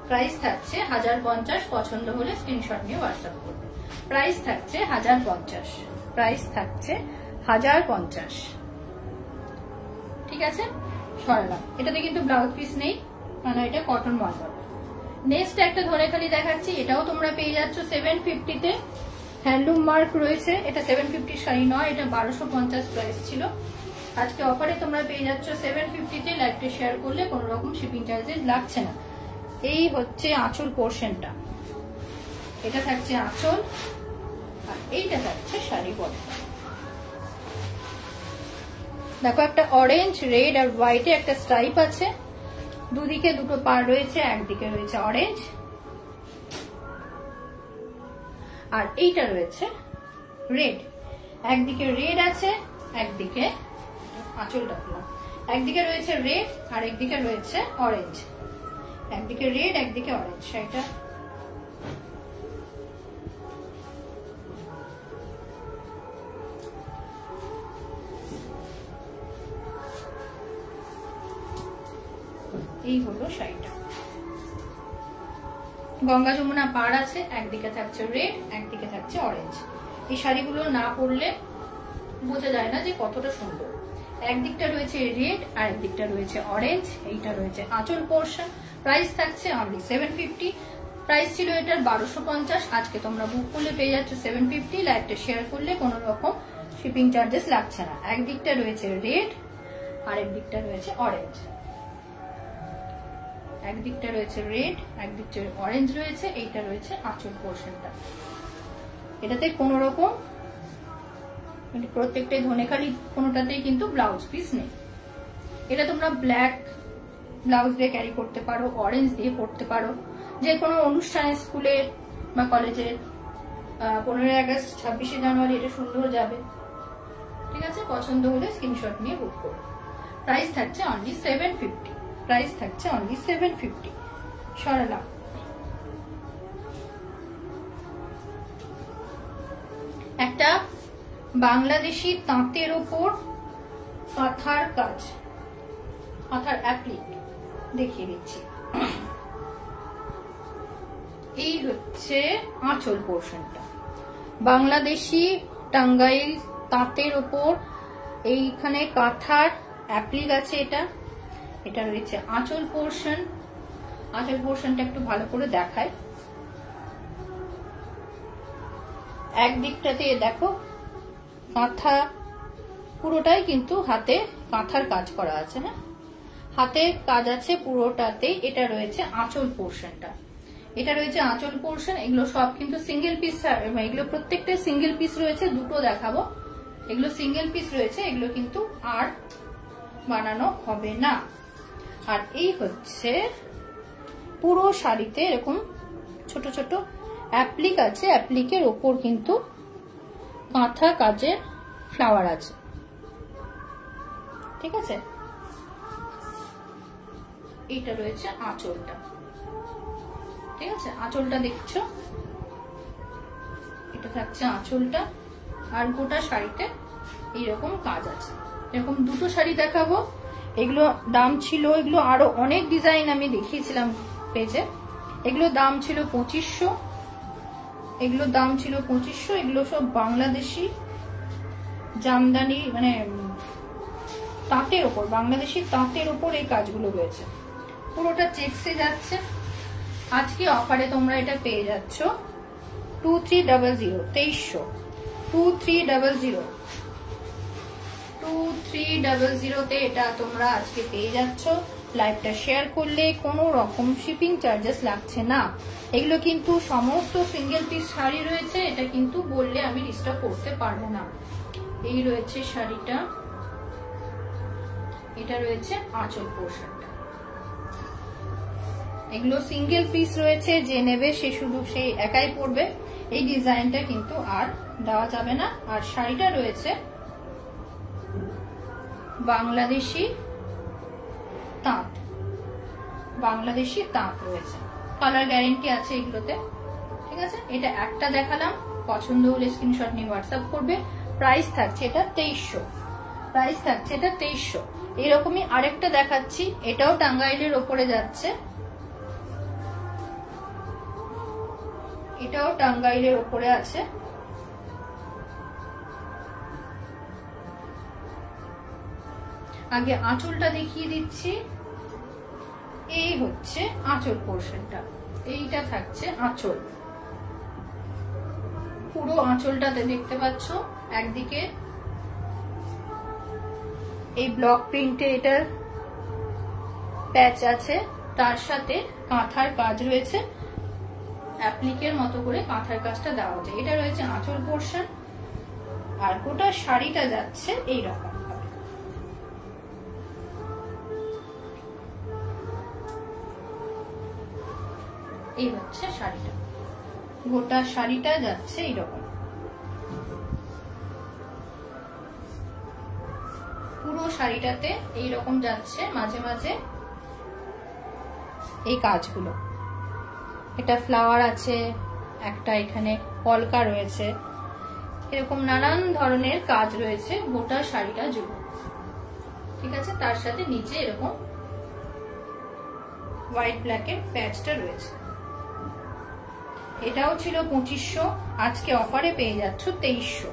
প্রাইস থাকছে 1050। পছন্দ হলে স্ক্রিনশট নিয়ে হোয়াটসঅ্যাপ করবে। প্রাইস থাকছে 1050। প্রাইস থাকছে 1050। ঠিক আছে, সরালাম। এটাতে কিন্তু ব্লাউজ পিস নেই, কারণ এটা কটন মলমল। নেক্সট একটা ধনেখালি দেখাচ্ছি, এটাও তোমরা পেয়ে যাচ্ছ 750 তে। হ্যান্ডলুম মার্ক রয়েছে। এটা 750 শাড়ি নয়, এটা 1250 প্রাইস ছিল। আজকে অফারে তোমরা পেয়ে যাচ্ছ 750 তে। লাইভটা শেয়ার করলে কোনো রকম শিপিং চার্জেস লাগছে না। এই হচ্ছে আঁচল পোর্শনটা, এটা থাকছে আঁচল, আর এইটা থাকছে শাড়ি বডি। দেখো একটা অরেঞ্জ, রেড আর হোয়াইটে একটা স্ট্রাইপ আছে, দুদিকে দুটো পার রয়েছে, একদিকে রয়েছে অরেঞ্জ আর এইটা রয়েছে রেড। একদিকে রেড আছে, একদিকে আঁচলটা দিলাম, একদিকে রয়েছে রেড আর একদিকে রয়েছে অরেঞ্জ। একদিকে রেড, একদিকে অরেঞ্জ। শাড়িটা এই হলো শাড়িটা। গঙ্গা যমুনা পাড় আছে, একদিকে থাকছে রেড, একদিকে থাকছে অরেঞ্জ। এই শাড়িগুলো না পরলে বোঝা যায় না যে কতটা সুন্দর। একদিকটা রয়েছে রেড আর একদিকটা রয়েছে অরেঞ্জ। এইটা রয়েছে আঁচল পোর্শন। প্রাইস থাকছে অনলি 750। প্রাইস ছিল এটার 1250। আজকে তোমরা বুক করলে পেয়ে যাচ্ছ 750। লাইভটা শেয়ার করলে কোনো রকম শিপিং চার্জেস লাগছে না। একদিকটা রয়েছে রেড আর একদিকটা রয়েছে অরেঞ্জ। একদিকটা রয়েছে রেড, একদিকটা অরেঞ্জ রয়েছে। এইটা রয়েছে আঁচল পোর্শনটা। এটাতে কোন রকম প্রত্যেকটাই ধনেখালি, কোনোটাতেই কিন্তু ব্লাউজ পিস নেই। এটা তোমরা ব্ল্যাক ব্লাউজ দিয়ে ক্যারি করতে পারো, অরেঞ্জ দিয়ে পরতে পারো, যে কোনো অনুষ্ঠানে, স্কুলের বা কলেজের, 15 আগস্ট, 26শে জানুয়ারি এটা সুন্দর যাবে। ঠিক আছে, পছন্দ হলে স্ক্রিনশট নিয়ে বুক করো। প্রাইস থাকছে অনলি 750। প্রাইস থাকছে অনলি 750। সরালাম। একটা বাংলাদেশি তাঁতের ওপর কাঁথার কাজ, কাঁথার অ্যাপ্লিক দেখিয়ে দিচ্ছি। এই হচ্ছে আঁচল পোর্শনটা, বাংলাদেশি টাঙ্গাইল তাঁতের ওপর এইখানে কাঁথার অ্যাপ্লিক আছে। এটা রয়েছে আঁচল পোর্শন। আঁচল পোর্শনটা একটু ভালো করে দেখায়। একদিকটাতে দেখো কাঁথা, পুরোটাই কিন্তু হাতে কাঁথার কাজ করা আছে। হ্যাঁ, হাতে কাজ আছে পুরোটাতে। এটা রয়েছে আঁচল পোর্শনটা। এটা রয়েছে আঁচল পোর্শন। এগুলো সব কিন্তু সিঙ্গেল পিস, এগুলো প্রত্যেকটা সিঙ্গেল পিস রয়েছে। দুটো দেখাবো, এগুলো সিঙ্গেল পিস রয়েছে। এগুলো কিন্তু আর বানানো হবে না। আর এই হচ্ছে পুরো শাড়িতে এরকম ছোট ছোট অ্যাপ্লিক আছে। অ্যাপ্লিকের ওপর কিন্তু কাঁথা কাজের ফ্লাওয়ার আছে। ঠিক আছে, এইটা রয়েছে আঁচলটা। ঠিক আছে, আঁচলটা দেখছো, এটা থাকছে আঁচলটা, আর গোটা শাড়িতে এইরকম কাজ আছে। এরকম দুটো শাড়ি দেখাবো। এগুলো দাম ছিল, এগুলো আরো অনেক ডিজাইন আমি দেখিয়েছিলাম পেজে। এগুলো দাম ছিল 2500, এগুলো দাম ছিল 2500। এগুলো সব বাংলাদেশি জামদানি, মানে তাঁতের ওপর, বাংলাদেশি তাঁতের ওপর এই কাজগুলো রয়েছে। পুরোটা চেক্সে যাচ্ছে। আজকে অফারে তোমরা এটা পেয়ে যাচ্ছ 2300, 2300, 2300 তে এটা তোমরা আজকে পেয়ে যাচ্ছ। লাইভটা শেয়ার করলে কোনো রকম শিপিং চার্জেস লাগছে না। এগুলো কিন্তু সমস্ত সিঙ্গেল পিস শাড়ি রয়েছে, এটা কিন্তু বললে আমি রিস্টক করতে পারবো না। এই রয়েছে শাড়িটা, এটা রয়েছে আঁচল পোর্শনটা। এগুলো সিঙ্গেল পিস রয়েছে, যে নেবে সে শুধু সেই একাই পরবে। এই ডিজাইনটা কিন্তু আর দেওয়া যাবে না। আর শাড়িটা রয়েছে বাংলাদেশি তাঁত, বাংলাদেশি তাঁত রয়েছে, কালার গ্যারেন্টি আছে এগুলোতে। ঠিক আছে, এটা একটা দেখালাম, পছন্দ হলে স্ক্রিনশট নিয়ে হোয়াটসঅ্যাপ করবে। প্রাইস থাকছে এটা 2300, প্রাইস থাকছে এটা 2300। এরকমই আরেকটা দেখাচ্ছি, এটাও টাঙ্গাইলের ওপরে যাচ্ছে, এটাও টাঙ্গাইলের ওপরে আছে। আগে আঁচলটা দেখিয়ে দিচ্ছি। এই হচ্ছে আঁচল পোর্শনটা, এইটা থাকছে আঁচল। পুরো আঁচলটাতে দেখতে পাচ্ছ একদিকে এই ব্লক প্রিন্টে এটার প্যাচ আছে, তার সাথে কাঁথার কাজ রয়েছে, অ্যাপ্লিকের মতো করে কাঁথার কাজটা দেওয়া হচ্ছে। এটা রয়েছে আঁচল পোর্শন। আর গোটা শাড়িটা যাচ্ছে এইরকম ভাবে। এই হচ্ছে শাড়িটা, গোটা শাড়িটা যাচ্ছে এইরকম। পুরো শাড়িটাতে এইরকম যাচ্ছে, মাঝে মাঝে এই কাজগুলো। এটা ফ্লাওয়ার আছে, একটা এখানে কলকা রয়েছে, এরকম নানান ধরনের কাজ রয়েছে গোটা শাড়িটা জুড়ে। ঠিক আছে, তার সাথে নিচে এরকম হোয়াইট ব্ল্যাকের প্যাচটা রয়েছে। এটাও ছিল 2500, আজকে অফারে পেয়ে যাচ্ছ 2300।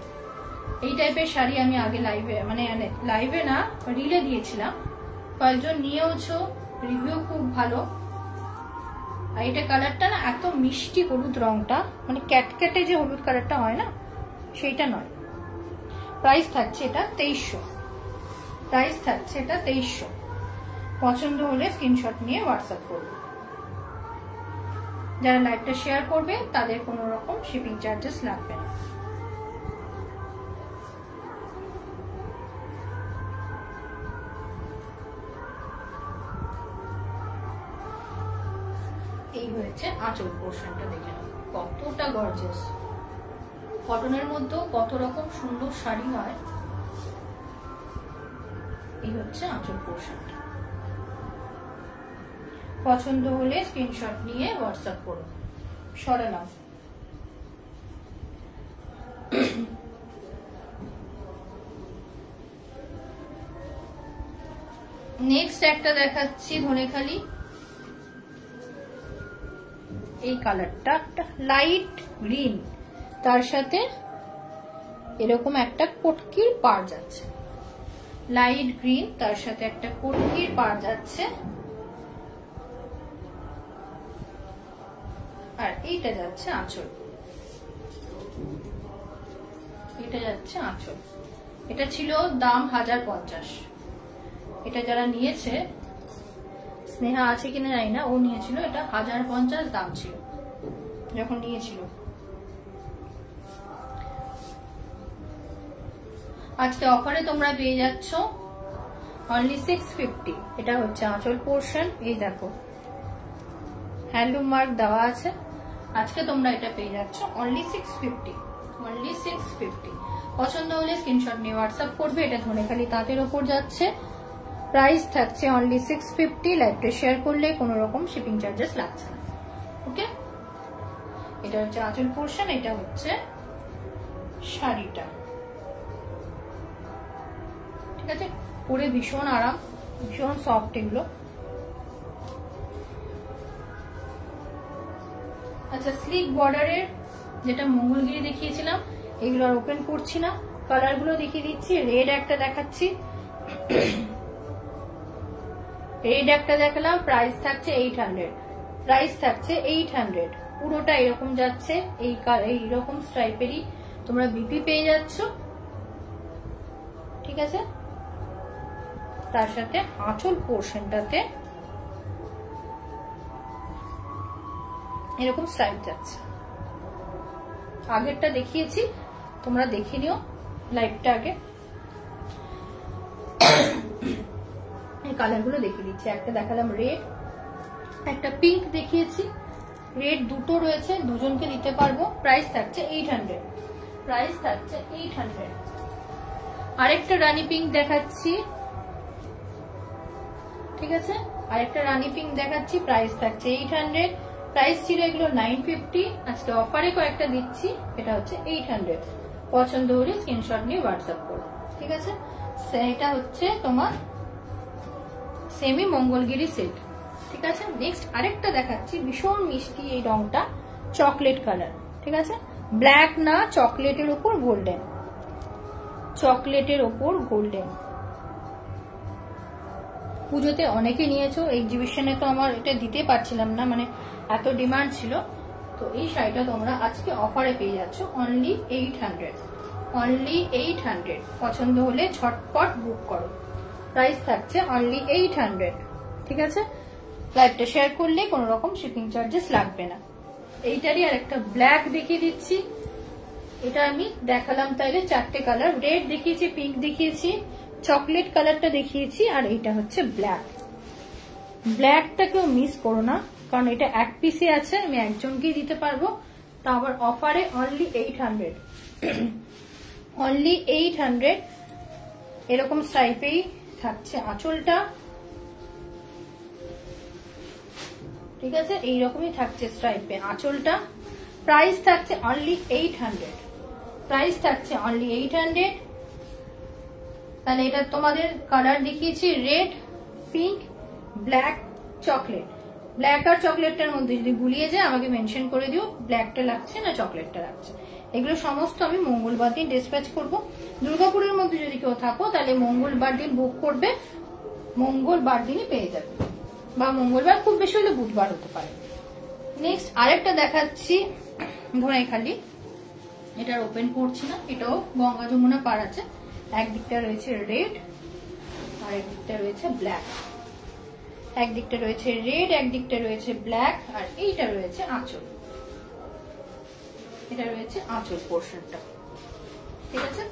এই টাইপের শাড়ি আমি আগে লাইভে, মানে লাইভে না, রিলে দিয়েছিলাম, কয়েকজন নিয়েওছো, রিভিউ খুব ভালো। আর এটা কালারটা না এত মিষ্টি হলুদ রংটা, মানে ক্যাটক্যাটে যে হলুদ কালারটা হয় না, সেইটা নয়। প্রাইস থাকছে এটা 2300, প্রাইস থাকছে এটা 2300। পছন্দ হলে স্ক্রিনশট নিয়ে হোয়াটসঅ্যাপ করবে। যারা লাইভটা শেয়ার করবে তাদের কোনো রকম শিপিং চার্জেস লাগবে না। এই হয়েছে আঁচল পোর্শনটা, দেখে নাও কতটা গর্জিয়াস। কটনের মধ্যেও কত রকম সুন্দর শাড়ি হয়। এই হচ্ছে আঁচল পোর্শনটা। পছন্দ হলে স্ক্রিনশট নিয়ে হোয়াটসঅ্যাপ করুন। সরালাম। নেক্সট একটা দেখাচ্ছি ধনেখালি। এই কালারটা লাইট গ্রিন, তার সাথে এরকম একটা কটকির পাড় যাচ্ছে। লাইট গ্রিন, তার সাথে একটা কটকির পাড় যাচ্ছে। আর এইটা যাচ্ছে আঁচল, এটা যাচ্ছে আঁচল। এটা ছিল দাম 1050। এটা যারা নিয়েছে, স্নেহা আছে কিনা জানি না, ও নিয়েছিল, এটা 1050 দাম ছিল যখন নিয়েছিল। আজকে অফারে তোমরা পেয়ে যাচ্ছ অনলি 650। এটা হচ্ছে আঁচল পোর্শন। এই দেখো হ্যান্ডলুম মার্ক দেওয়া আছে। আজকে তোমরা এটা পেয়ে যাচ্ছ অনলি 650, অনলি 650। পছন্দ হলে স্ক্রিনশট নিয়ে হোয়াটসঅ্যাপ করবে। এটা ধনেখালি তাঁতের ওপর যাচ্ছে। প্রাইস থাকছে অনলি 650। লাইভটা শেয়ার করলে কোনো রকম শিপিং চার্জেস লাগছে না। ওকে, এটা হচ্ছে আঁচল পোর্শন, এটা হচ্ছে শাড়িটা, ঠিক আছে। পরে ভীষণ আরাম, ভীষণ সফট এগুলো। আচ্ছা, স্লিক বর্ডারের যেটা মঙ্গলগিরি দেখিয়েছিলাম, এগুলো আর ওপেন করছি না, কালার গুলো দেখিয়ে দিচ্ছি। রেড একটা দেখাচ্ছি, রেড একটা দেখালাম, প্রাইস থাকছে 800, প্রাইস থাকছে 800। পুরোটা এরকম যাচ্ছে, এইরকম স্ট্রাইপেরই তোমরা বিপি পেয়ে যাচ্ছ, ঠিক আছে। তার সাথে আঁচল পোর্শনটাতে এরকম স্ট্রাইপ যাচ্ছে। আগেরটা দেখিয়েছি, তোমরা দেখে নিও লাইভটা আগে। এই কালারগুলো দেখিয়ে দিচ্ছি, একটা দেখালাম রেড, একটা পিঙ্ক দেখিয়েছি। রেড দুটো রয়েছে, দুজনকে দিতে পারবো। প্রাইস থাকছে 800, প্রাইস থাকছে 800। আরেকটা রানী পিঙ্ক দেখাচ্ছি, ঠিক আছে, আরেকটা রানী পিঙ্ক দেখাচ্ছি, প্রাইস থাকছে 800। প্রাইস ছিল এগুলো 950, আজকে অফারে কয়েকটা দিচ্ছি, এটা হচ্ছে 800। পছন্দ হলে স্ক্রিনশট নিয়ে হোয়াটসঅ্যাপ করো, ঠিক আছে। এটা হচ্ছে তোমার সেমি মঙ্গলগিরি সেট, ঠিক আছে। নেক্সট আরেকটা দেখাচ্ছি, ভীষণ মিষ্টি এই রংটা, চকলেট কালার, ঠিক আছে। ব্ল্যাক না, চকলেটের উপর গোল্ডেন, চকলেটের উপর গোল্ডেন। পুজোতে অনেকে নিয়েছো, এক্সিবিশনে তো আমার এটা দিতে পারছিলাম না, মানে এত ডিমান্ড ছিল। তো এই শাড়িটা তোমরা আজকে অফারে পেয়ে যাচ্ছ অনলি 800, অনলি 800। পছন্দ হলে ঝটপট বুক করো, প্রাইস থাকছে অনলি 800, ঠিক আছে। লাইভটা শেয়ার করলে কোনো রকম শিপিং চার্জেস লাগবে না। এইটারই আর একটা ব্ল্যাক দেখিয়ে দিচ্ছি, এটা আমি দেখালাম তাইলে চারটে কালার, রেড দেখিয়েছি, পিঙ্ক দেখিয়েছি, চকলেট কালারটা দেখিয়েছি, আর এটা হচ্ছে ব্ল্যাক। ব্ল্যাকটা কেউ মিস করো না, কারণ এটা এক পিসে আছে, আমি একজনকেই দিতে পারবো, তা আবার অফারে অনলি 800, অনলি 800। এরকম স্টাইপেই থাকছে আঁচলটা, ঠিক আছে, এইরকমই থাকছে স্ট্রাইপে আঁচলটা। প্রাইস থাকছে অনলি 800, প্রাইস থাকছে অনলি 800। তাহলে এটা তোমাদের কালার দেখিয়েছি red, pink, black, chocolate. Black আর চকলেটটার মধ্যে যদি গুলিয়ে যায় আমাকে মেনশন করে দিও, ব্ল্যাকটা লাগছে না চকলেটটা লাগছে। এগুলো সমস্ত আমি মঙ্গলবার দিন ডিসপ্যাচ করবো। দুর্গাপুরের মধ্যে যদি কেউ থাকো তাহলে মঙ্গলবার দিন বুক করবে, মঙ্গলবার দিনই পেয়ে যাবে, বা মঙ্গলবার খুব বেশি হলে বুধবার হতে পারে। নেক্সট আরেকটা দেখাচ্ছি ধনেখালি, এটার ওপেন করছি না, এটাও গঙ্গা যমুনা পার আছে। একদিকটা রয়েছে রেড আর একদিকটা রয়েছে ব্ল্যাক, একদিকটা রয়েছে রেড, একদিকটা রয়েছে ব্ল্যাক, আর এইটা রয়েছে আঁচল, এটা রয়েছে আঁচল পোর্শনটা, ঠিক আছে।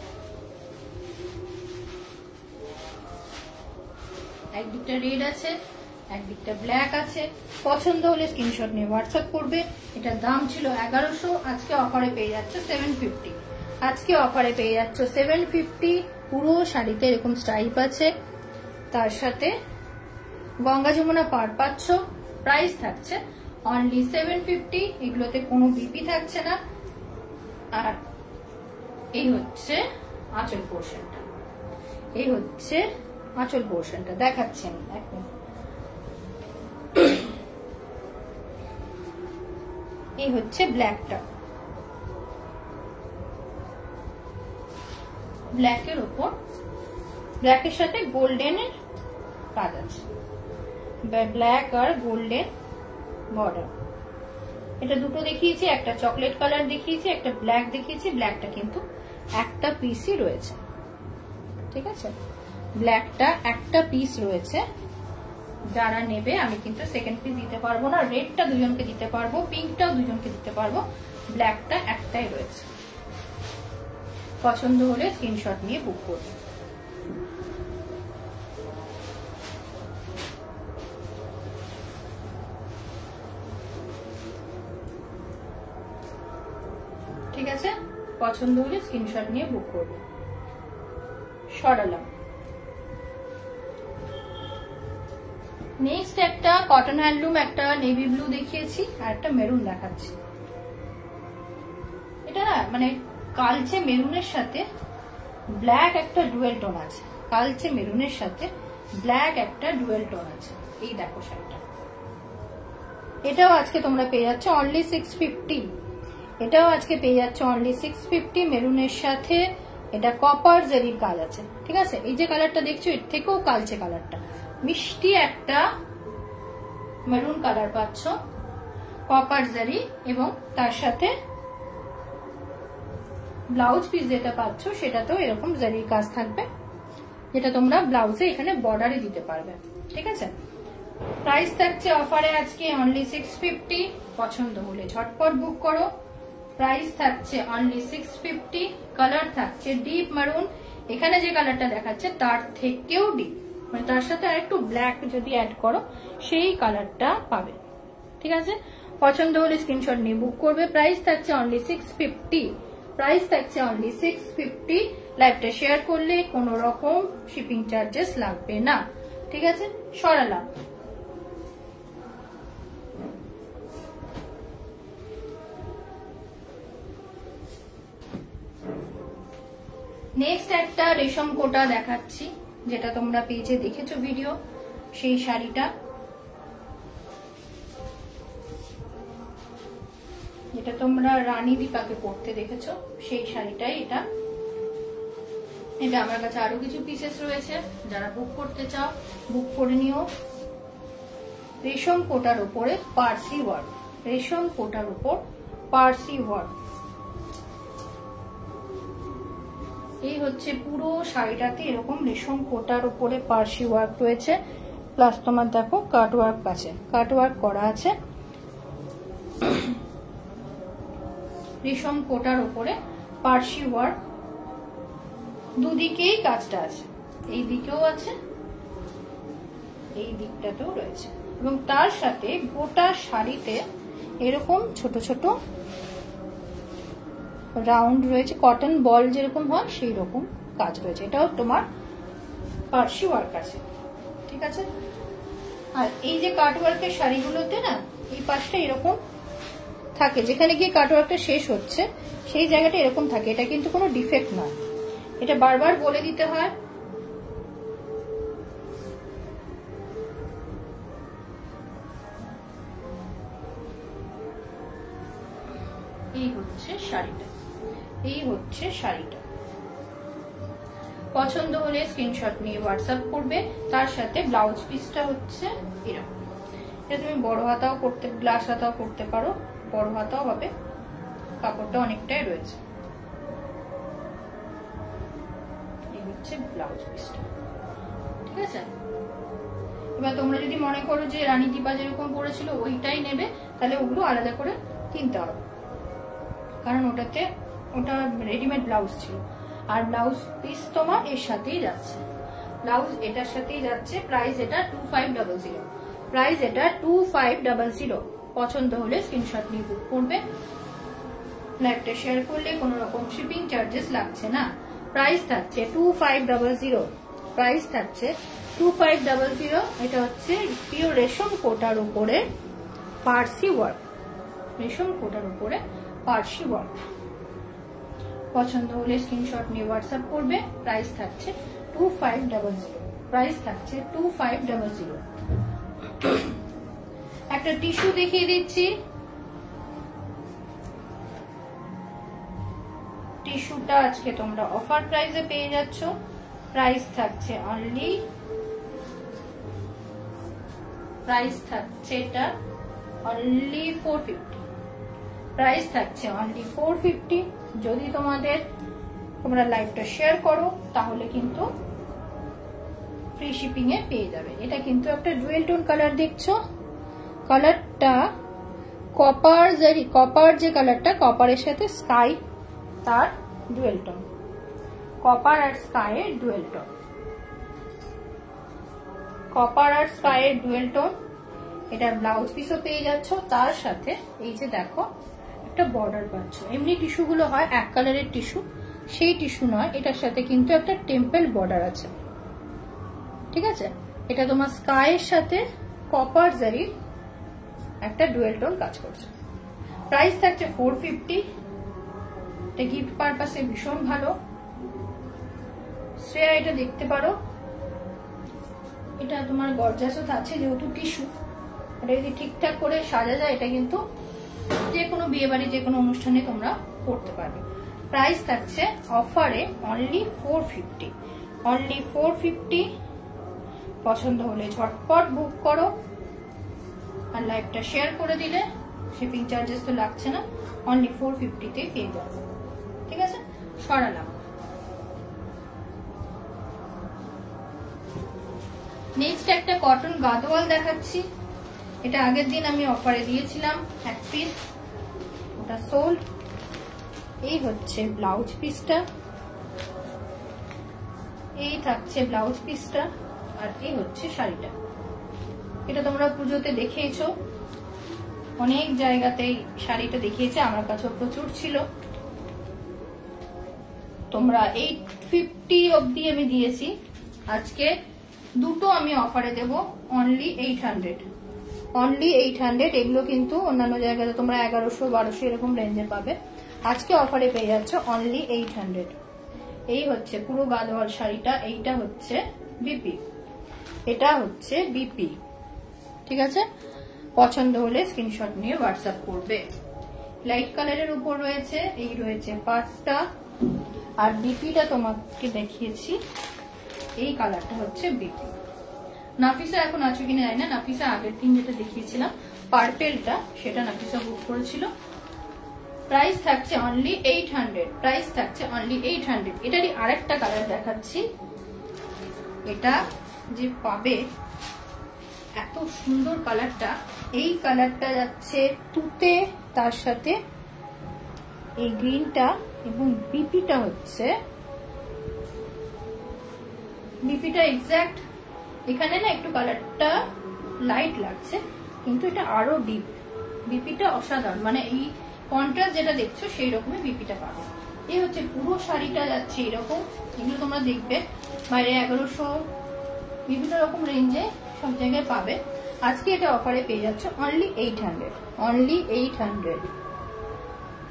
একদিকটা রেড আছে, একদিকটা ব্ল্যাক আছে। পছন্দ হলে স্ক্রিনশট নিয়ে হোয়াটসঅ্যাপ করবে। এটার দাম ছিল 1100, আজকে অফারে পেয়ে যাচ্ছে 750, আজকে অফারে পেয়ে যাচ্ছ 750। পুরো শাড়িতে এরকম স্ট্রাইপ আছে, তার সাথে গঙ্গা যমুনা পার পাচ্ছ। প্রাইস থাকছে অনলি 750, এগুলোতে কোনো বিপি থাকছে না। আর এই হচ্ছে আঁচল পোর্শনটা, এই হচ্ছে আঁচল পোর্শনটা দেখাচ্ছি আমি এখন। এই হচ্ছে ব্ল্যাকটা, ব্ল্যাকের উপর ব্ল্যাকের সাথে গোল্ডেনের কাজ আছে, ব্ল্যাক আর গোল্ডেন বর্ডার। এটা দুটো দেখিয়েছি, একটা চকলেট কালার দেখিয়েছি, একটা ব্ল্যাক দেখিয়েছি। ব্ল্যাকটা কিন্তু একটা পিসই রয়েছে, ঠিক আছে, ব্ল্যাকটা একটা পিস রয়েছে। যারা নেবে আমি কিন্তু সেকেন্ড পিস দিতে পারবো না। রেডটা দুজনকে দিতে পারবো, পিঙ্কটাও দুজনকে দিতে পারবো, ব্ল্যাকটা একটাই রয়েছে। পছন্দ হলে স্ক্রিনশট নিয়ে বুক করবে। ঠিক আছে, পছন্দ হলে স্ক্রিনশট নিয়ে বুক করবে। সরালাম। নেক্সট একটা কটন হ্যান্ডলুম, একটা নেভি ব্লু দেখিয়েছি, আর একটা মেরুন দেখাচ্ছি। এটা না মানে কালচে মেরুনের সাথে ব্ল্যাক একটা ডুয়েল টোন আছে, কালচে মেরুনের সাথে ব্ল্যাক একটা ডুয়েল টোন আছে। এই দেখো শাড়িটা, এটাও আজকে তোমরা পেয়ে যাচ্ছ অনলি 650। এটাও আজকে পেয়ে যাচ্ছ অনলি 650 মেরুনের সাথে। এটা কপার জারির কাজ আছে, ঠিক আছে। এই যে কালারটা দেখছো এর থেকেও কালচে কালারটা, মিষ্টি একটা মেরুন কালার পাচ্ছ, কপার জারি, এবং তার সাথে ব্লাউজ পিস যেটা পাচ্ছ সেটাতেও এরকম জারির কাজ থাকবে, যেটা তোমরা ব্লাউজে এখানে বর্ডারে দিতে পারবে, ঠিক আছে। প্রাইস থাকছে অফারে আজকে অনলি 650। পছন্দ হলে ঝটপট বুক করো। প্রাইস থাকছে অনলি 650। কালার থাকছে ডিপ মেরুন, এখানে যে কালারটা দেখাচ্ছে তার থেকেও ডিপ, মানে তার সাথে আর একটু ব্ল্যাক যদি অ্যাড করো সেই কালারটা পাবে, ঠিক আছে। পছন্দ হলে স্ক্রিনশট নিয়ে বুক করবে। প্রাইস থাকছে অনলি 650। প্রাইস থাকছে অনলি 650। লাইভটা শেয়ার করলে কোনো রকম শিপিং চার্জেস লাগবে না, ঠিক আছে। সরালাম। নেক্সট একটা রেশম কোটা দেখাচ্ছি, যেটা তোমরা পেজে দেখেছো ভিডিও, সেই শাড়িটা, যেটা তোমরা রানী দীপাকে পরতে দেখেছো সেই শাড়িটাই এটা। এটা আমার কাছে আরো কিছু পিসেস রয়েছে, যারা বুক করতে চাও বুক করে নিও। রেশম কোটার উপরে পার্সি ওয়ার্ক, রেশম কোটার উপর পার্সি ওয়ার্ক। এই হচ্ছে পুরো শাড়িটাতে এরকম রেশম কোটার উপরে পার্সি ওয়ার্ক রয়েছে, প্লাস তোমার দেখো কাট ওয়ার্ক আছে, কাট ওয়ার্ক করা আছে। রেশম কোটার উপরে পার্সি ওয়ার্ক, দুদিকেই কাজটা আছে, এই দিকেও আছে এই দিকটাতেও রয়েছে, এবং তার সাথে গোটা শাড়িতে এরকম ছোট ছোট রাউন্ড রয়েছে, কটন বল যেরকম হয় সেই রকম কাজ রয়েছে। এটাও তোমার পার্সি ওয়ার্ক আছে, ঠিক আছে। আর এই যে কাট ওয়ার্কের শাড়িগুলোতে না এই পাশটা এরকম থাকে, যেখানে গিয়ে কাট ওয়ার্কটা শেষ হচ্ছে সেই জায়গাটা এরকম থাকে। এটা কিন্তু কোনো ডিফেক্ট নয়, এটা বারবার বলে দিতে হয়। এই হচ্ছে শাড়িটা, এই হচ্ছে শাড়িটা। পছন্দ হলে স্ক্রিনশট নিয়ে হোয়াটসঅ্যাপ করবে। তার সাথে ব্লাউজ পিসটা হচ্ছে এরকম, এটা তুমি বড় হাতাও করতে, গ্লাস হাতাও করতে পারো, বড় হাতাও হবে, কাপড়টা অনেকটাই রয়েছে। এই হচ্ছে ব্লাউজ পিসটা, ঠিক আছে। এবার তোমরা যদি মনে করো যে রানী দীপা যেরকম পরেছিল ওইটাই নেবে, তাহলে ওগুলো আলাদা করে কিনতে হবে, কারণ ওটা রেডিমেড ব্লাউজ ছিল। আর ব্লাউজ পিস তোমার এর সাথেই যাচ্ছে, ব্লাউজ এটার সাথেই যাচ্ছে। প্রাইস এটা 2500, প্রাইস এটা 2500। পছন্দ হলে স্ক্রিনশট নিয়ে বুক করবে। লাইভটা শেয়ার করলে কোনো রকম শিপিং চার্জেস লাগছে না। প্রাইস থাকছে 2500, প্রাইস থাকছে 2500। এটা হচ্ছে পিওর রেশম কোটার উপরে পার্সি ওয়ার্ক, রেশম কোটার উপরে পার্সি ওয়ার্ক। পছন্দ হলে স্ক্রিনশট নিয়ে হোয়াটসঅ্যাপ করবে। প্রাইস থাকছে 2500, প্রাইস থাকছে 2500। একটা টিস্যু দেখিয়ে দিচ্ছি, টিস্যুটা আজকে তোমরা অফার প্রাইসে পেয়ে যাচ্ছ। প্রাইস থাকছে অনলি, প্রাইস থাকছে এটা অনলি 450, প্রাইস থাকছে অনলি 450। যদি তোমরা লাইভটা শেয়ার করো তাহলে কিন্তু ফ্রি শিপিং এ পেয়ে যাবে। এটা কিন্তু একটা ডুয়েল টোন কালার দেখছো, কালারটা কপার জারি, কপার যে কালারটা, কপারের সাথে স্কাই তার ডুয়েল টোন, কপার আর স্কাই এর ডুয়েল টোন, কপার আর স্কাই এর ডুয়েল টোন। এটার ব্লাউজ পিসও পেয়ে যাচ্ছ, তার সাথে এই যে দেখো একটা বর্ডার পাচ্ছ। এমনি টিস্যু গুলো হয় এক কালারের টিস্যু, সেই টিস্যু নয়, এটার সাথে কিন্তু একটা টেম্পল বর্ডার আছে, ঠিক আছে। এটা তোমার স্কাই এর সাথে কপার জারির একটা ডুয়েল টোন কাজ করছে। প্রাইস থাকছে 450। এটা গিফট পারপাসে ভীষণ ভালো। শ্রেয়া এটা দেখতে পারো, এটা তোমার গর্জাসও আছে যেহেতু টিস্যু, এটা যদি ঠিকঠাক করে সাজা যায় এটা কিন্তু যে কোনো বিয়ে বাড়ি যে কোনো অনুষ্ঠানে তোমরা পড়তে পারবে। প্রাইস থাকছে অফারে অনলি 450, অনলি 450। পছন্দ হলে ঝটপট বুক করো, আর লাইভটা শেয়ার করে দিলে শিপিং চার্জেস তো লাগছে না, অনলি 450 পেয়ে যাবে। ঠিক আছে, সরালাম। নেক্সট একটা কটন গাদোয়াল দেখাচ্ছি। এটা আগের দিন আমি অফারে দিয়েছিলাম 1 পিস, ওটা সোল্ড। এই হচ্ছে ব্লাউজ পিসটা, এই থাকছে ব্লাউজ পিসটা, আর এই হচ্ছে শাড়িটা। এটা তোমরা পুজোতে দেখিয়েছো, অনেক জায়গাতেই শাড়িটা দেখিয়েছে, আমার কাছেও প্রচুর ছিল। তোমরা 850 অবধি আমি দিয়েছি, আজকে দুটো আমি অফারে দেব অনলি 800, অনলি 800। এগুলো কিন্তু অন্যান্য জায়গাতে তোমরা 1100 1200 এরকম রেঞ্জে পাবে, আজকে অফারে পেয়ে যাচ্ছ অনলি 800। এই হচ্ছে পুরো গাদোয়াল শাড়িটা, এইটা হচ্ছে বিপি, এটা হচ্ছে বিপি। ঠিক আছে, পছন্দ হলে স্ক্রিনশট নিয়ে হোয়াটসঅ্যাপ করবে। লাইট কালারের উপর রয়েছে, এই রয়েছে পাটটা, আর বিপিটা তোমাকে দেখিয়েছি, এই কালারটা হচ্ছে বিপি। নাফিসা এখন আছো কিনা জানি না, নাফিসা আগের দিন যেটা দেখিয়েছিলাম পার্পেলটা, সেটা নাফিসা বুক করেছিল। প্রাইস থাকছে অনলি 800, প্রাইস থাকছে অনলি 800। এটারই আরেকটা কালার দেখাচ্ছি, এটা যে পাবে এত সুন্দর কালারটা, এই কালারটা যাচ্ছে তুতে, তার সাথে এই গ্রিনটা, এবং বিপিটা হচ্ছে, বিপিটা এক্সাক্ট এখানে না একটু কালারটা লাইট লাগছে, কিন্তু এটা আরো ডিপ। বিপিটা অসাধারণ, মানে এই কন্ট্রাস্ট যেটা দেখছো সেই রকমই বিপিটা পাবে। এই হচ্ছে পুরো শাড়িটা যাচ্ছে এরকম, এগুলো তোমরা দেখবে বাইরে 1100 বিভিন্ন রকম রেঞ্জে সব জায়গায় পাবে। আজকে এটা অফারে পেয়ে যাচ্ছে অনলি 800, অনলি 800।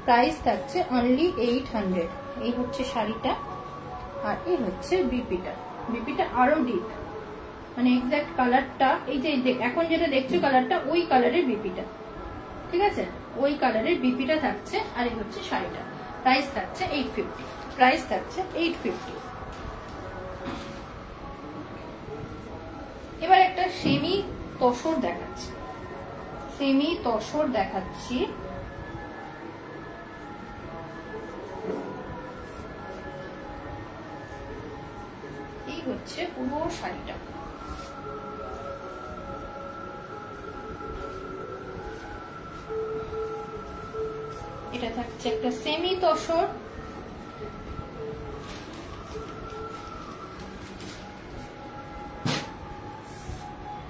প্রাইস থাকছে অনলি 800। এই হচ্ছে শাড়িটা, আর এই হচ্ছে বিপিটা, বিপিটা আরো ডিপ, মানে এক্সাক্ট কালারটা এই যে এখন যেটা দেখছো কালারটা, ওই কালারের বিপিটা। ঠিক আছে, ওই কালারের বিপিটা থাকছে, আর এই হচ্ছে শাড়িটা। প্রাইস থাকছে 850, প্রাইস থাকছে 850। এবার একটা সেমি তসর দেখাচ্ছি, সেমি তসর দেখাচ্ছি। এই হচ্ছে পুরো শাড়িটা, এটা থাকছে একটা সেমি তসর।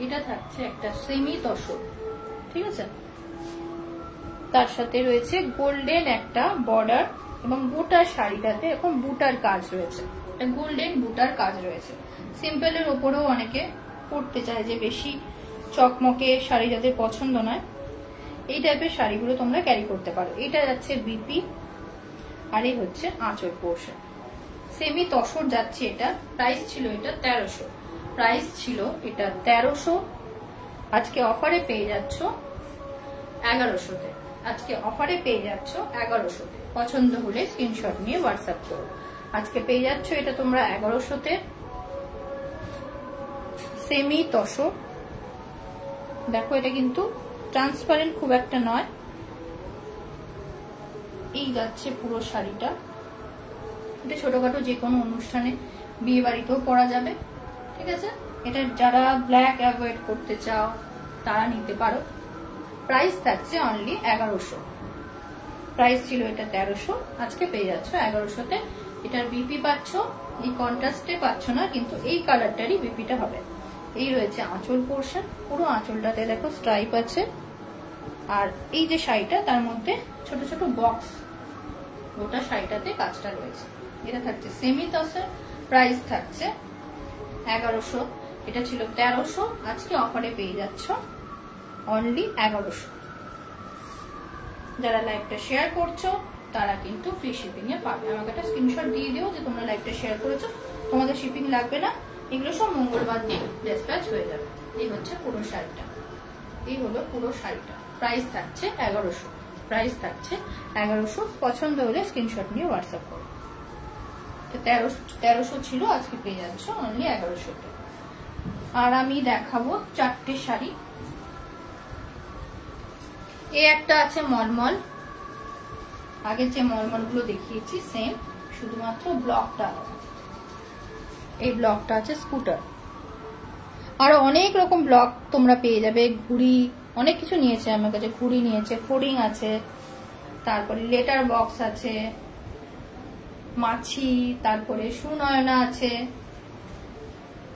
এটা থাকছে একটা সেমি তসর, ঠিক আছে। তার সাথে রয়েছে গোল্ডেন একটা বর্ডার, এবং গোটা শাড়িটাতে এখন বুটার কাজ রয়েছে, গোল্ডেন বুটার কাজ রয়েছে। সিম্পলের ওপরেও অনেকে পরতে চায়, যে বেশি চকমকে শাড়ি যাদের পছন্দ নয়, এই টাইপের শাড়িগুলো তোমরা ক্যারি করতে পারো। এটা যাচ্ছে বিপি, আর এই হচ্ছে আঁচল পোর্শন। সেমি তসর যাচ্ছে এটা। প্রাইস ছিল এটা 1300, প্রাইস ছিল এটা 1300। আজকে অফারে পেয়ে যাচ্ছ 1100-তে, আজকে অফারে পেয়ে যাচ্ছ 1100-তে। পছন্দ হলে স্ক্রিনশট নিয়ে হোয়াটসঅ্যাপ করো। আজকে পেয়ে যাচ্ছ এটা তোমরা 1100-তে, সেমি তসর। দেখো এটা কিন্তু ট্রান্সপারেন্ট খুব একটা নয়। এই যাচ্ছে পুরো শাড়িটা, এটা ছোটখাটো যে কোনো অনুষ্ঠানে বিয়ে বাড়িতেও পরা যাবে। ঠিক আছে, এটা যারা ব্ল্যাক অ্যাভয়েড করতে চাও তারা নিতে পারো। প্রাইস থাকছে অনলি 1100, প্রাইস ছিল এটা 1300, আজকে পেয়ে যাচ্ছ 1100-তে। এটার বিপি পাচ্ছ, এই কন্ট্রাস্টে পাচ্ছ না, কিন্তু এই কালারটারই বিপিটা হবে। এই রয়েছে আঁচল পোর্শন, পুরো আঁচলটাতে দেখো স্ট্রাইপ আছে, আর এই যে শাড়িটা তার মধ্যে ছোট ছোট বক্স, গোটা শাড়িটাতে কাজটা রয়েছে। এটা থাকছে সেমি তসর, প্রাইস থাকছে 1100, এটা ছিল 1300, আজকে অফারে পেয়ে যাচ্ছ অনলি 1100। যারা লাইভটা শেয়ার করছো তারা কিন্তু ফ্রি শিপিং এ পাবে। আমাকে একটা স্ক্রিনশট দিয়ে দিও যে তোমরা লাইভটা শেয়ার করেছো, তোমাদের শিপিং লাগবে না, এগুলো সব মঙ্গলবার দিন ডিসপ্যাচ হয়ে যাবে। এই হচ্ছে পুরো শাড়িটা, এই হলো পুরো শাড়িটা। প্রাইস থাকছে 1100, প্রাইস থাকছে 1100। পছন্দ হলে স্ক্রিনশট নিয়ে হোয়াটসঅ্যাপ করো। 1300 ছিল, আজকে পেয়ে যাচ্ছ অনলি 1100। আর আমি দেখাবো 4টে শাড়ি। এই একটা আছে মলমল, আগে যে মলমল গুলো দেখিয়েছি সেম, শুধুমাত্র ব্লকটা আলাদা। এই ব্লকটা আছে স্কুটার। আরো অনেক রকম ব্লক তোমরা পেয়ে যাবে। ঘুড়ি অনেক কিছু নিয়েছে আমার কাছে, ঘুড়ি নিয়েছে, ফোর্ডিং আছে, তারপরে লেটার বক্স আছে, মাছি, তারপরে সুনয়না আছে,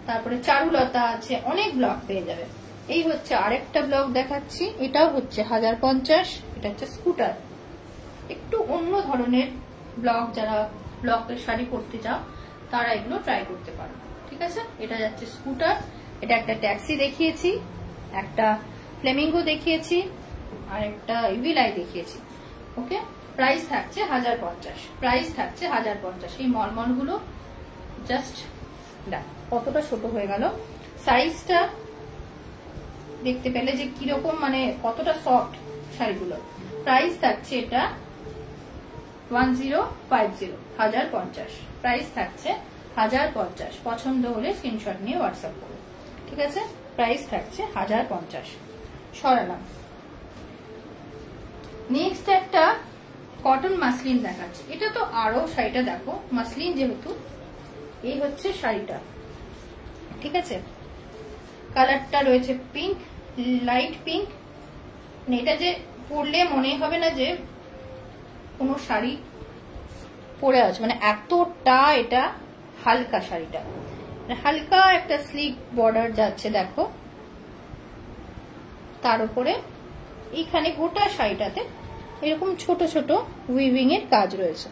তারপরে চারুলতা আছে, অনেক ব্লক পেয়ে যাবে। এই হচ্ছে আরেকটা ব্লক দেখাচ্ছি, এটাও হচ্ছে 1050। এটা হচ্ছে স্কুটার, একটু অন্য ধরনের ব্লক। যারা ব্লকের শাড়ি পরতে চাও তারা এগুলো ট্রাই করতে পারো, ঠিক আছে। এটা যাচ্ছে স্কুটার, এটা একটা ট্যাক্সি দেখিয়েছি, একটা ফ্লেমিঙ্গো দেখিয়েছি, আর একটা ইভিলাই দেখিয়েছি। ওকে, প্রাইস থাকছে 1050, প্রাইস থাকছে 1050। এই মলমল গুলো জাস্ট দেখ কতটা ছোট হয়ে গেল, সাইজটা দেখতে পেলে যে কিরকম, মানে কতটা সফট শাড়িগুলো। প্রাইস থাকছে এটা 1050, 1050, প্রাইস থাকছে 1050। পছন্দ হলে স্ক্রিনশট নিয়ে হোয়াটসঅ্যাপ করো, ঠিক আছে। প্রাইস থাকছে 1050। সরালাম। নেক্সট একটা কটন মাসলিন দেখাচ্ছে। এটা তো আরো শাড়িটা দেখো, মাসলিন যেহেতু। এই হচ্ছে শাড়িটা, ঠিক আছে। কালারটা রয়েছে পিঙ্ক, লাইট পিঙ্ক। এটা যে পরলে মনে হবে না যে কোনো শাড়ি পরে আছে, মানে এতটা এটা হালকা শাড়িটা। হালকা একটা স্লিক বর্ডার যাচ্ছে দেখো, তার উপরে এইখানে গোটা শাড়িটাতে এরকম ছোট ছোট উইভিং এর কাজ রয়েছে।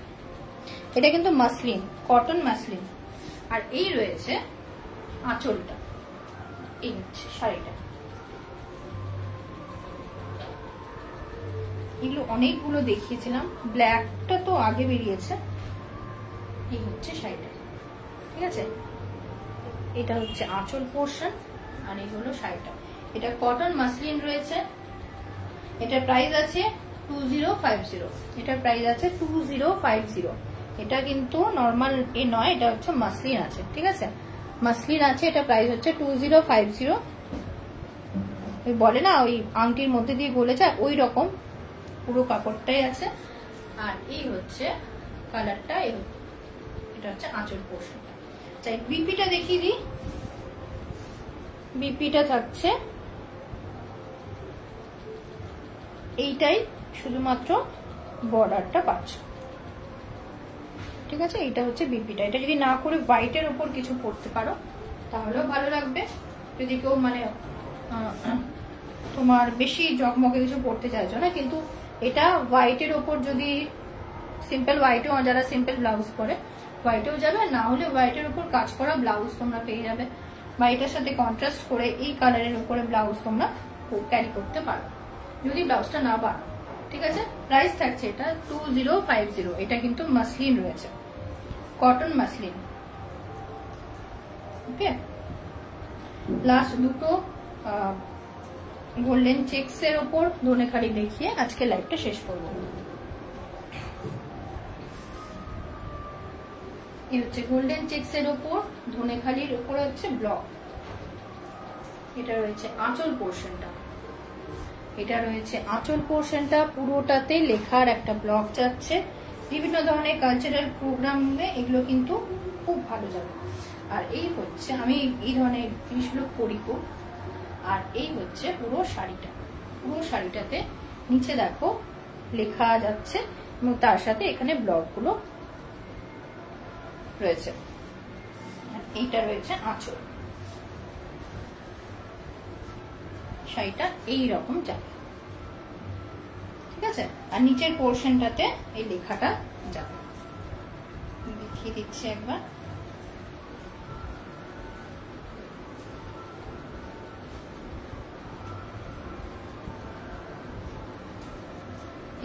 এটা কিন্তু মাসলিন, কটন মাসলিন। আর এই রয়েছে আঁচলটা, এই হচ্ছে শাড়িটা। এগুলো অনেকগুলো দেখিয়েছিলাম, ব্ল্যাকটা তো আগে বেরিয়েছে। এই হচ্ছে শাড়িটা, ঠিক আছে। এটা হচ্ছে আঁচল পোর্শন, আর এই হলো শাড়িটা। এটা কটন মাসলিন রয়েছে। এটার প্রাইস আছে 2050, এটার প্রাইস আছে 2050। এটা কিন্তু নর্মাল এ নয়, এটা হচ্ছে মাসলিন আছে, ঠিক আছে। মাসলিন আছে, এটা প্রাইস হচ্ছে 2050। ওই বলে না ওই আংটির মধ্যে দিয়ে গলে যায়, ওই রকম পুরো কাপড়টাই আছে। আর এই হচ্ছে কালারটা, এটা হচ্ছে আঁচল পোর্শনটা। চাই বিপিটা দেখিয়ে দিই। বিপিটা থাকছে এইটাই, শুধুমাত্র বর্ডারটা পাচ্ছ, ঠিক আছে। এইটা হচ্ছে বিপিটা। এটা যদি না করে হোয়াইটের উপর কিছু পরতে পারো তাহলেও ভালো লাগবে। যদি কেউ মানে তোমার বেশি জকমকে কিছু পরতে চাইছো না, কিন্তু এটা হোয়াইটের উপর যদি সিম্পল হোয়াইটেও, যারা সিম্পল ব্লাউজ পরে হোয়াইটেও যাবে, না হলে হোয়াইটের উপর কাজ করা ব্লাউজ তোমরা পেয়ে যাবে। বা এটার সাথে কন্ট্রাস্ট করে এই কালারের উপরে ব্লাউজ তোমরা ক্যারি করতে পারো যদি ব্লাউজটা না বাড়ো, ঠিক আছে। প্রাইস থাকছে এটা 2050। এটা কিন্তু মাসলিন রয়েছে, কটন মাসলিন। ওকে, লাস্ট দুটো গোল্ডেন চেকস এর উপর ধনেখালি দেখিয়ে আজকে লাইভটা শেষ করবো। এই হচ্ছে গোল্ডেন চেকস এর উপর ধনেখালির উপরে হচ্ছে ব্লক। এটা রয়েছে আঁচল পোর্শনটা, এটা রয়েছে আঁচল পোর্শনটা। পুরোটাতে লেখার একটা ব্লক যাচ্ছে। বিভিন্ন ধরনের কালচারাল প্রোগ্রামে এগুলো কিন্তু খুব ভালো যাবে। আর এই হচ্ছে, আমি এই ধরনের জিনিসগুলো করি খুব। আর এই হচ্ছে পুরো শাড়িটা, পুরো শাড়িটাতে নিচে দেখো লেখা যাচ্ছে এবং তার সাথে এখানে ব্লকগুলো রয়েছে। এইটা রয়েছে আঁচল। শাড়িটা এইরকম যাবে, ঠিক আছে। আর নিচের পোর্শনটাতে এই লেখাটা যাবে। দেখিয়ে দিচ্ছি একবার।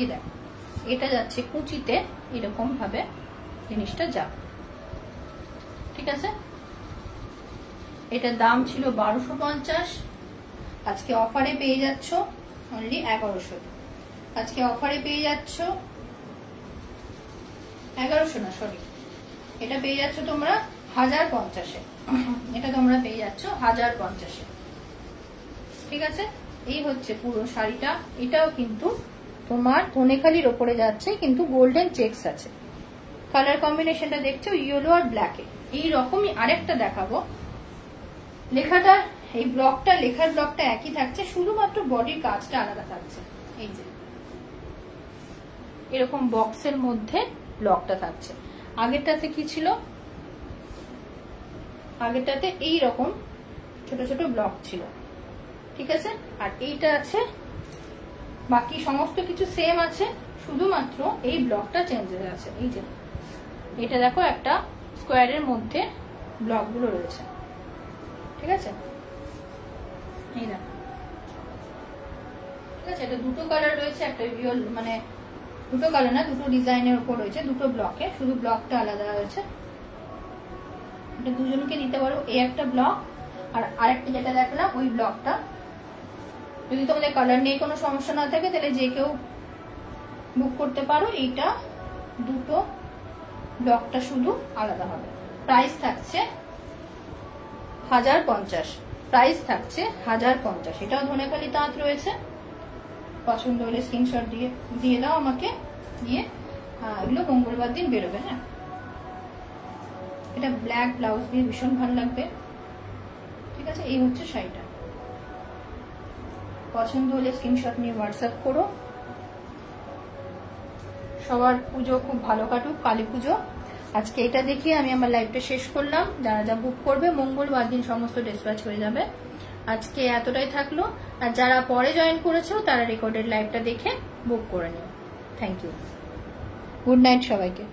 এই দেখো এটা যাচ্ছে কুচিতে, এরকম ভাবে জিনিসটা যাবে, ঠিক আছে। এটার দাম ছিল 1250, আজকে অফারে পেয়ে যাচ্ছ অনলি 1100। আজকে অফারে পেয়ে যাচ্ছ 1100 না, সরি, এটা পেয়ে যাচ্ছ তোমরা 1050-এ। এটা তোমরা পেয়ে যাচ্ছ 1050-এ, ঠিক আছে। এই হচ্ছে পুরো শাড়িটা। এটাও কিন্তু তোমার ধনেখালির ওপরে যাচ্ছে, কিন্তু গোল্ডেন চেকস আছে। কালার কম্বিনেশনটা দেখছো ইয়েলো আর ব্ল্যাকে। এই রকমই আরেকটা দেখাবো। লেখাটা, এই ব্লকটা, লেখার ব্লকটা একই থাকছে, শুধুমাত্র বডির কাজটা আলাদা থাকছে। এই যে এরকম বক্সের মধ্যে ব্লকটা থাকছে। আগেরটাতে কি ছিল, আগেরটাতে এই রকম ছোট ছোট ব্লক ছিল, ঠিক আছে। আর এইটা আছে, বাকি সমস্ত কিছু সেম আছে, শুধুমাত্র এই ব্লকটা চেঞ্জ হয়ে আছে। এই যে এটা দেখো, একটা স্কোয়ারের মধ্যে ব্লকগুলো রয়েছে, ঠিক আছে। এই দেখো, ঠিক আছে। এটা দুটো কালার রয়েছে, একটা মানে দুটো কালার না, দুটো ডিজাইনের উপর রয়েছে, দুটো ব্লকে, শুধু ব্লকটা আলাদা রয়েছে। এটা দুজনকে দিতে পারো, এই একটা ব্লক আর আরেকটা যেটা দেখলাম ওই ব্লকটা। যদি তোমাদের কালার নিয়ে কোনো সমস্যা না থাকে তাহলে যে কেউ বুক করতে পারো। এইটা দুটো ব্লকটা শুধু আলাদা হবে। প্রাইস থাকছে 1050, প্রাইস থাকছে 1050। এটাও ধনেখালি তাঁত রয়েছে। পছন্দ হলে স্ক্রিনশট দিয়ে দাও আমাকে, দিয়ে এগুলো মঙ্গলবার দিন বেরোবে। হ্যাঁ, এটা ব্ল্যাক ব্লাউজ দিয়ে ভীষণ ভালো লাগবে, ঠিক আছে। এই হচ্ছে শাড়িটা। পছন্দ হলে স্ক্রিনশট নিয়ে হোয়াটসঅ্যাপ করো। সবার পুজো খুব ভালো কাটুক, কালী পুজো। আজকে এটা দেখিয়ে আমি আমার লাইভটা শেষ করলাম। যারা যা বুক করবে মঙ্গলবার দিন সমস্ত ডিসপ্যাচ হয়ে যাবে। আজকে এতটাই থাকলো। আর যারা পরে জয়েন করেছো তারা রেকর্ডেড লাইভটা দেখে বুক করে নিও। থ্যাংক ইউ, গুড নাইট সবাইকে।